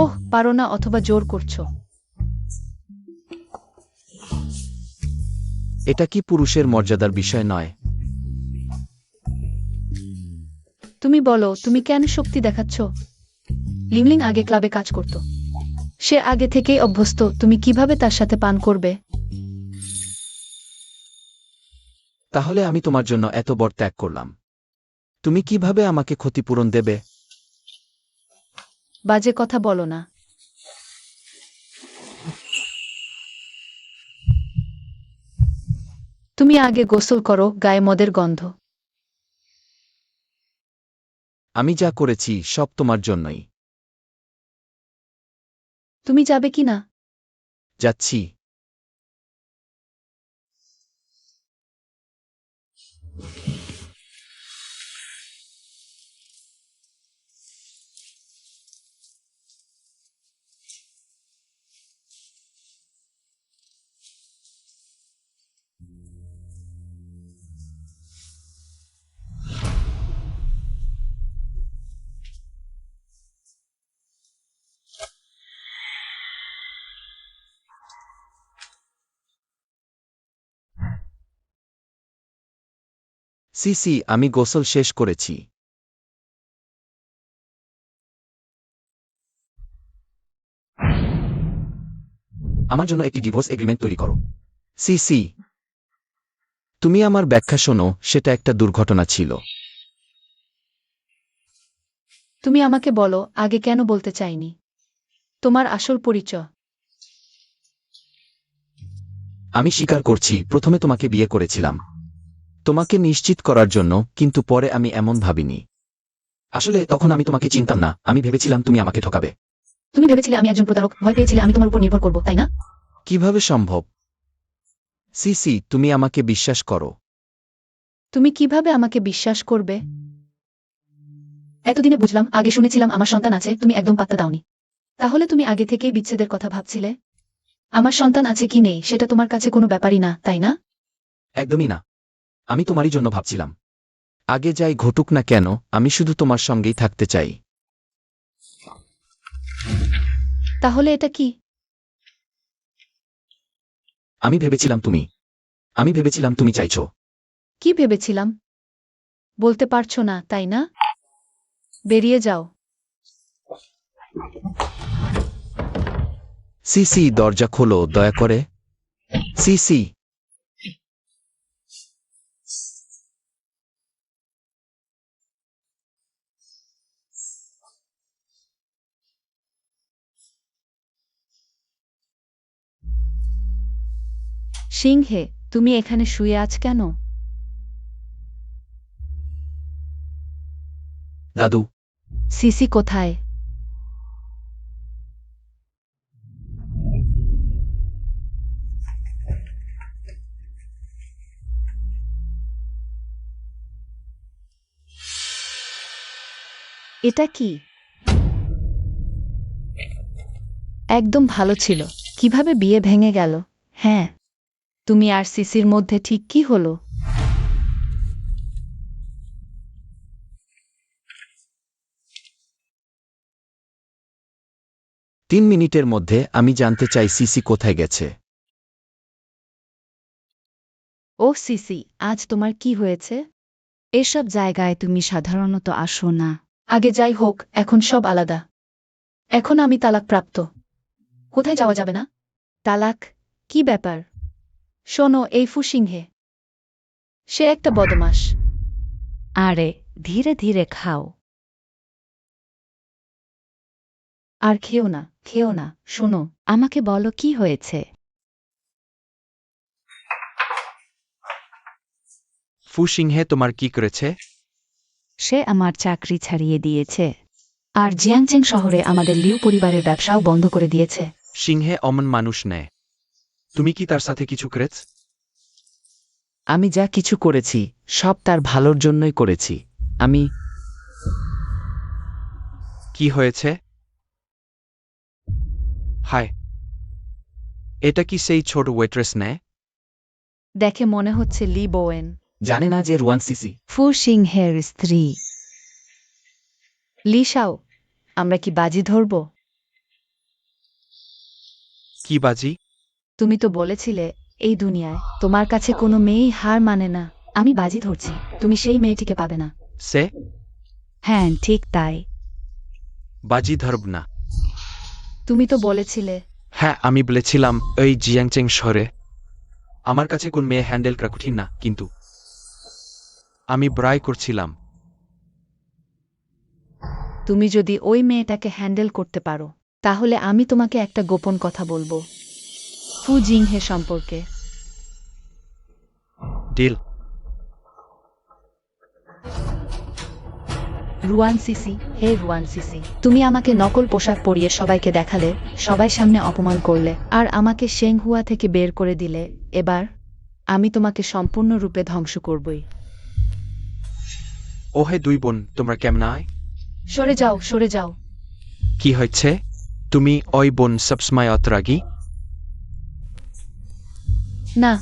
ওহ, পারো না অথবা জোর করছো? এটা কি পুরুষের মর্যাদার বিষয় নয়? তুমি বলো, তুমি কেন শক্তি দেখাচ্ছ? লিমলিং আগে ক্লাবে কাজ করত। সে আগে থেকেই অভ্যস্ত, তুমি কিভাবে তার সাথে পান করবে? তাহলে আমি তোমার জন্য এত বড় ত্যাগ করলাম, তুমি কিভাবে আমাকে ক্ষতিপূরণ দেবে? বাজে কথা বলো না। তুমি আগে গোসল করো, গায়ে মদের গন্ধ। আমি যা করেছি সব তোমার জন্যই। তুমি যাবে কি না? যাচ্ছি। সিসি, আমি গোসল শেষ করেছি। আমার জন্য একটি ডিভোর্স এগ্রিমেন্ট তৈরি করো। সিসি, তুমি আমার ব্যাখ্যা শোনো, সেটা একটা দুর্ঘটনা ছিল। তুমি আমাকে বলো, আগে কেন বলতে চাইনি? তোমার আসল পরিচয়। আমি স্বীকার করছি, প্রথমে তোমাকে বিয়ে করেছিলাম তোমাকে নিশ্চিত করার জন্য, কিন্তু পরে আমি এমন ভাবিনি। আসলে তখন আমি তোমাকে চিনতাম না, আমি ভেবেছিলাম তুমি আমাকে ঠকাবে। তুমি ভেবেছিলে আমি একজন প্রতারক, ভয় পেয়েছিলে আমি তোমার উপর নির্ভর করব, তাই না? কিভাবে সম্ভব? সিসি, তুমি আমাকে বিশ্বাস করো। তুমি কিভাবে আমাকে বিশ্বাস করবে? এতদিনে বুঝলাম, আগে শুনেছিলাম আমার সন্তান আছে, তুমি একদম পাত্তা দাওনি। তাহলে তুমি আগে থেকেই বিচ্ছেদের কথা ভাবছিলে? আমার সন্তান আছে কি নেই সেটা তোমার কাছে কোনো ব্যাপারই না, তাই না? একদমই না। আমি তোমারই জন্য ভাবছিলাম। আগে যাই ঘটুক না কেন, আমি শুধু তোমার সঙ্গেই থাকতে চাই। তাহলে এটা কি? আমি ভেবেছিলাম তুমি চাইছো। কি ভেবেছিলাম? বলতে পারছো না, তাই না? বেরিয়ে যাও। সিসি, দরজা খোলো দয়া করে। সিসি। সিংহে, তুমি এখানে শুয়ে আছ কেন? দাদু। সিসি কোথায়? এটা কি? একদম ভালো ছিল। কিভাবে বিয়ে ভেঙে গেল? হ্যাঁ, তুমি আর সিসির মধ্যে ঠিক কি হলো? 3 মিনিটের মধ্যে আমি জানতে চাই সিসি কোথায় গেছে। ও সিসি, আজ তোমার কি হয়েছে? এসব জায়গায় তুমি সাধারণত আসো না। আগে যাই হোক, এখন সব আলাদা। এখন আমি তালাকপ্রাপ্ত। কোথায় যাওয়া যাবে না? তালাক? কি ব্যাপার? শোনো, এই ফুসিংহে, সে একটা বদমাস। আরে, ধীরে ধীরে খাও। আর খেও না, খেও না, শোনো। আমাকে বলো কি হয়েছে? ফু সিংহে তোমার কি করেছে? সে আমার চাকরি ছাড়িয়ে দিয়েছে। আর জিয়াংচেং শহরে আমাদের লিউ পরিবারের ব্যবসাও বন্ধ করে দিয়েছে। সিংহে অমন মানুষ নেয়। তুমি কি তার সাথে কিছু করেছ? আমি যা কিছু করেছি সব তার ভালোর জন্যই করেছি। আমি কি হয়েছে? হায়, এটা কি সেই ছোট ওয়েট্রেস নেয়? দেখে মনে হচ্ছে লি বোয়েন, জানে না যে রুয়ান সিসি। ফু সিংহের স্ত্রী। লিসাও, আমরা কি বাজি ধরব? কি বাজি? তুমি তো বলেছিলে এই দুনিয়ায় তোমার কাছে কোনো মেয়েই হার মানে না। আমি বাজি ধরছি, তুমি সেই মেয়েটিকে পাবে না। সে হ্যাঁ, ঠিক তাই। বাজি ধরব না। তুমি তো বলেছিলে। হ্যাঁ, আমি বলেছিলাম এই জিয়াংচেং শহরে আমার কাছে কোন মেয়ে হ্যান্ডেল করা কঠিন না, কিন্তু আমি ব্রাই করছিলাম। তুমি যদি ওই মেয়েটাকে হ্যান্ডেল করতে পারো, তাহলে আমি তোমাকে একটা গোপন কথা বলবো ফু জিংহে সম্পর্কে। ডিল। রুয়ান সিসি, হে রুয়ান সিসি, তুমি আমাকে নকল পোশাক পরিয়ে সবাইকে দেখালে, সবাই সামনে অপমান করলে। আর আমাকে শেংহুয়া থেকে বের করে দিলে। এবার আমি তোমাকে সম্পূর্ণরূপে ধ্বংস করবই। ও হে দুই বোন, তোমরা কেমন আয়? সরে যাও, সরে যাও। কি হয়েছে? তুমি ওই বোন সবসময় অত রাগী? না,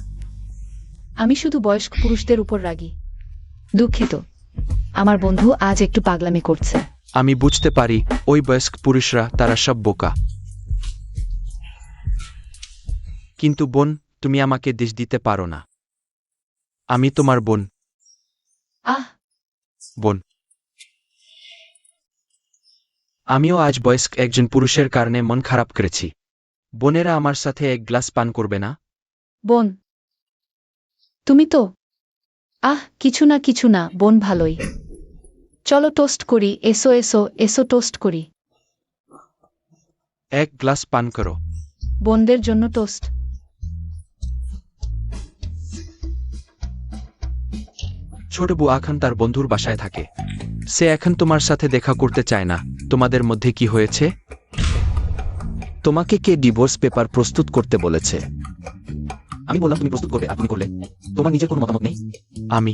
আমি শুধু বয়স্ক পুরুষদের উপর রাগী। দুঃখিত, আমার বন্ধু আজ একটু পাগলামি করছে। আমি বুঝতে পারি, ওই বয়স্ক পুরুষরা তারা সব বোকা। কিন্তু বোন, তুমি আমাকে দেশ দিতে পারো না। আমি তোমার বোন। আহ, বোন। আমিও আজ বয়স্ক একজন পুরুষের কারণে মন খারাপ করেছি। বোনেরা আমার সাথে এক গ্লাস পান করবে না? বোন, তুমি তো। কিছু না, কিছু না, বোন ভালোই। চলো টোস্ট করি, এসো এসো এসো, টোস্ট করি। এক গ্লাস পান করো। বোনদের জন্য টোস্ট। ছোট বউ এখন তার বন্ধুর বাসায় থাকে। সে এখন তোমার সাথে দেখা করতে চায় না। তোমাদের মধ্যে কি হয়েছে? তোমাকে কে ডিভোর্স পেপার প্রস্তুত করতে বলেছে? আমি বললাম তুমি প্রস্তুত করবে, আর তুমি করলে। তোমার নিজের কোনো মতামত নেই? আমি।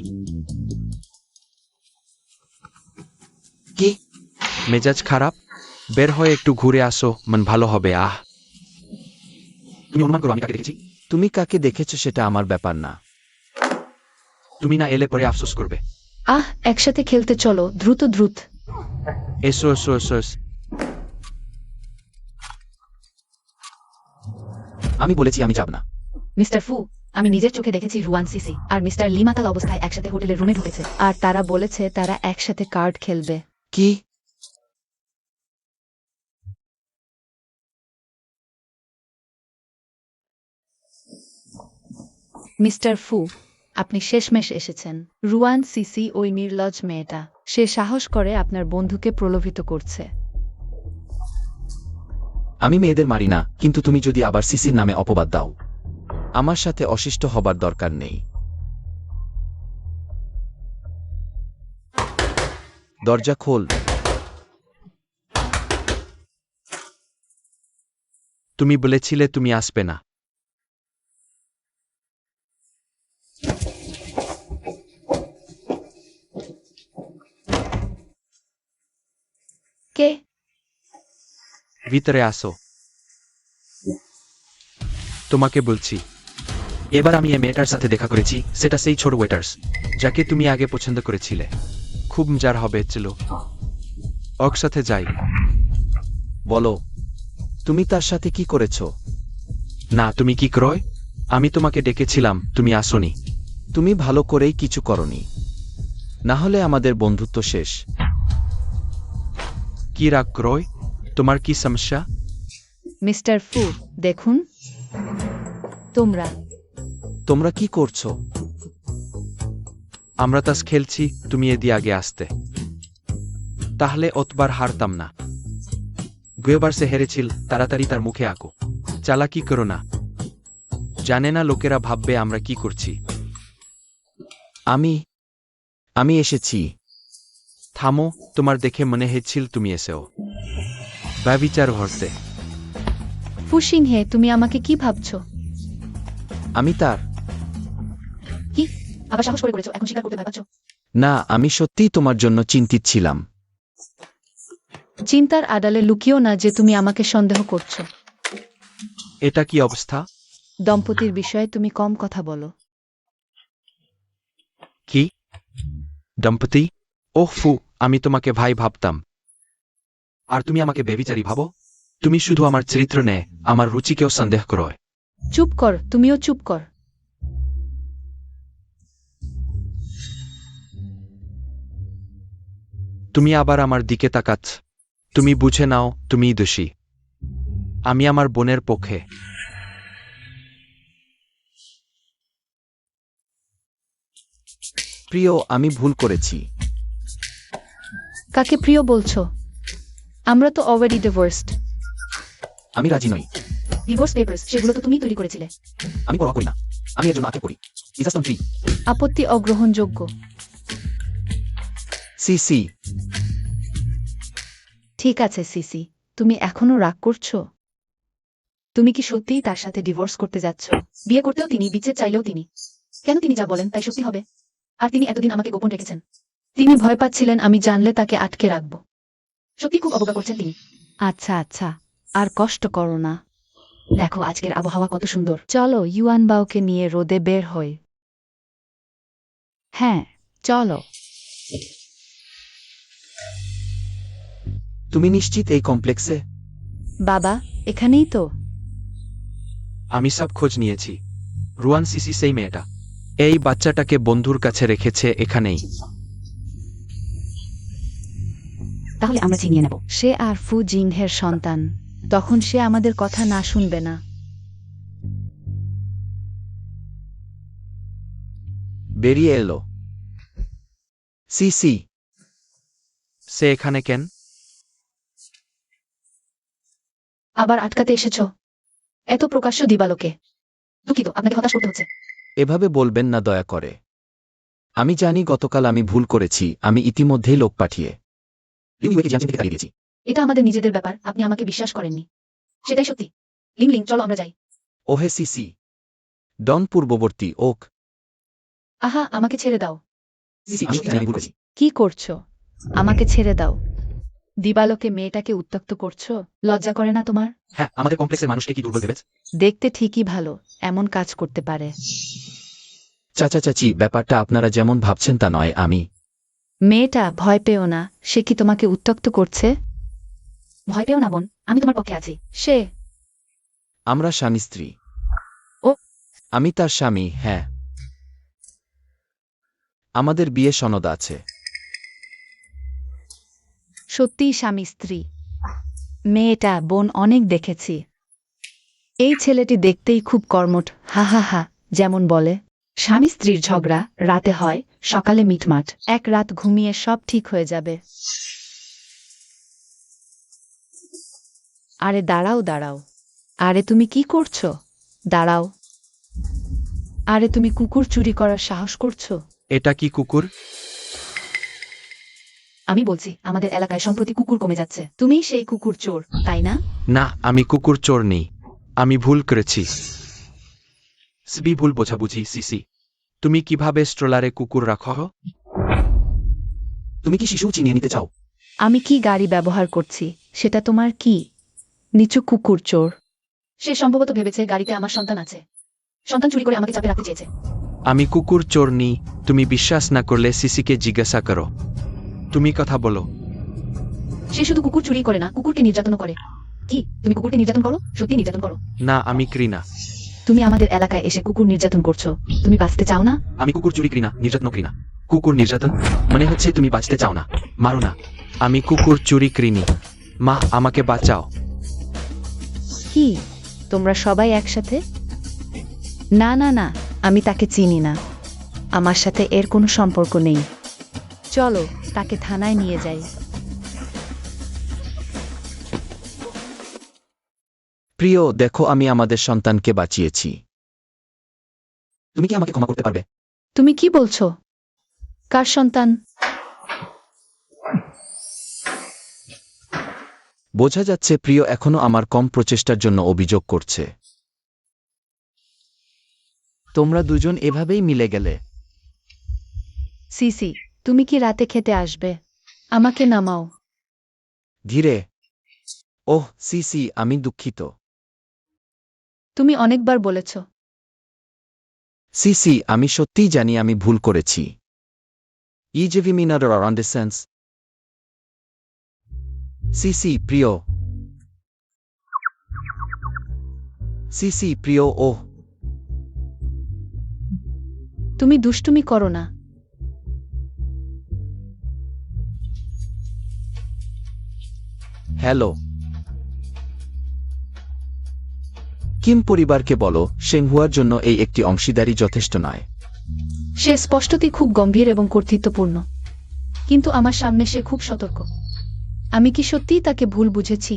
কি? মেজাজ খারাপ? বের হয়ে একটু ঘুরে আসো, মন ভালো হবে। তুমি অনুমান করো আমি কাকে দেখেছি? তুমি কাকে দেখেছো সেটা আমার ব্যাপার না। তুমি না এলে পরে আফসোস করবে। একসাথে খেলতে চলো, দ্রুত দ্রুত। এসো এসো এসো এসো। আমি বলেছি আমি যাব না। মিস্টার ফু, আমি নিজের চোখে দেখেছি রুয়ান সিসি আর মিস্টার লিমাতাল অবস্থায় একসাথে হোটেলের রুমে ঢুকেছে। আর তারা বলেছে তারা একসাথে কার্ড খেলবে। কি? মিস্টার ফু, আপনি শেষমেশ এসেছেন। রুয়ান সিসি ওই নির্লজ্জ মেয়েটা। সে সাহস করে আপনার বন্ধুকে প্রলোভিত করছে। আমি মেয়েদের মারি না, কিন্তু তুমি যদি আবার সিসির নামে অপবাদ দাও, আমার সাথে অশিষ্ট হবার দরকার নেই। দরজা খোল। তুমি বলেছিলে তুমি আসবে না। কে? ভিতরে আসো। তোমাকে বলছি, এবার আমি এই মেয়েটার সাথে দেখা করেছি, সেটা সেই ছোট ওয়েটার্স যাকে তুমি আগে পছন্দ করেছিলে। খুব মজার হবে, চলো ওর সাথে যাই। বলো, তুমি তার সাথে কি করেছ? না, তুমি কি ক্রয়? আমি তোমাকে ডেকেছিলাম, তুমি আসোনি। তুমি ভালো করেই কিছু করনি, না হলে আমাদের বন্ধুত্ব শেষ। কি রাগ ক্রয়? তোমার কি সমস্যা? মিস্টার ফু, দেখুন। তোমরা তোমরা কি করছো? আমরা তাস খেলছি, তুমি এদি আগে আসতে, তাহলে অতবার হারতাম না। গেবার সে হেরেছিল, তাড়াতাড়ি তার মুখে আঁকো। চালাকি করো না, জানে না লোকেরা ভাববে আমরা কি করছি। আমি এসেছি। থামো, তোমার দেখে মনে হচ্ছিল তুমি এসেও ব্যভিচার হরতে। ফু সিংহে, তুমি আমাকে কি ভাবছো? আমি তার কি? আবার সাহস করে করেছো, এখন স্বীকার করতে ভয় পাচ্ছ? না, আমি সত্যিই তোমার জন্য চিন্তিত ছিলাম। চিন্তার আড়ালে লুকিও না যে তুমি আমাকে সন্দেহ করছো। এটা কি অবস্থা? দম্পতির বিষয়ে তুমি কম কথা বলো। কি দম্পতি? ওহ ফু, আমি তোমাকে ভাই ভাবতাম, আর তুমি আমাকে বেবিচারী ভাবো? তুমি শুধু আমার চরিত্র নেয়, আমার রুচিকেও সন্দেহ করো। চুপ কর, তুমিও চুপ কর। তুমি আবার আমার দিকে তাকাচ্ছ। তুমি বুঝে নাও তুমিই দোষী। আমি আমার বোনের পক্ষে। প্রিয়, আমি ভুল করেছি। কাকে প্রিয় বলছো? আমরা তো অলরেডি ডিভোর্সড। আমি রাজি নই। ডিভোর্স পেপারস, সেগুলো তো তুমিই তৈরি করেছিলে। আমি পরোয়া করি না, আমি এর জন্য আক্ষেপ করি। ইজাস্তন্ত্রী। আপত্তি অগ্রহণযোগ্য। সিসি। ঠিক আছে সিসি, তুমি এখনো রাগ করছো? তুমি কি সত্যিই তার সাথে ডিভোর্স করতে যাচ্ছ? বিয়ে করতেও তিনি, বিচ্ছেদ চাইলেও তিনি। কেন তিনি যা বলেন তাই সত্যি হবে? আর তিনি এতদিন আমাকে গোপন রেখেছেন। তিনি ভয় পাচ্ছিলেন আমি জানলে তাকে আটকে রাখব। সত্যি খুব অবজ্ঞা করছেন তিনি। আচ্ছা আচ্ছা, আর কষ্ট করো না। দেখো আজকের আবহাওয়া কত সুন্দর। চলো ইউয়ান বাওকে নিয়ে রোদে বের হই। হ্যাঁ, চলো। তুমি নিশ্চিত এই কমপ্লেক্সে? বাবা, এখানেই তো। আমি সব খোঁজ নিয়েছি। রুয়ান সিসি সেই মেয়েটা। এই বাচ্চাটাকে বন্ধুর কাছে রেখেছে এখানেই। তাহলে আমরা চিনিয়ে নেব। সে আর ফু জিংহের সন্তান, তখন সে আমাদের কথা না শুনবে না। বেরিয়ে এলো। সিসি। সে এখানে কেন? আবার আটকাতে এসেছো? এত প্রকাশ্য দিবালোকে। দুঃখিত, আপনাকে হতাশ করতে হচ্ছে। এভাবে বলবেন না দয়া করে। আমি জানি গতকাল আমি ভুল করেছি, আমি ইতিমধ্যেই লোক পাঠিয়ে লিংলিংকে জিয়াংশিং থেকে তাড়িয়ে দিয়েছি। এটা আমাদের নিজেদের ব্যাপার, আপনি আমাকে বিশ্বাস করেননি। সেটাই সত্যি। লিংলিং, চলো আমরা যাই। ওহে সিসি। ডন পূর্ববর্তী ওক। আহা, আমাকে ছেড়ে দাও। সিসি, আমি সত্যি জানি আমি ভুল করেছি। কি করছো? আমাকে ছেড়ে দাও। দিবালোকে মেয়েটাকে উত্ত্যক্ত করছো? লজ্জা করে না তোমার? হ্যাঁ, আমাদের কমপ্লেক্সের মানুষকে কি দুর্বল ভেবেছ? দেখতে ঠিকই ভালো, এমন কাজ করতে পারে। চাচা চাচি, ব্যাপারটা আপনারা যেমন ভাবছেন তা নয়। আমি মেয়েটা ভয় পেও না, সে কি তোমাকে উত্ত্যক্ত করছে? ভয় পেও না বোন, আমি তোমার পক্ষে আছি। সে আমরা স্বামী স্ত্রী। ও। আমি তার স্বামী, হ্যাঁ। আমাদের বিয়ে সনদ আছে। সত্যিই স্বামী স্ত্রী। মেয়েটা বোন অনেক দেখেছি। এই ছেলেটি দেখতেই খুব কর্মঠ, হা হা হা, যেমন বলে। স্বামী স্ত্রীর ঝগড়া রাতে হয়, সকালে মিটমাট। এক রাত ঘুমিয়ে সব ঠিক হয়ে যাবে। আরে দাঁড়াও দাঁড়াও। আরে তুমি কি করছো? দাঁড়াও। আরে তুমি কুকুর চুরি করার সাহস করছো? এটা কি কুকুর? আমি বলছি আমাদের এলাকায় সম্প্রতি কুকুর কমে যাচ্ছে। তুমি সেই কুকুর চোর, তাই না? না, আমি কুকুর চোর নেই। আমি ভুল করেছি। সবই ভুল বোঝাবুঝি সিসি। তুমি কিভাবে স্ট্রলারে কুকুর রাখো? তুমি কি শিশু চিনিয়ে নিতে চাও? আমি কি গাড়ি ব্যবহার করছি সেটা তোমার কি? নিচু কুকুর চোর। সে সম্ভবত ভেবেছে গাড়িতে আমার সন্তান আছে, সন্তান চুরি করে আমাকে চাপে রাখতে চেয়েছে। আমি কুকুর চোর নি। তুমি বিশ্বাস না করলে সিসিকে জিজ্ঞাসা করো। তুমি কথা বলো। সে শুধু কুকুর চুরি করে না, কুকুরকে নির্যাতন করে। কি তুমি কুকুরকে নির্যাতন করো? সত্যি নির্যাতন করো? না, আমি করি না। তুমি আমাদের এলাকায় এসে কুকুর নির্যাতন করছো, তুমি বাঁচতে চাও না? আমি কুকুর চুরি করি না, নির্যাতন করি না। কুকুর নির্যাতন মানে হচ্ছে তুমি বাঁচতে চাও না, মারো না। আমি কুকুর চুরি করিনি। মা, আমাকে বাঁচাও। কি তোমরা সবাই একসাথে? না না না, আমি তাকে চিনি না, আমার সাথে এর কোনো সম্পর্ক নেই। চলো তাকে থানায় নিয়ে যাই। প্রিয়, দেখো আমি আমাদের সন্তানকে বাঁচিয়েছি। তুমি কি আমাকে ক্ষমা করতে পারবে? তুমি কি বলছো? কার সন্তান? বোঝা যাচ্ছে প্রিয় এখনো আমার কম প্রচেষ্টার জন্য অভিযোগ করছে। তোমরা দুজন এভাবেই মিলে গেলে। সিসি, তুমি কি রাতে খেতে আসবে? আমাকে নামাও। ধীরে। ওহ সিসি, আমি দুঃখিত। তুমি অনেকবার বলেছ। সিসি, আমি সত্যিই জানি আমি ভুল করেছি। ইজেভিমিনার আন্ডারস্ট্যান্ডস। সিসি প্রিয়। সিসি প্রিয়। ওহ তুমি দুষ্টুমি করো না। হ্যালো। কিম পরিবারকে বলো শেংহুয়ার জন্য এই একটি অংশীদারি যথেষ্ট নয়। সে স্পষ্টতই খুব গম্ভীর এবং কর্তৃত্বপূর্ণ, কিন্তু আমার সামনে সে খুব সতর্ক। আমি কি সত্যিই তাকে ভুল বুঝেছি?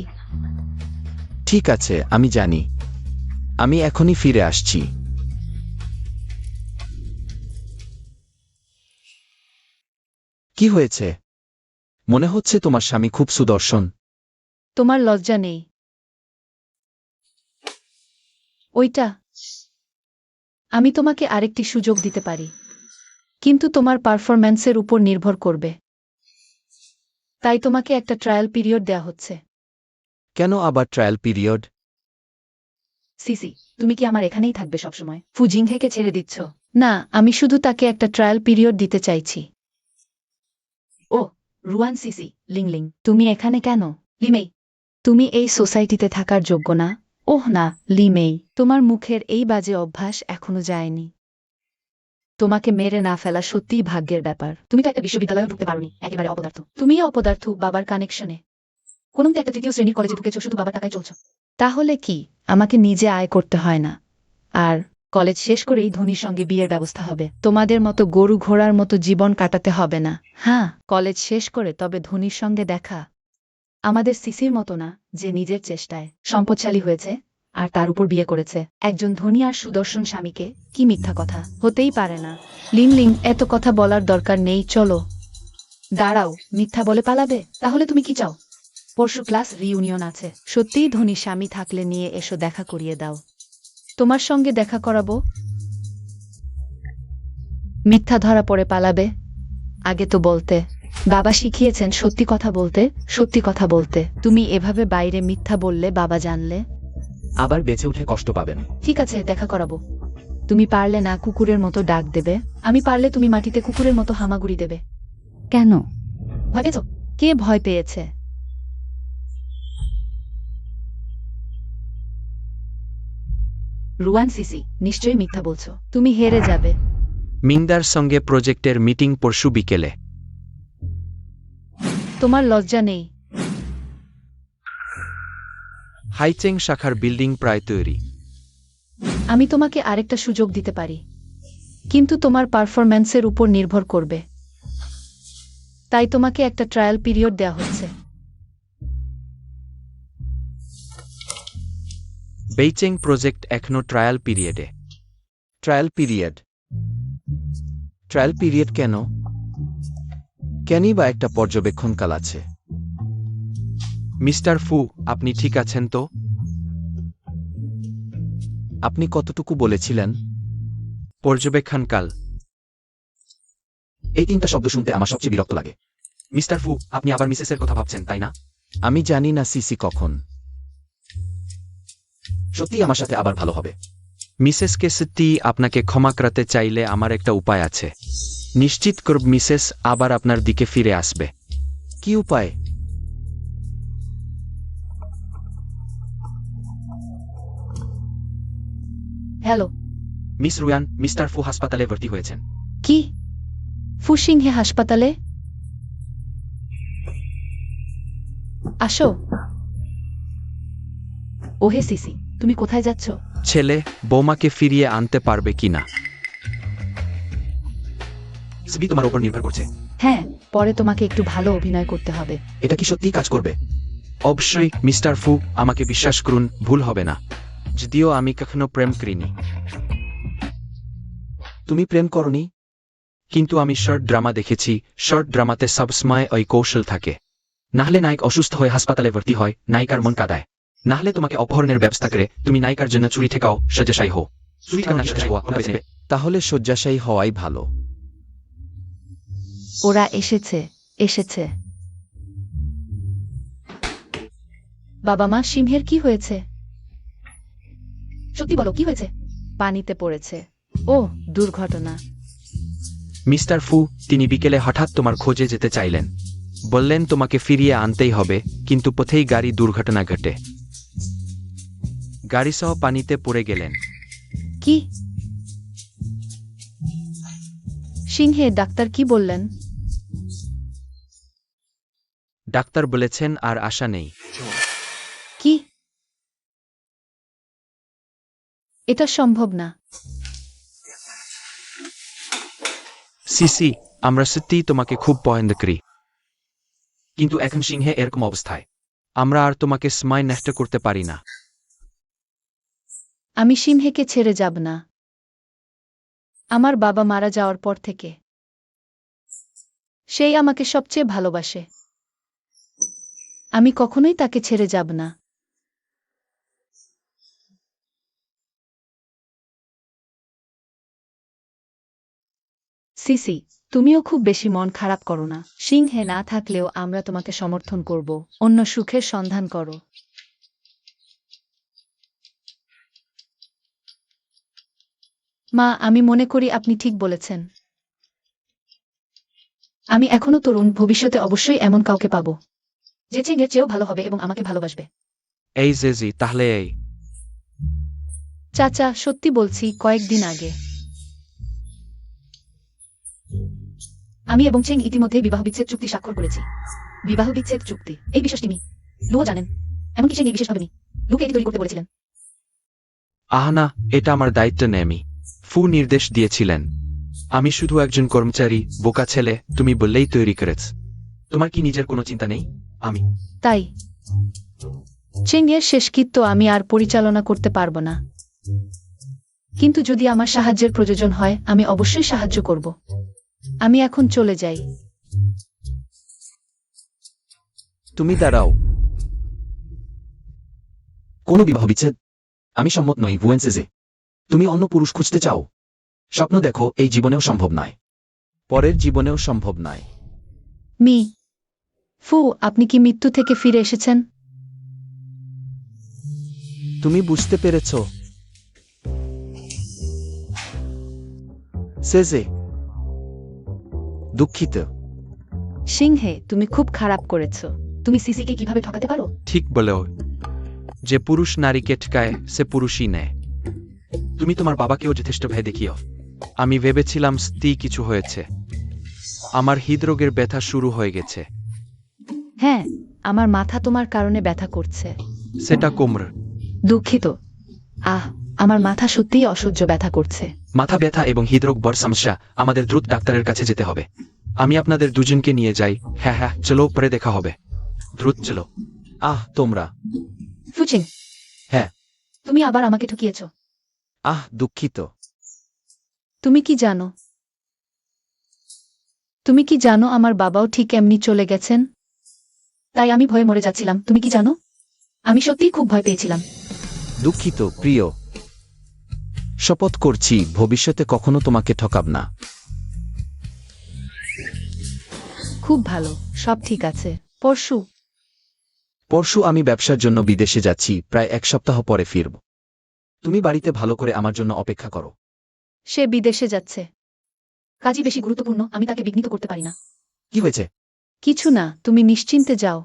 ঠিক আছে, আমি জানি। আমি এখনই ফিরে আসছি। কি হয়েছে? মনে হচ্ছে তোমার স্বামী খুব সুদর্শন। তোমার লজ্জা নেই? ওইটা। আমি তোমাকে আরেকটি সুযোগ দিতে পারি, কিন্তু তোমার পারফরম্যান্সের উপর নির্ভর করবে। তাই তোমাকে একটা ট্রায়াল পিরিয়ড দেয়া হচ্ছে। কেন আবার ট্রায়াল পিরিয়ড? সিসি, তুমি কি আমার এখানেই থাকবে সবসময়? ফুজিংহেকে ছেড়ে দিচ্ছ? না, আমি শুধু তাকে একটা ট্রায়াল পিরিয়ড দিতে চাইছি। ও রুয়ান সিসি, লিংলিং। তুমি এখানে কেন? লিমেই। তুমি এই সোসাইটিতে থাকার যোগ্য না। ওহ না, লিমেই, তোমার মুখের এই বাজে অভ্যাস এখনো যায়নি। তোমাকে মেরে না ফেলা সত্যিই ভাগ্যের ব্যাপার। তুমি তো একটা বিশ্ববিদ্যালয়ে ঢুকতে পারোনি, একেবারে অপদার্থ। তুমিও অপদার্থ বাবার কানেকশনে। কোনমতে একটা তৃতীয় শ্রেণীর কলেজে ঢুকেছো, শুধু বাবার টাকায় চলছো। তাহলে কি আমাকে নিজে আয় করতে হয় না? আর কলেজ শেষ করেই ধনীর সঙ্গে বিয়ের ব্যবস্থা হবে। তোমাদের মতো গরু ঘোড়ার মতো জীবন কাটাতে হবে না। হ্যাঁ, কলেজ শেষ করে তবে ধনীর সঙ্গে দেখা। আমাদের সিসির মতো না, যে নিজের চেষ্টায় সম্পদশালী হয়েছে আর তার উপর বিয়ে করেছে একজন ধনী আর সুদর্শন স্বামীকে। কি মিথ্যা কথা! হতেই পারে না। লিংলিং, এত কথা বলার দরকার নেই, চলো। দাঁড়াও, মিথ্যা বলে পালাবে? তাহলে তুমি কি চাও? পরশু ক্লাস রিইউনিয়ন আছে। সত্যিই ধনী স্বামী থাকলে নিয়ে এসো, দেখা করিয়ে দাও। তোমার সঙ্গে দেখা করাবো। মিথ্যা ধরা পড়ে পালাবে? আগে তো বলতে। বাবা শিখিয়েছেন সত্যি কথা বলতে, সত্যি কথা বলতে। তুমি এভাবে বাইরে মিথ্যা বললে বাবা জানলে? আবার বেঁচে উঠে কষ্ট পাবেন। ঠিক আছে, দেখা করাবো। তুমি পারলে না কুকুরের মতো ডাক দেবে? আমি পারলে তুমি মাটিতে কুকুরের মতো হামাগুড়ি দেবে। কেন? ভয় পেয়েছো? কে ভয় পেয়েছে? রুয়ান সিসি, নিশ্চয়ই মিথ্যা বলছো। তুমি হেরে যাবে। মিন্দার সঙ্গে প্রজেক্টের মিটিং পরশু বিকেলে। তোমার লজ্জা নেই? হাইচেং শাখার বিল্ডিং প্রায় তৈরি। আমি তোমাকে আরেকটা সুযোগ দিতে পারি, কিন্তু তোমার পারফরম্যান্সের উপর নির্ভর করবে। তাই তোমাকে একটা ট্রায়াল পিরিয়ড দেয়া হচ্ছে। বেইচেং প্রজেক্ট এখনো ট্রায়াল পিরিয়ডে। Trial period? ট্রায়াল পিরিয়ড কেন? কেনই বা একটা পর্যবেক্ষণকাল আছে? মিস্টার ফু, আপনি ঠিক আছেন তো? আপনি কতটুকু বলেছিলেন? পর্যবেক্ষণকাল। এই তিনটা শব্দ শুনতে আমার সবচেয়ে বিরক্ত লাগে। মিস্টার ফু, আপনি আবার মিসেসের কথা ভাবছেন, তাই না? আমি জানি না সিসি কখন সত্যি আমার সাথে আবার ভালো হবে। মিসেসকে সত্যি আপনাকে ক্ষমা করতে চাইলে আমার একটা উপায় আছে। নিশ্চিত করব মিসেস আবার আপনার দিকে ফিরে আসবে। কি উপায়? হ্যালো। মিস রুয়ান, মিস্টার ফু হাসপাতালে ভর্তি হয়েছেন। কি? ফুসিংহে হাসপাতালে? আসো। ওহে সিসি, তুমি কোথায় যাচ্ছ? ছেলে বৌমাকে ফিরিয়ে আনতে পারবে কিনা সবই তোমার উপর নির্ভর করছে। হ্যাঁ, পরে তোমাকে একটু ভালো অভিনয় করতে হবে। এটা কি সত্যিই কাজ করবে? অবশ্যই মিস্টার ফু, আমাকে বিশ্বাস করুন, ভুল হবে না। যদিও আমি কখনো প্রেম করিনি, তুমি প্রেম করনি? কিন্তু আমি শর্ট ড্রামা দেখেছি। শর্ট ড্রামাতে সবসময় ওই কৌশল থাকে। নাহলে নায়ক অসুস্থ হয়ে হাসপাতালে ভর্তি হয়, নায়িকার মন কাঁদায়। নাহলে তোমাকে অপহরণের ব্যবস্থা করে তুমি নায়িকার জন্য চুরি ঠেকাও, শয্যাশায়ী হও। চুরি ঠেকাও না শয্যাশায়ী হওয়া, কোনটা বেছে নেবে? তাহলে শয্যাশায়ী হওয়াই ভালো। ওরা এসেছে। বাবা মা, সিংহের কি হয়েছে? সত্যি বলো, কি হয়েছে? পানিতে পড়েছে। ও, দুর্ঘটনা। মিস্টার ফু, তিনি বিকেলে হঠাৎ তোমার খোঁজে যেতে চাইলেন। বললেন তোমাকে ফিরিয়ে আনতেই হবে, কিন্তু পথেই গাড়ি দুর্ঘটনা ঘটে। গাড়ি সহ পানিতে পড়ে গেলেন। কি? সিংহে ডাক্তার কি বললেন? ডাক্তার বলেছেন আর আশা নেই। কি? এটা সম্ভব না। সিসি, আমরা সত্যিই তোমাকে খুব পছন্দ করি, কিন্তু এখন সিংহে এরকম অবস্থায় আমরা আর তোমাকে সময় নষ্ট করতে পারি না। আমি সিংহেকে ছেড়ে যাব না। আমার বাবা মারা যাওয়ার পর থেকে সেই আমাকে সবচেয়ে ভালোবাসে। আমি কখনোই তাকে ছেড়ে যাব না। সিসি, তুমিও খুব বেশি মন খারাপ করো না। সিংহে না থাকলেও আমরা তোমাকে সমর্থন করব। অন্য সুখের সন্ধান করো। মা, আমি মনে করি আপনি ঠিক বলেছেন। আমি এখনো তরুণ, ভবিষ্যতে অবশ্যই এমন কাউকে পাবো যে চেঙ্গের চেয়েও ভালো হবে এবং আমাকে ভালোবাসবে। এই জেজি, তাহলে এই চাচা, সত্যি বলছি, কয়েকদিন আগে আমি এবং চেং ইতিমধ্যে বিবাহ বিচ্ছেদ চুক্তি স্বাক্ষর করেছি। বিবাহ বিচ্ছেদ চুক্তি, এই বিষয়টি লুও জানেন। এমনকি চেং এই বিশেষভাবে লুকে এটি তৈরি করতে বলেছিলেন। না, এটা আমার দায়িত্ব নেই। আমি ফু নির্দেশ দিয়েছিলেন। আমি শুধু একজন কর্মচারী, বোকা ছেলে। তুমি বললেই তৈরি করেছ। তোমার কি নিজের কোনো চিন্তা নেই? আমি তাই চেং এর শেষকৃত্য আমি আর পরিচালনা করতে পারব না। কিন্তু যদি আমার সাহায্যের প্রয়োজন হয়, আমি অবশ্যই সাহায্য করব। আমি এখন চলে যাই। তুমি দাঁড়াও। কোনো বিবাহ বিচ্ছেদ? আমি সম্মত নই ভুয়েন্সেজে। তুমি অন্য পুরুষ খুঁজতে চাও? স্বপ্ন দেখো, এই জীবনেও সম্ভব নয়, পরের জীবনেও সম্ভব নয়। ফু, আপনি কি মৃত্যু থেকে ফিরে এসেছেন? তুমি বুঝতে পেরেছ? সেজে, দুঃখিত। সিংহে, তুমি খুব খারাপ করেছ। তুমি সিসিকে কিভাবে ঠকাতে পারো? ঠিক বলেও, যে পুরুষ নারীকে ঠকায় সে পুরুষই নেয়। তুমি তোমার বাবাকেও যথেষ্ট ভয় দেখিও। আমি ভেবেছিলাম স্ত্রী কিছু হয়েছে। আমার হৃদরোগের ব্যথা শুরু হয়ে গেছে। হ্যাঁ, আমার মাথা তোমার কারণে ব্যথা করছে। সেটা কোমর। দুঃখিত। আমার মাথা সত্যিই অসহ্য ব্যথা করছে। মাথা ব্যথা এবং হৃদরোগ বড় সমস্যা। আমাদের দ্রুত ডাক্তারের কাছে যেতে হবে। আমি আপনাদের দুজনকে নিয়ে যাই। হ্যাঁ, চলো, পরে দেখা হবে। দ্রুত চলো। তোমরা। ফুচিং, হ্যাঁ। তুমি আবার আমাকে ঠকিয়েছ। দুঃখিত। তুমি কি জানো আমার বাবাও ঠিক এমনি চলে গেছেন? তাই আমি ভয়ে মরে যাচ্ছিলাম। তুমি কি জানো? আমি সত্যিই খুব ভয় পেয়েছিলাম। দুঃখিত প্রিয়। শপথ করছি ভবিষ্যতে কখনো তোমাকে ঠকাব না। খুব ভালো, সব ঠিক আছে। পরশু পরশু আমি ব্যবসার জন্য বিদেশে যাচ্ছি, প্রায় 1 সপ্তাহ পরে ফিরব। তুমি বাড়িতে ভালো করে আমার জন্য অপেক্ষা করো। সে বিদেশে যাচ্ছে। কাজই বেশি গুরুত্বপূর্ণ, আমি তাকে বিঘ্নিত করতে পারি না। কি হয়েছে? কিছু না, তুমি নিশ্চিন্তে যাও।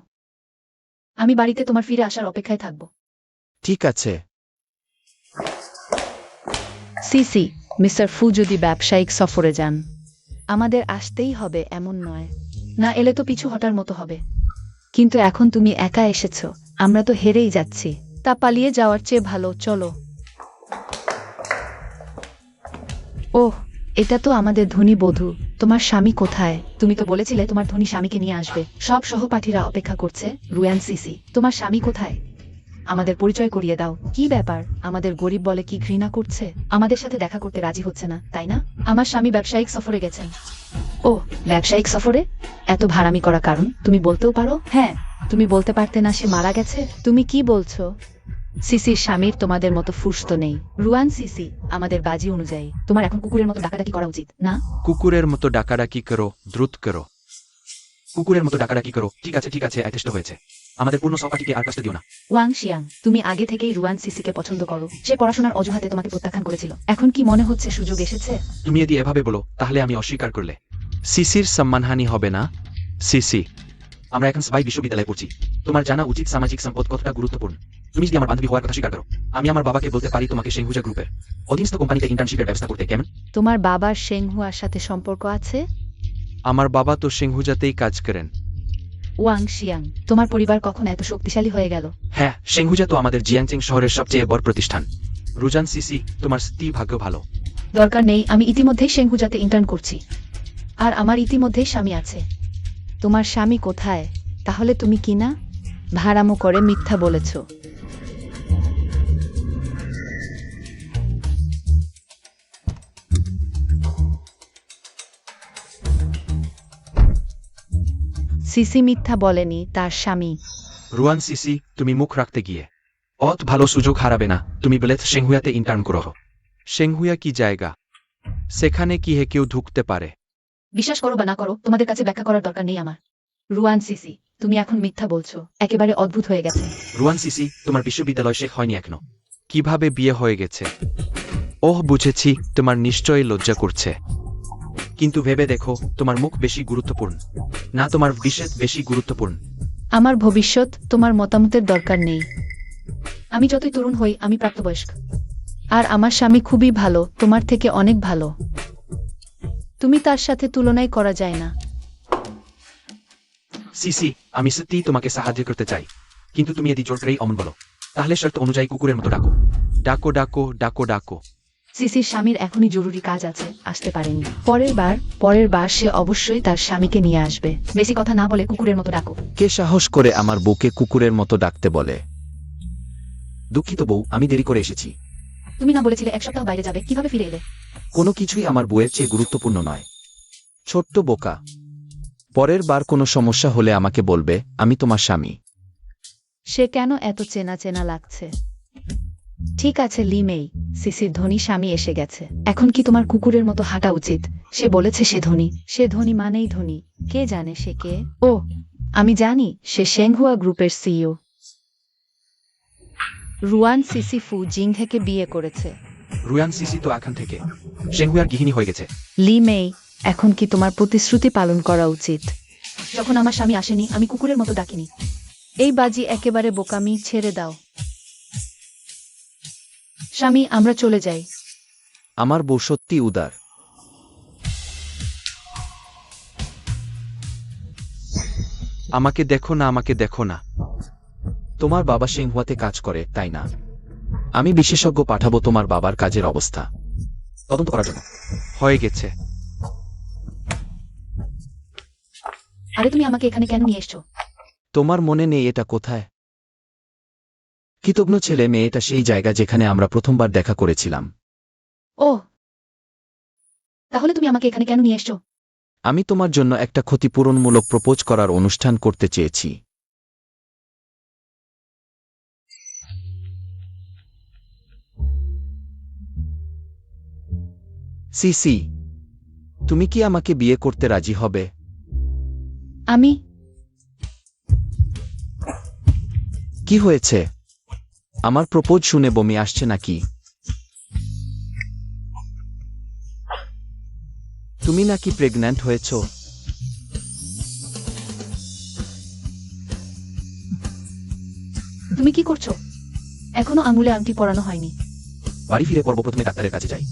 আমি বাড়িতে তোমার ফিরে আসার অপেক্ষায় থাকব। ঠিক আছে। সিসি, মিস্টার ফু যদি ব্যবসায়িক সফরে যান, আমাদের আসতেই হবে এমন নয়। না এলে তো পিছু হটার মতো হবে। কিন্তু এখন তুমি একা এসেছ, আমরা তো হেরেই যাচ্ছি। তা পালিয়ে যাওয়ার চেয়ে ভালো, চলো। ওহ, এটা তো আমাদের ধনী বধূ। তোমার স্বামী কোথায়? তুমি তো বলেছিলে তোমার ধনী স্বামীকে নিয়ে আসবে। সব সহপাঠীরা অপেক্ষা করছে। রুয়ান সিসি, তোমার স্বামী কোথায়? আমাদের পরিচয় করিয়ে দাও। কি ব্যাপার, আমাদের গরিব বলে কি ঘৃণা করছে? আমাদের সাথে দেখা করতে রাজি হচ্ছে না, তাই না? আমার স্বামী ব্যবসায়িক সফরে গেছেন। ও, ব্যবসায়িক সফরে? এত ভাড়ামি করা কারণ তুমি বলতেও পারো। হ্যাঁ, তুমি বলতে পারতে না সে মারা গেছে? তুমি কি বলছো? সিসির স্বামীর তোমাদের মতো ফুসতো নেই। রুয়ান সিসি, আমাদের বাজি অনুযায়ী তোমার এখন কুকুরের মতো ডাকাডাকি করা উচিত না। কুকুরের মতো ডাকাডাকি করো, দ্রুত করো। কুকুরের মতো ডাকাডাকি করো। ঠিক আছে ঠিক আছে, যথেষ্ট হয়েছে। আমাদের পূর্ণ সহপাঠীকে আর কষ্ট দিও না। ওয়াং শিয়াং, তুমি আগে থেকেই রুয়ান সিসিকে পছন্দ করো। সে পড়াশোনার অজুহাতে তোমাকে প্রত্যাখ্যান করেছিল। এখন কি মনে হচ্ছে সুযোগ এসেছে? তুমি যদি এভাবে বলো তাহলে আমি অস্বীকার করলে সিসির সম্মানহানি হবে না। সিসি, আমরা এখন সবাই বিশ্ববিদ্যালয়ে পড়ছি। তোমার জানা উচিত সামাজিক সম্পদ কতটা গুরুত্বপূর্ণ। তুমি যদি আমার বান্ধবী হওয়ার কথা স্বীকার করো, আমি আমার বাবাকে বলতে পারি তোমাকে সেনহুজা গ্রুপের অধীনস্থ কোম্পানিতে ইন্টার্নশিপের ব্যবস্থা করতে। কেমন? তোমার বাবার শেংহুয়ার সাথে সম্পর্ক আছে? আমার বাবা তো সেনহুজাতেই কাজ করেন। ওয়াং শিয়াং, তোমার পরিবার কখন এত শক্তিশালী হয়ে গেল? হ্যাঁ, সেনহুজা তো আমাদের জিয়াংচেং শহরের সবচেয়ে বড় প্রতিষ্ঠান। রুজান সিসি, তোমার স্ত্রী ভাগ্য ভালো। দরকার নেই, আমি ইতিমধ্যেই শেংহুজাতে ইন্টার্ন করছি। আর আমার ইতিমধ্যেই স্বামী আছে। তোমার স্বামী কোথায়? তাহলে তুমি কি না ভাড়ামো করে মিথ্যা বলেছ? সিসি মিথ্যা বলেনি, তার স্বামী। রুয়ান সিসি, তুমি মুখ রাখতে গিয়ে অত ভালো সুযোগ হারাবে না। তুমি বলে সেংহুয়াতে ইন্টার্ন করো। সেংহুয়া কি জায়গা? সেখানে কি হে কেউ ঢুকতে পারে? বিশ্বাস করো বা না করো, তোমাদের কাছে ব্যাখ্যা করার দরকার নেই আমার। রুয়ান সিসি, তুমি এখন মিথ্যা বলছো। একেবারে অদ্ভুত হয়ে গেছে। রুয়ান সিসি, তোমার বিশ্ববিদ্যালয় শেষ হয়নি এখনো। কিভাবে বিয়ে হয়ে গেছে? ওহ, বুঝেছি, তোমার নিশ্চয়ই লজ্জা করছে। কিন্তু ভেবে দেখো, তোমার মুখ বেশি গুরুত্বপূর্ণ না তোমার ভবিষ্যৎ বেশি গুরুত্বপূর্ণ? আমার ভবিষ্যৎ তোমার মতামতের দরকার নেই। আমি যতই তরুণ হই, আমি প্রাপ্তবয়স্ক। আর আমার স্বামী খুবই ভালো, তোমার থেকে অনেক ভালো। তুমি তার সাথে তুলনাই করা যায় না। সিসি, আমি সত্যিই তোমাকে সাহায্য করতে চাই, কিন্তু তুমি যদি জোর করেই অমন বলো, তাহলে শর্ত অনুযায়ী কুকুরের মতো ডাকো। ডাকো ডাকো ডাকো ডাকো। সিসির স্বামীর এখনই জরুরি কাজ আছে, আসতে পারেনি। পরের বার সে অবশ্যই তার স্বামীকে নিয়ে আসবে। বেশি কথা না বলে কুকুরের মতো ডাকো। কে সাহস করে আমার বউকে কুকুরের মতো ডাকতে বলে? দুঃখিত বউ, আমি দেরি করে এসেছি। তুমি না বলেছিলে 1 সপ্তাহ বাইরে যাবে, কিভাবে ফিরে এলে? কোনো কিছুই আমার বউয়ের চেয়ে গুরুত্বপূর্ণ নয়। ছোট্ট বোকা। পরের বার কোনো সমস্যা হলে আমাকে বলবে, আমি তোমার স্বামী। সে কেন এত চেনা চেনা লাগছে? ঠিক আছে লিমেই, সিসির ধনী স্বামী এসে গেছে। এখন কি তোমার কুকুরের মতো হাঁটা উচিত? সে বলেছে সে ধনী। সে ধনী মানেই ধনী। কে জানে সে কে? ও, আমি জানি, সে শেংহুয়া গ্রুপের সিইও। রুয়ান সিসি ফু জিং থেকে বিয়ে করেছে। রুয়ান সিসি তো এখন থেকে সেংহুয়ার গৃহিণী হয়ে গেছে। লিমেই, এখন কি তোমার প্রতিশ্রুতি পালন করা উচিত? যখন আমার স্বামী আসেনি, আমি কুকুরের মতো ডাকিনি। এই বাজি একেবারে বোকামি, ছেড়ে দাও। স্বামী, আমরা চলে যাই। আমার বউ সত্যি উদার। আমাকে দেখো না, আমাকে দেখো না। তোমার বাবা সিংহুয়াতে কাজ করে, তাই না? আমি বিশেষজ্ঞ পাঠাবো তোমার বাবার কাজের অবস্থা তদন্ত করার জন্য। হয়ে গেছে। আরে তুমি আমাকে এখানে কেন নিয়ে এসছো? তোমার মনে নেই এটা কোথায়? কৃতজ্ঞ ছেলে মেয়ে, এটা সেই জায়গা যেখানে আমরা প্রথমবার দেখা করেছিলাম। ও, তাহলে তুমি আমাকে এখানে কেন নিয়ে এসছো? আমি তোমার জন্য একটা ক্ষতিপূরণমূলক প্রপোজ করার অনুষ্ঠান করতে চেয়েছি। সিসি, তুমি কি আমাকে বিয়ে করতে রাজি হবে? আমি কি হয়েছে? আমার প্রপোজ শুনে বমি আসছে নাকি? তুমি নাকি প্রেগন্যান্ট হয়েছ? তুমি কি করছো? এখনো আঙুলে আংটি পরানো হয়নি। বাড়ি ফিরে পর্ব প্রথমে ডাক্তারের কাছে যাই।